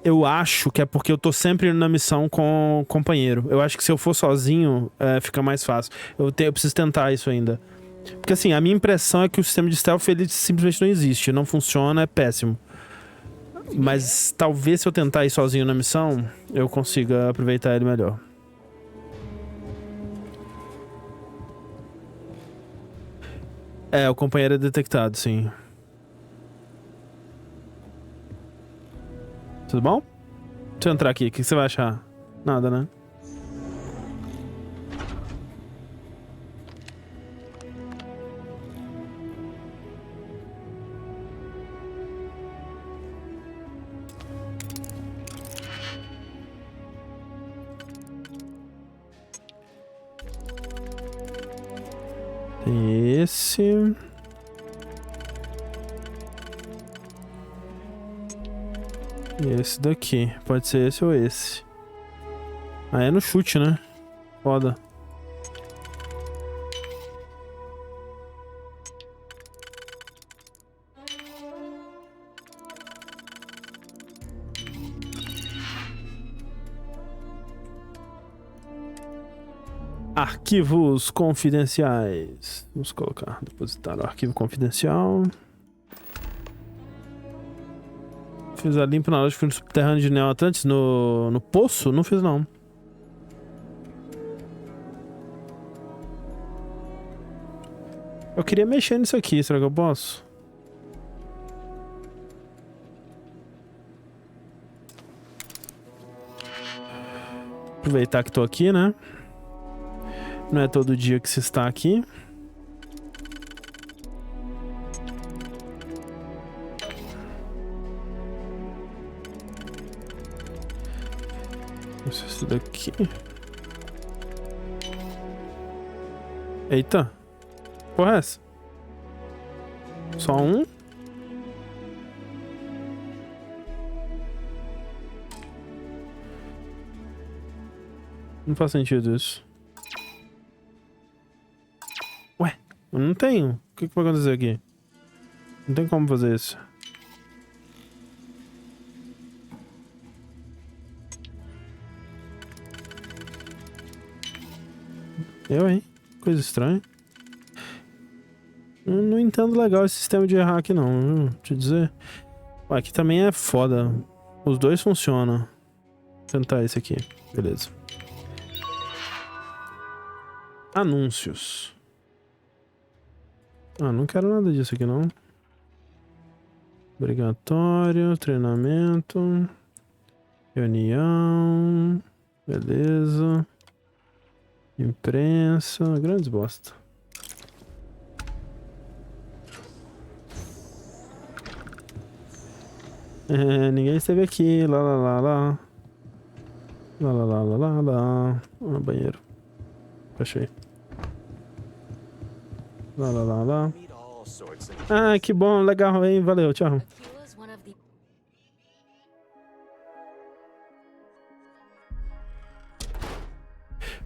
eu acho que é porque eu tô sempre na missão com o companheiro. Eu acho que se eu for sozinho, fica mais fácil. Eu preciso tentar isso ainda. Porque assim, a minha impressão é que o sistema de stealth ele simplesmente não existe, não funciona, é péssimo. Mas talvez se eu tentar ir sozinho na missão, eu consiga aproveitar ele melhor. O companheiro é detectado, sim. Tudo bom? Deixa eu entrar aqui, o que você vai achar? Nada, né? Tem esse. E esse daqui. Pode ser esse ou esse. É no chute, né? Foda. Arquivos confidenciais. Vamos colocar, depositar o arquivo confidencial. Fiz a limpa na hora de fui no subterrâneo de Neo Atlantis, no poço? Não fiz não. Eu queria mexer nisso aqui, será que eu posso? Aproveitar que tô aqui, né? Não é todo dia que se está aqui. Isso daqui. Eita. Porra é essa? Só um? Não faz sentido isso. Ué, eu não tenho. O que vai acontecer aqui? Não tem como fazer isso. Hein? Coisa estranha. Eu não entendo legal esse sistema de errar aqui não, viu? Deixa eu dizer. Ué, aqui também é foda. Os dois funcionam. Vou tentar esse aqui. Beleza. Anúncios. Ah, não quero nada disso aqui não. Obrigatório, treinamento, reunião, beleza, imprensa, grandes bosta. Ninguém esteve aqui, lá lá lá lá. Lá lá lá lá lá lá. Ah, banheiro. Achei. Lá lá lá lá. Ah, que bom, legal, hein? Valeu, tchau.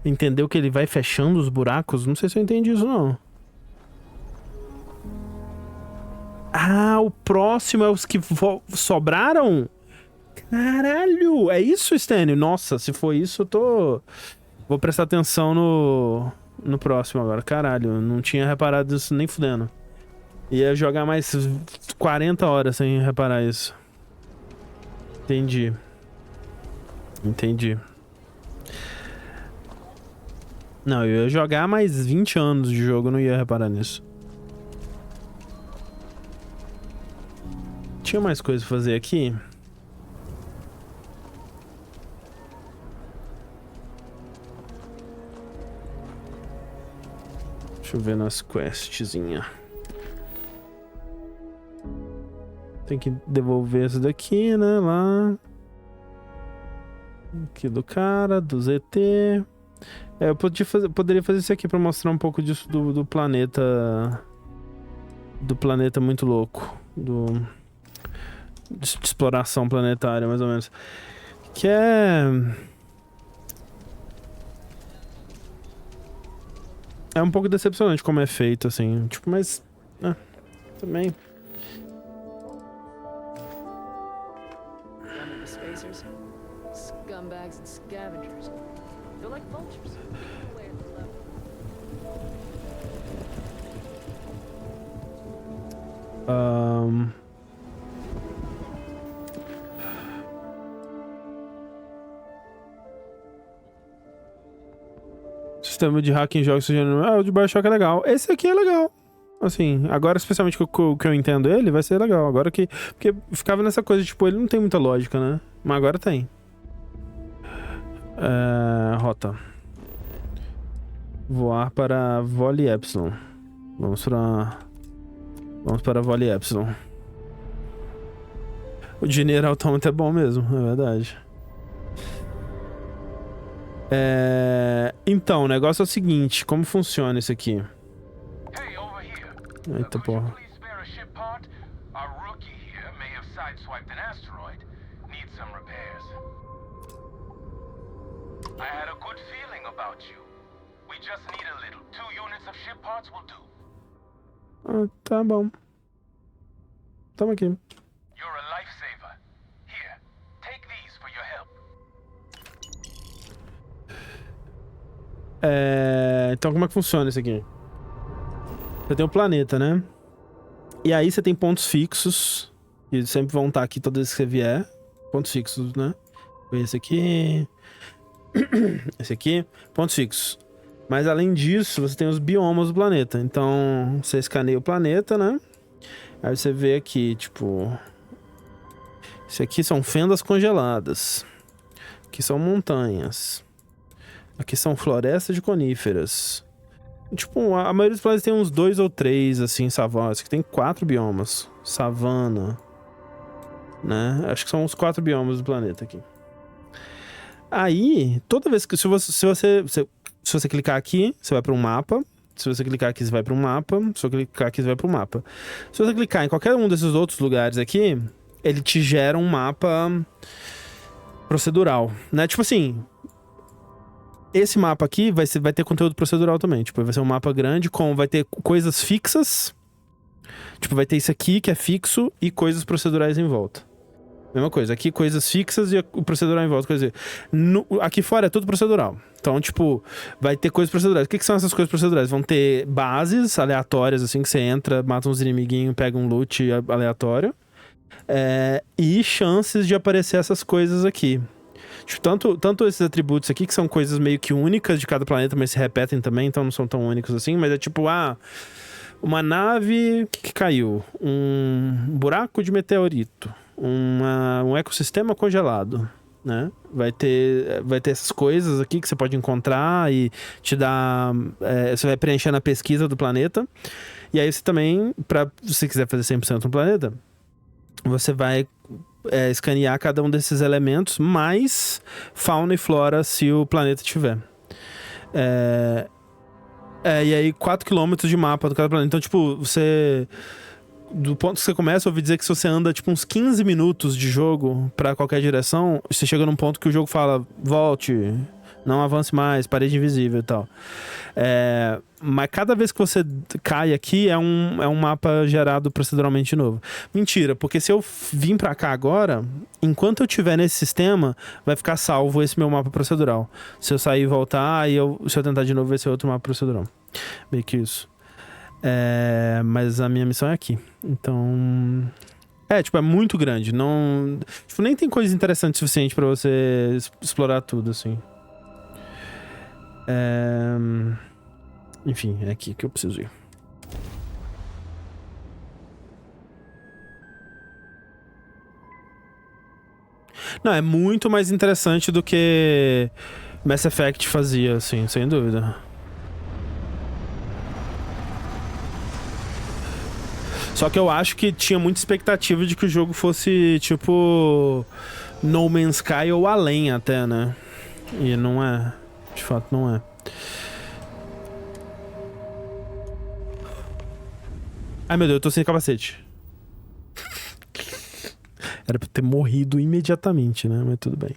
Entendeu que ele vai fechando os buracos? Não sei se eu entendi isso, não. Ah, o próximo é os que sobraram? Caralho, é isso, Stênio? Nossa, se for isso, eu tô... Vou prestar atenção no próximo agora. Caralho, não tinha reparado isso nem fudendo. Ia jogar mais 40 horas sem reparar isso. Entendi. Entendi. Não, eu ia jogar mais 20 anos de jogo, eu não ia reparar nisso. Tinha mais coisa pra fazer aqui? Deixa eu ver nas questzinhas. Tem que devolver esse daqui, né? Lá. Aqui do cara, do ZT. Eu poderia fazer isso aqui pra mostrar um pouco disso do planeta. Do planeta muito louco. De exploração planetária, mais ou menos. Que é... É um pouco decepcionante como é feito, assim. Tipo, mas... também... Scumbags and scavengers. They're like vultures. Sistema de hack em jogos sugerindo... o de Bioshock é legal. Esse aqui é legal. Assim, agora especialmente que eu entendo ele, vai ser legal. Agora que... Porque ficava nessa coisa, tipo, ele não tem muita lógica, né? Mas agora tem. Rota. Voar para Vole Epsilon. Vamos para Vole Epsilon. O dinheiro autômato é bom mesmo, é verdade. Então, o negócio é o seguinte, como funciona isso aqui? Eita porra. Ah, tá bom. Tamo aqui. Então como é que funciona isso aqui? Você tem o planeta, né? E aí você tem pontos fixos. Que sempre vão estar aqui toda vez que você vier. Pontos fixos, né? Esse aqui. Esse aqui. Pontos fixos. Mas além disso, você tem os biomas do planeta. Então, você escaneia o planeta, né? Aí você vê aqui, tipo... Isso aqui são fendas congeladas. Aqui são montanhas. Aqui são florestas de coníferas. Tipo, a maioria dos planetas tem uns 2 ou 3, assim, savanas. Aqui tem 4 biomas. Savana. Né? Acho que são os 4 biomas do planeta aqui. Aí, toda vez que... Se você clicar aqui, você vai para um mapa. Se você clicar aqui, você vai para um mapa. Se você clicar aqui, você vai para um mapa. Se você clicar em qualquer um desses outros lugares aqui, ele te gera um mapa procedural, né? Tipo assim... Esse mapa aqui vai ter conteúdo procedural também. Tipo, vai ser um mapa grande vai ter coisas fixas. Tipo, vai ter isso aqui que é fixo e coisas procedurais em volta. Mesma coisa. Aqui coisas fixas e o procedural em volta. Quer dizer, aqui fora é tudo procedural. Então, tipo, vai ter coisas procedurais. O que são essas coisas procedurais? Vão ter bases aleatórias, assim, que você entra, mata uns inimiguinhos, pega um loot aleatório. E chances de aparecer essas coisas aqui. Tipo, tanto esses atributos aqui, que são coisas meio que únicas de cada planeta, mas se repetem também, então não são tão únicos assim, mas é tipo, uma nave que caiu, um buraco de meteorito, um ecossistema congelado, né? Vai ter essas coisas aqui que você pode encontrar e te dar... você vai preencher na pesquisa do planeta, e aí você também, se você quiser fazer 100% no planeta, você vai... escanear cada um desses elementos, mais fauna e flora se o planeta tiver. E aí 4 km de mapa do cada planeta. Então, tipo, do ponto que você começa, eu ouvi dizer que se você anda, tipo, uns 15 minutos de jogo pra qualquer direção, você chega num ponto que o jogo fala, volte, não avance mais, parede invisível e tal. Mas cada vez que você cai aqui, é um mapa gerado proceduralmente de novo. Mentira, porque se eu vim pra cá agora, enquanto eu estiver nesse sistema, vai ficar salvo esse meu mapa procedural. Se eu sair e voltar, se eu tentar de novo, vai ser outro mapa procedural. Meio que isso. Mas a minha missão é aqui. Então... é muito grande. Não... Tipo, nem tem coisa interessante o suficiente pra você explorar tudo, assim. Enfim, é aqui que eu preciso ir. Não, é muito mais interessante do que Mass Effect fazia, assim, sem dúvida. Só que eu acho que tinha muita expectativa de que o jogo fosse, tipo, No Man's Sky ou além até, né? E não é. De fato, não é. Ai, meu Deus, eu tô sem capacete. Era pra ter morrido imediatamente, né? Mas tudo bem.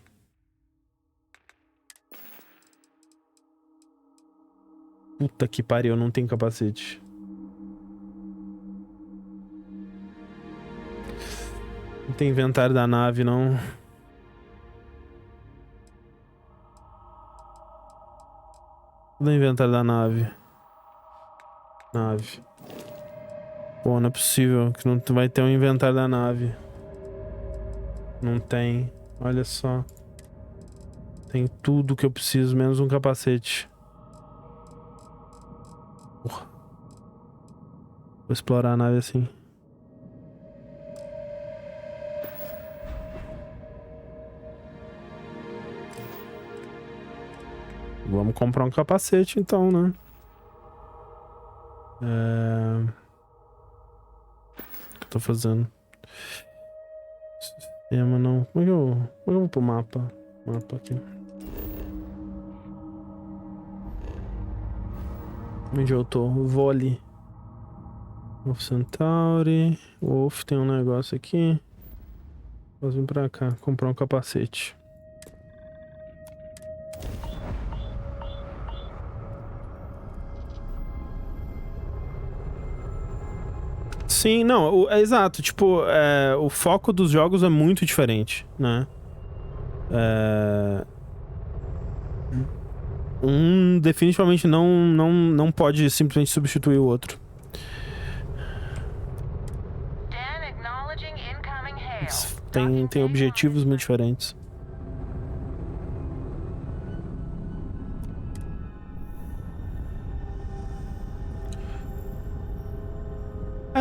Puta que pariu, eu não tenho capacete. Não tem inventário da nave, não. Cadê o inventário da nave? Pô, não é possível que não vai ter um inventário da nave. Não tem. Olha só. Tem tudo que eu preciso, menos um capacete. Porra. Vou explorar a nave assim. Vamos comprar um capacete então, né? O que eu tô fazendo? Sistema não. Como é que eu vou pro mapa? Mapa aqui. Onde eu tô? Vou ali. Wolf Centauri. Wolf, tem um negócio aqui. Vou vir pra cá, comprar um capacete. Sim, não, é exato. Tipo, o foco dos jogos é muito diferente, né? Um definitivamente não pode simplesmente substituir o outro. Tem objetivos muito diferentes.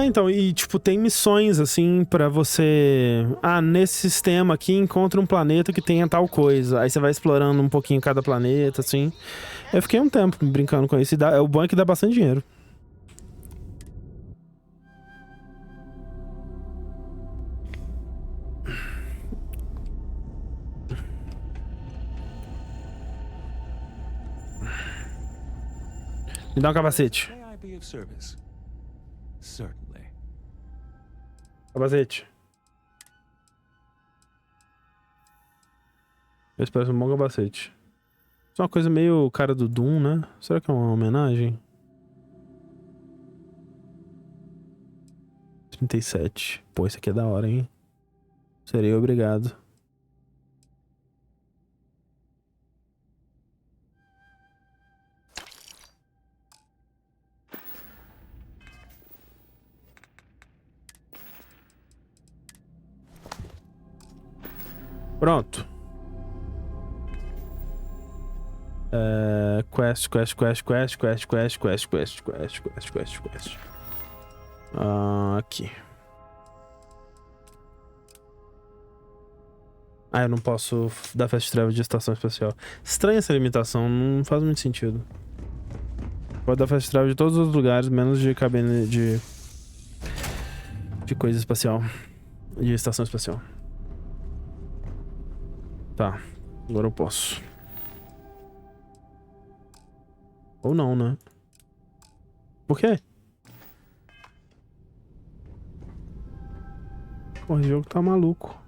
Então, e tipo, tem missões assim pra você... Ah, nesse sistema aqui encontra um planeta que tenha tal coisa. Aí você vai explorando um pouquinho cada planeta, assim. Eu fiquei um tempo brincando com isso. O bom é que dá bastante dinheiro. Me dá um capacete. May I be of service? Certainly. Capacete. Esse parece um bom capacete. Isso é uma coisa meio cara do Doom, né? Será que é uma homenagem? 37. Pô, isso aqui é da hora, hein? Serei obrigado. Pronto. Quest. Aqui. Ah, eu não posso dar fast travel de estação espacial. Estranha essa limitação, não faz muito sentido. Pode dar fast travel de todos os lugares, menos de cabine de coisa espacial. De estação espacial. Tá, agora eu posso. Ou não, né? Por quê? Pô, esse jogo tá maluco.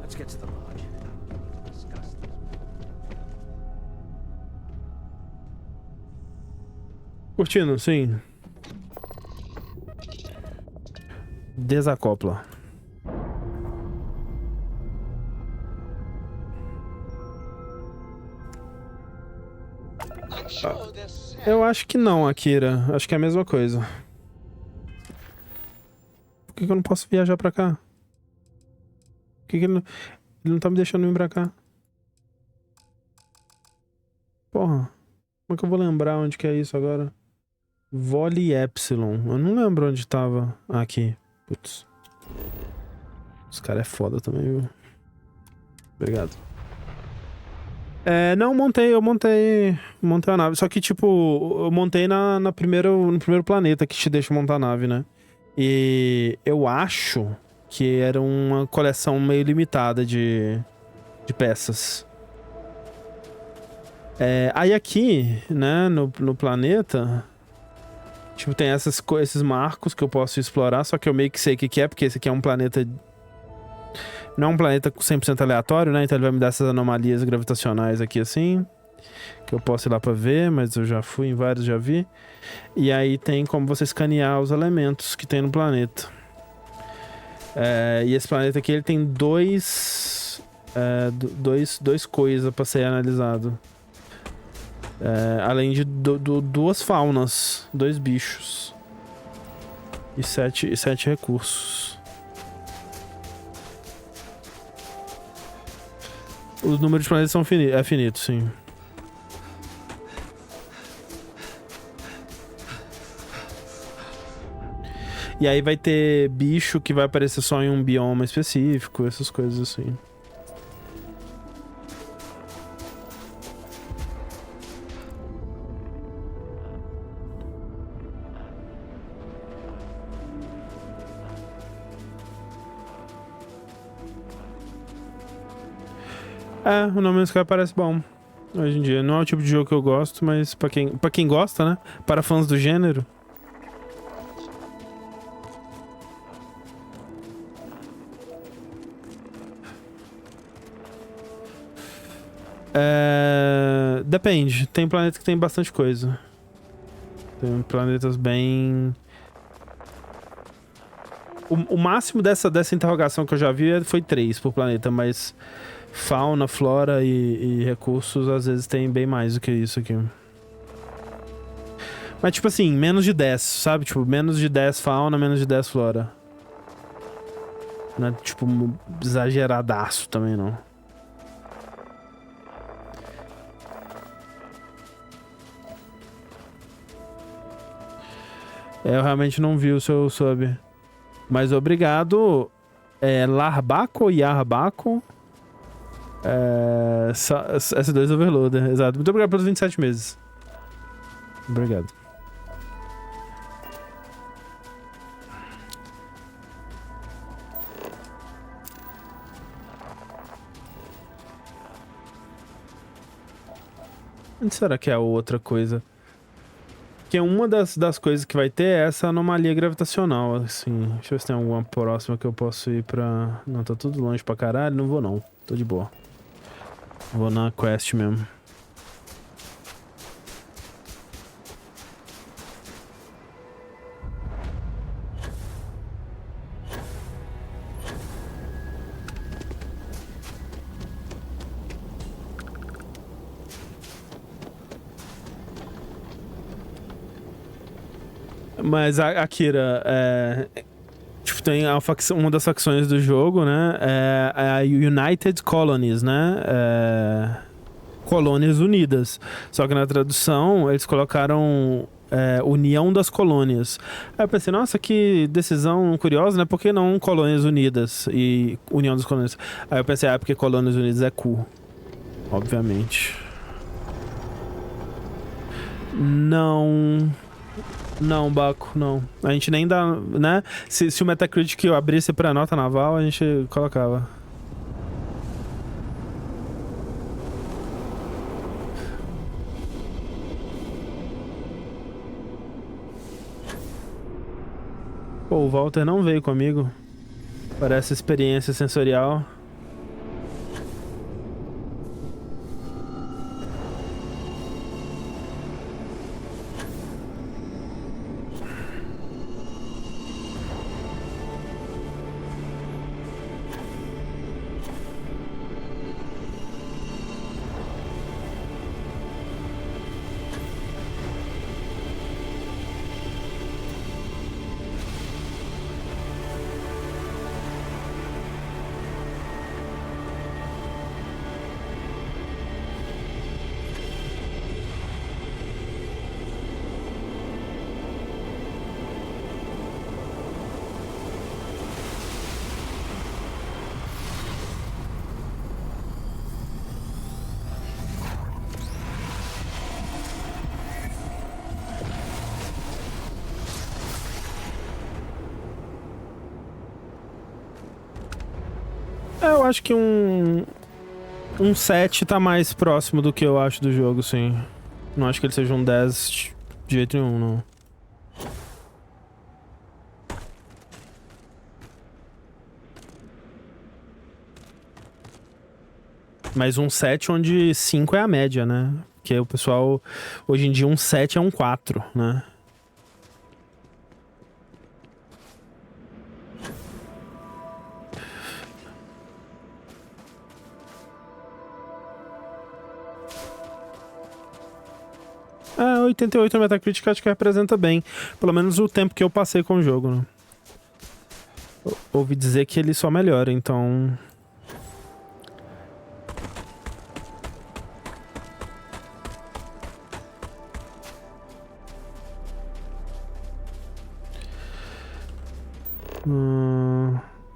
Let's get to the lodge. Discuss this. Curtindo, sim. Desacopla. Eu acho que não, Akira. Acho que é a mesma coisa. Por que eu não posso viajar pra cá? Por que ele não tá me deixando vir pra cá? Porra. Como é que eu vou lembrar onde que é isso agora? Vole Epsilon. Eu não lembro onde tava. Aqui. Putz. Os caras é foda também, viu? Obrigado. Não, eu montei a nave. Só que, tipo, eu montei no primeiro planeta que te deixa montar a nave, né? E eu acho que era uma coleção meio limitada de peças. Aí aqui, né, no planeta, tipo, tem esses marcos que eu posso explorar, só que eu meio que sei o que é, porque esse aqui é um planeta... Não é um planeta 100% aleatório, né? Então ele vai me dar essas anomalias gravitacionais aqui, assim. Que eu posso ir lá pra ver, mas eu já fui em vários, já vi. E aí tem como você escanear os elementos que tem no planeta. E esse planeta aqui, ele tem dois coisas pra ser analisado. Além de duas faunas, 2 bichos. E 7 recursos. Os números de planetas são finitos, sim. E aí vai ter bicho que vai aparecer só em um bioma específico, essas coisas assim. O No Man's Sky parece bom. Hoje em dia. Não é o tipo de jogo que eu gosto, mas pra quem gosta, né? Para fãs do gênero. Depende. Tem planetas que tem bastante coisa. Tem planetas bem... O máximo dessa interrogação que eu já vi foi 3 por planeta, mas... Fauna, flora e recursos, às vezes tem bem mais do que isso aqui. Mas tipo assim, menos de 10, sabe? Tipo, menos de 10 fauna, menos de 10 flora. Não é tipo exageradaço também, não. Eu realmente não vi o seu sub. Mas obrigado. Larbaco ou Yarbaco? S2 Overloader, exato. Muito obrigado pelos 27 meses. Obrigado. Onde será que é a outra coisa? Porque uma das coisas que vai ter é essa anomalia gravitacional, assim. Deixa eu ver se tem alguma próxima que eu posso ir pra... Não, tá tudo longe pra caralho. Não vou não. Tô de boa. Vou na quest mesmo. Mas, Akira, tipo, tem uma das facções do jogo, né? É a United Colonies, né? Colônias Unidas. Só que na tradução, eles colocaram União das Colônias. Aí eu pensei, nossa, que decisão curiosa, né? Por que não Colônias Unidas e União das Colônias? Aí eu pensei, porque Colônias Unidas é cu. Obviamente. Não, Baco, não. A gente nem dá, né? Se o Metacritic eu abrisse pra nota naval, a gente colocava. Pô, o Walter não veio comigo. Parece experiência sensorial. Eu acho que um 7 tá mais próximo do que eu acho do jogo, sim. Não acho que ele seja um 10 de jeito nenhum, não. Mas um 7 onde 5 é a média, né? Porque o pessoal, hoje em dia, um 7 é um 4, né? É, 88 no Metacritic acho que representa bem. Pelo menos o tempo que eu passei com o jogo, né? Ouvi dizer que ele só melhora, então...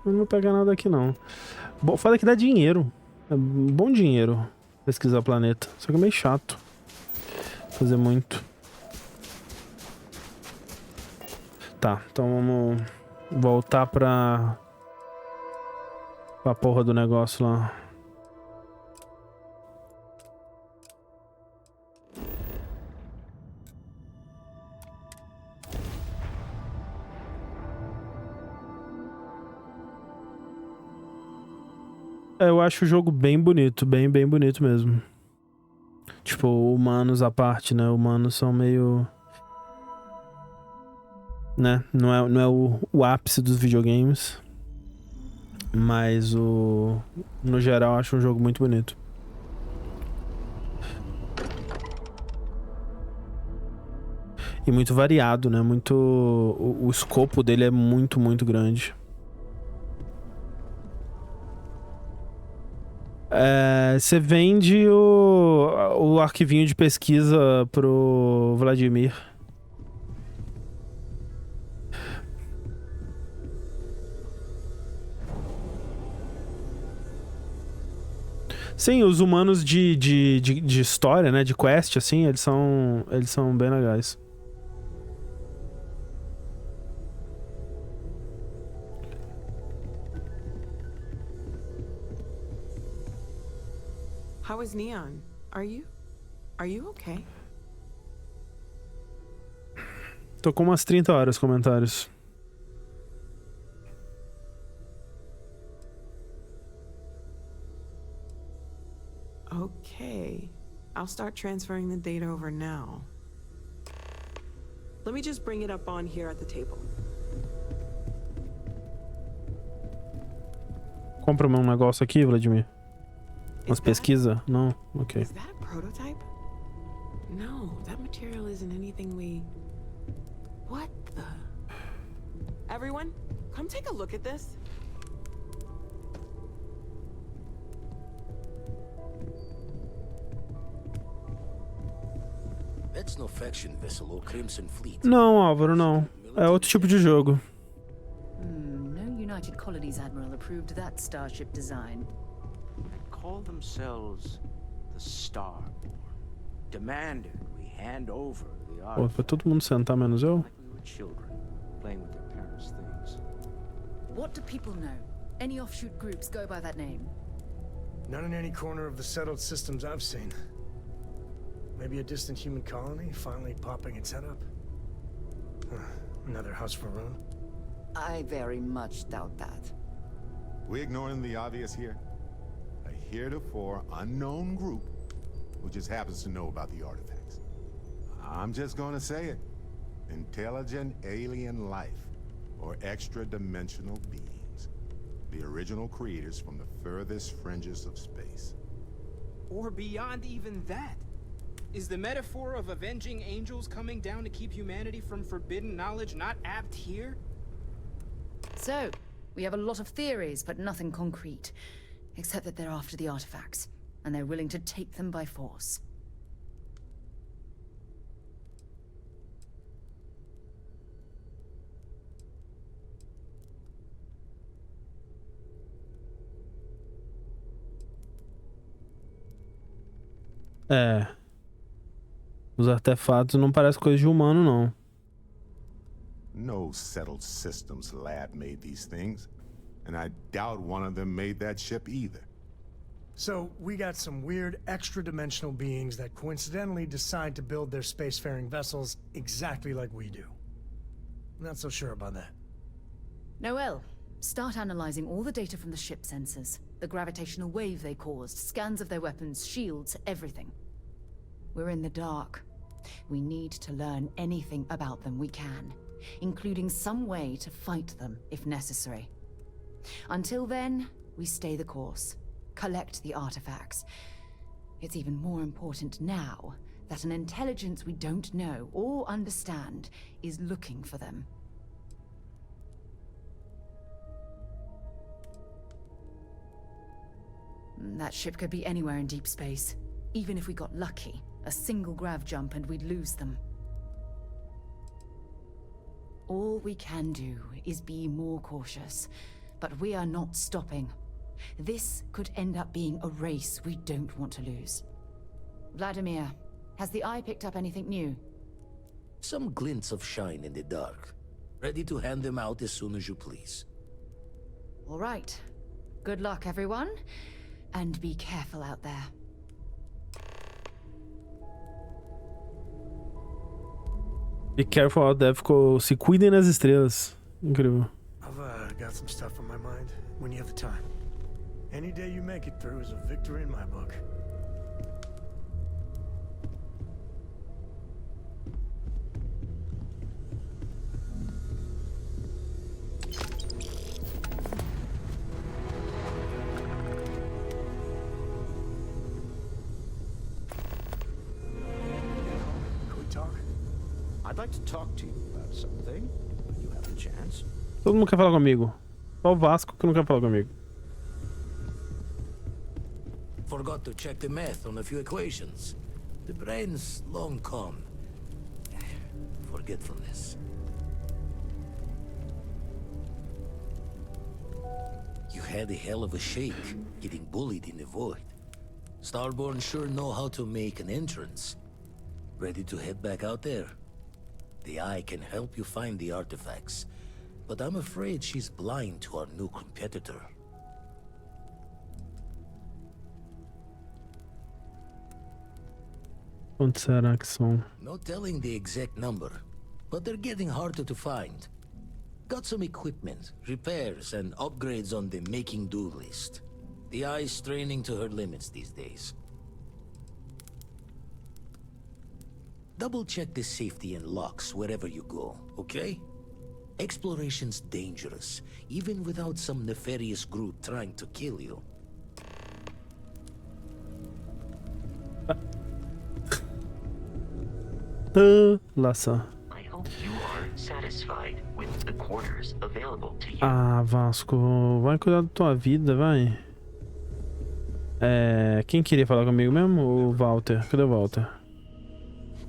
Eu não vou pegar nada aqui, não. Bom, fala que dá dinheiro. É bom dinheiro pesquisar planeta. Só que é meio chato fazer muito. Tá, então vamos voltar pra porra do negócio lá. Eu acho o jogo bem bonito, bem bonito mesmo. Tipo, humanos à parte, né? Humanos são meio... né? Não é o ápice dos videogames. Mas no geral, acho um jogo muito bonito. E muito variado, né? Muito... O escopo dele é muito grande. Você vende o arquivinho de pesquisa pro Vladimir. Sim, os humanos de história, né? De quest, assim, eles são bem legais. How is Neon? Are you okay? Tô com umas 30 horas comentários. Okay. I'll start transferring the data over now. Let me just bring it up on here at the table. Compra um negócio aqui, Vladimir. Umas pesquisas? Não? Ok. Is that a prototype? No, that material isn't anything we... What the... Everyone, come take a look at this. That's no faction vessel or Crimson Fleet. Não, Álvaro, não. É outro tipo de jogo. No United Colonies Admiral approved that starship design. Call themselves the Starborn. Demanded we hand over the Pô, artifact. vai todo mundo sentar, menos eu? Like we were children, playing with their parents' things. What do people know? Any offshoot groups go by that name? Not in any corner of the settled systems I've seen. Maybe a distant human colony finally popping its head up? Another house for Rune? I very much doubt that. We ignoring the obvious here? A heretofore unknown group who just happens to know about the artifacts. I'm just gonna say it. Intelligent alien life, or extra-dimensional beings. The original creators from the furthest fringes of space. Or beyond even that. Is the metaphor of avenging angels coming down to keep humanity from forbidden knowledge not apt here? So, we have a lot of theories, but nothing concrete. Except that they're after the artifacts, and they're willing to take them by force. É. Os artefatos não parecem coisa de humano, não. No settled systems lab made these things, and I doubt one of them made that ship either. So, we got some weird extra-dimensional beings that coincidentally decide to build their spacefaring vessels exactly like we do. Not so sure about that. Noel, start analyzing all the data from the ship sensors. The gravitational wave they caused, scans of their weapons, shields, everything. We're in the dark. We need to learn anything about them we can, including some way to fight them if necessary. Until then, we stay the course, collect the artifacts. It's even more important now that an intelligence we don't know or understand is looking for them. That ship could be anywhere in deep space. Even if we got lucky, a single grav jump and we'd lose them. All we can do is be more cautious, but we are not stopping. This could end up being a race we don't want to lose. Vladimir, has the Eye picked up anything new? Some glints of shine in the dark. Ready to hand them out as soon as you please. All right. Good luck, everyone. And be careful out there. Be careful out there, ficou... Se cuidem nas estrelas. Incrível. I've got some stuff on my mind when you have the time. Any day you make it through is a victory in my book. I'd like to talk to you about something. You have the chance. Todo mundo quer falar comigo. Só o Vasco que não quer falar comigo. Forgot to check the math on a few equations. The brain's long gone. Forgetfulness. You had a hell of a shake, getting bullied in the void. Starborn sure know how to make an entrance. Ready to head back out there? The Eye can help you find the artifacts, but I'm afraid she's blind to our new competitor. Quanto será que são? No telling the exact number, but they're getting harder to find. Got some equipment, repairs, and upgrades on the making do list. The Eye's straining to her limits these days. Double check the safety and locks wherever you go, okay? Exploration's dangerous, even without some nefarious group trying to kill you. Laça. I hope you are satisfied with the quarters available to you. Ah, Vasco, vai cuidar da tua vida, vai. Quem queria falar comigo mesmo? O Walter. Cadê o Walter?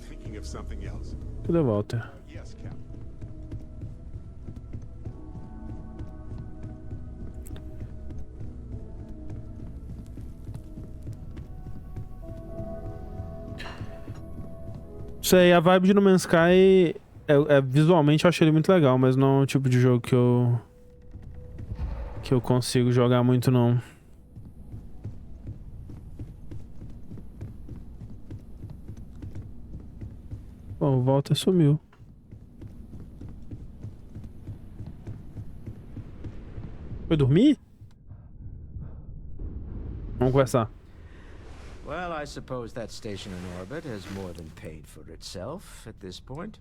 Thinking of something else? Cadê o Walter? Yes, Captain. Sei, a vibe de No Man's Sky visualmente eu achei ele muito legal, mas não é o tipo de jogo que eu consigo jogar muito não. Bom, o Walter sumiu. Foi dormir? Vamos conversar. Well, I suppose that station in orbit has more than paid for itself at this point.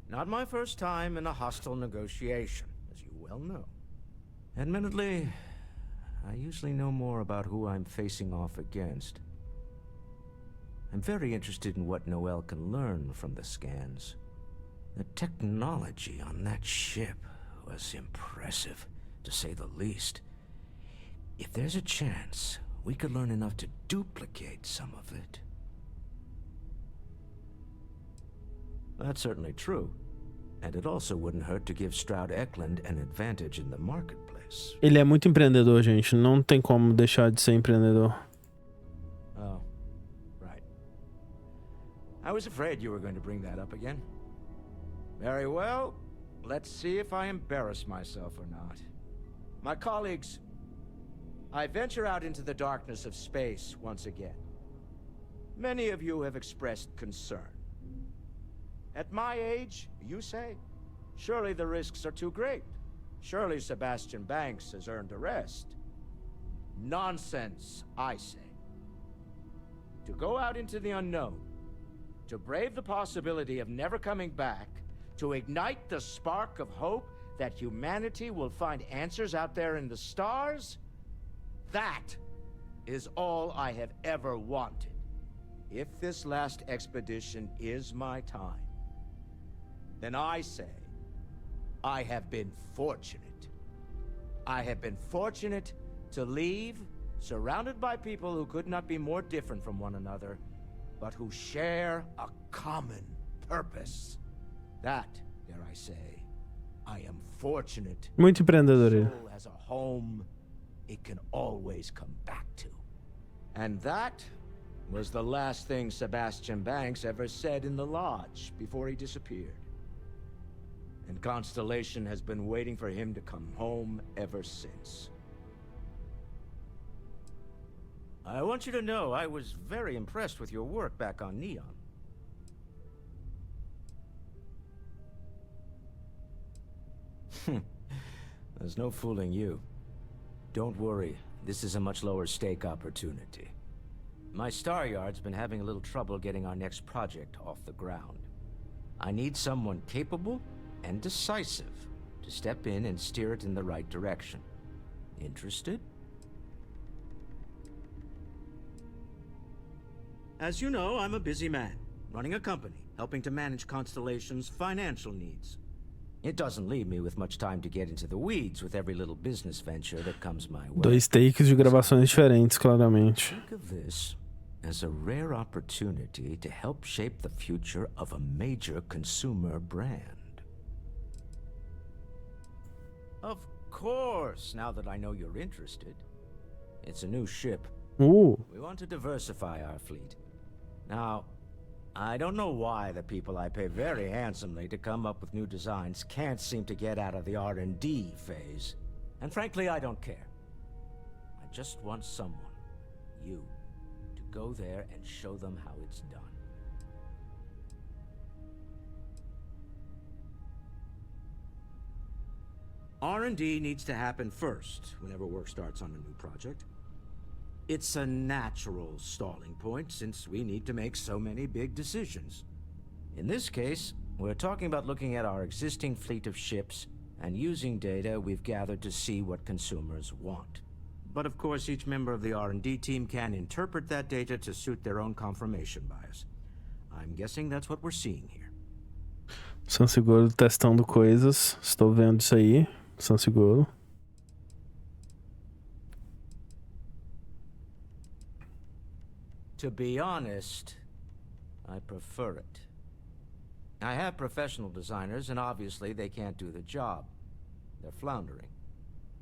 Not my first time in a hostile negotiation, as you well know. Admittedly, I usually know more about who I'm facing off against. I'm very interested in what Noel can learn from the scans. The technology on that ship was impressive, to say the least. If there's a chance, we could learn enough to duplicate some of it. That's certainly true. And it also wouldn't hurt to give Stroud Eklund an advantage in the marketplace. Ele é muito empreendedor, gente. Não tem como deixar de ser empreendedor. Oh, right. I was afraid you were going to bring that up again. Very well. Let's see if I embarrass myself or not. My colleagues, I venture out into the darkness of space once again. Many of you have expressed concern. At my age, you say, surely the risks are too great. Surely Sebastian Banks has earned a rest. Nonsense, I say. To go out into the unknown, to brave the possibility of never coming back, to ignite the spark of hope that humanity will find answers out there in the stars, that is all I have ever wanted. If this last expedition is my time, then I say, I have been fortunate. I have been fortunate to leave, surrounded by people who could not be more different from one another, but who share a common purpose. That, dare I say, I am fortunate. Muito empreendedor ele. Soul has a home it can always come back to. And that was the last thing Sebastian Banks ever said in the lodge before he disappeared. And Constellation has been waiting for him to come home ever since. I want you to know I was very impressed with your work back on Neon. There's no fooling you. Don't worry, this is a much lower stake opportunity. My Star Yard's been having a little trouble getting our next project off the ground. I need someone capable and decisive to step in and steer it in the right direction. Interested? As you know, I'm a busy man, running a company, helping to manage Constellation's financial needs. It doesn't leave me with much time to get into the weeds with every little business venture that comes my way. Dois takes de gravações diferentes, claramente. Think of this as a rare opportunity to help shape the future of a major consumer brand. Of course, now that I know you're interested. It's a new ship. We want to diversify our fleet. Now, I don't know why the people I pay very handsomely to come up with new designs can't seem to get out of the R&D phase. And frankly, I don't care. I just want someone, you, to go there and show them how it's done. R&D needs to happen first whenever work starts on a new project. It's a natural stalling point since we need to make so many big decisions. In this case, we're talking about looking at our existing fleet of ships and using data we've gathered to see what consumers want. But of course, each member of the R&D team can interpret that data to suit their own confirmation bias. I'm guessing that's what we're seeing here. São Seguro testando coisas. Estou vendo isso aí. São Seguro. To be honest, I prefer it. I have professional designers, and obviously they can't do the job. They're floundering.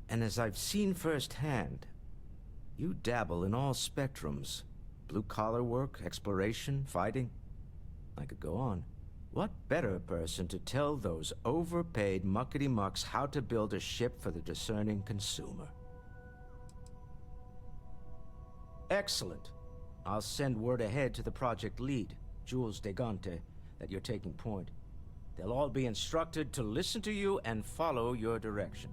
And as I've seen firsthand, you dabble in all spectrums. Blue-collar work, exploration, fighting. I could go on. What better person to tell those overpaid muckety-mucks how to build a ship for the discerning consumer? Excellent. I'll send word ahead to the project lead, Jules Degante, that you're taking point. They'll all be instructed to listen to you and follow your direction.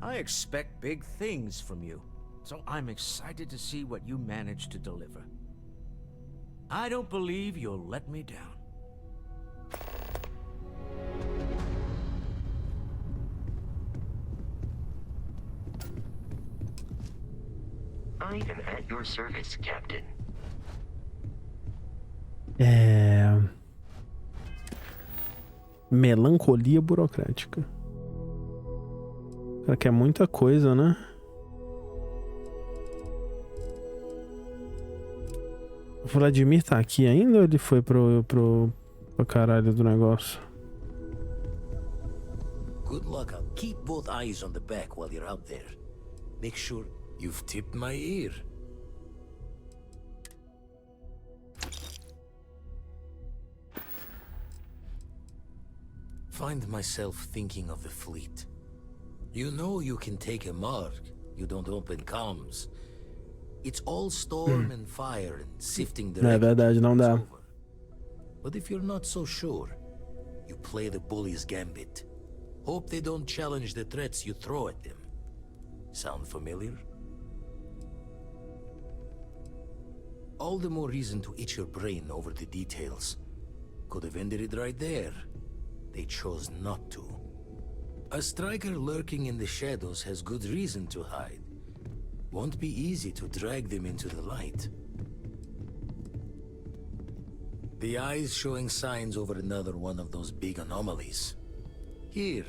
I expect big things from you, so I'm excited to see what you manage to deliver. I don't believe you'll let me down. I am at your service, Captain. Melancolia burocrática. Cara, que é muita coisa, né? O Vladimir tá aqui ainda ou ele foi pro caralho do negócio? Good luck. I'll keep both eyes on the back while you're out there. Make sure you've tipped my ear. Find myself thinking of the fleet. You know you can take a mark. You don't open comms. It's all storm and fire and sifting the É verdade, não dá. But if you're not so sure, you play the bully's gambit. Hope they don't challenge the threats you throw at them. Sound familiar? All the more reason to itch your brain over the details. Could have ended it right there. They chose not to. A striker lurking in the shadows has good reason to hide. Won't be easy to drag them into the light. The eye's showing signs over another one of those big anomalies. Here,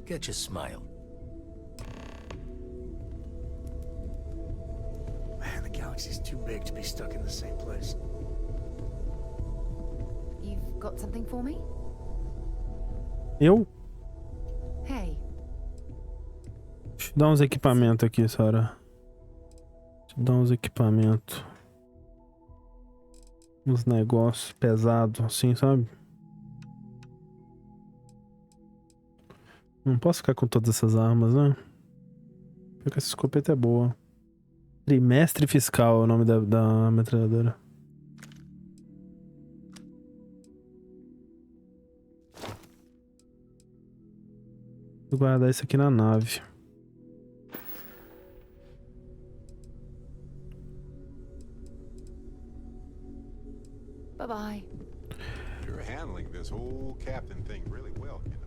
catch a smile. Man, the galaxy's too big to be stuck in the same place. You've got something for me? Eu? Hey. Deixa eu dar uns equipamentos aqui, Sara. Deixa eu dar uns equipamentos. Uns negócios pesados, assim, sabe? Não posso ficar com todas essas armas, né? Porque essa escopeta é boa. Trimestre fiscal é o nome da metralhadora. Vou guardar isso aqui na nave. Bye-bye. You're handling this whole captain thing really well, you know.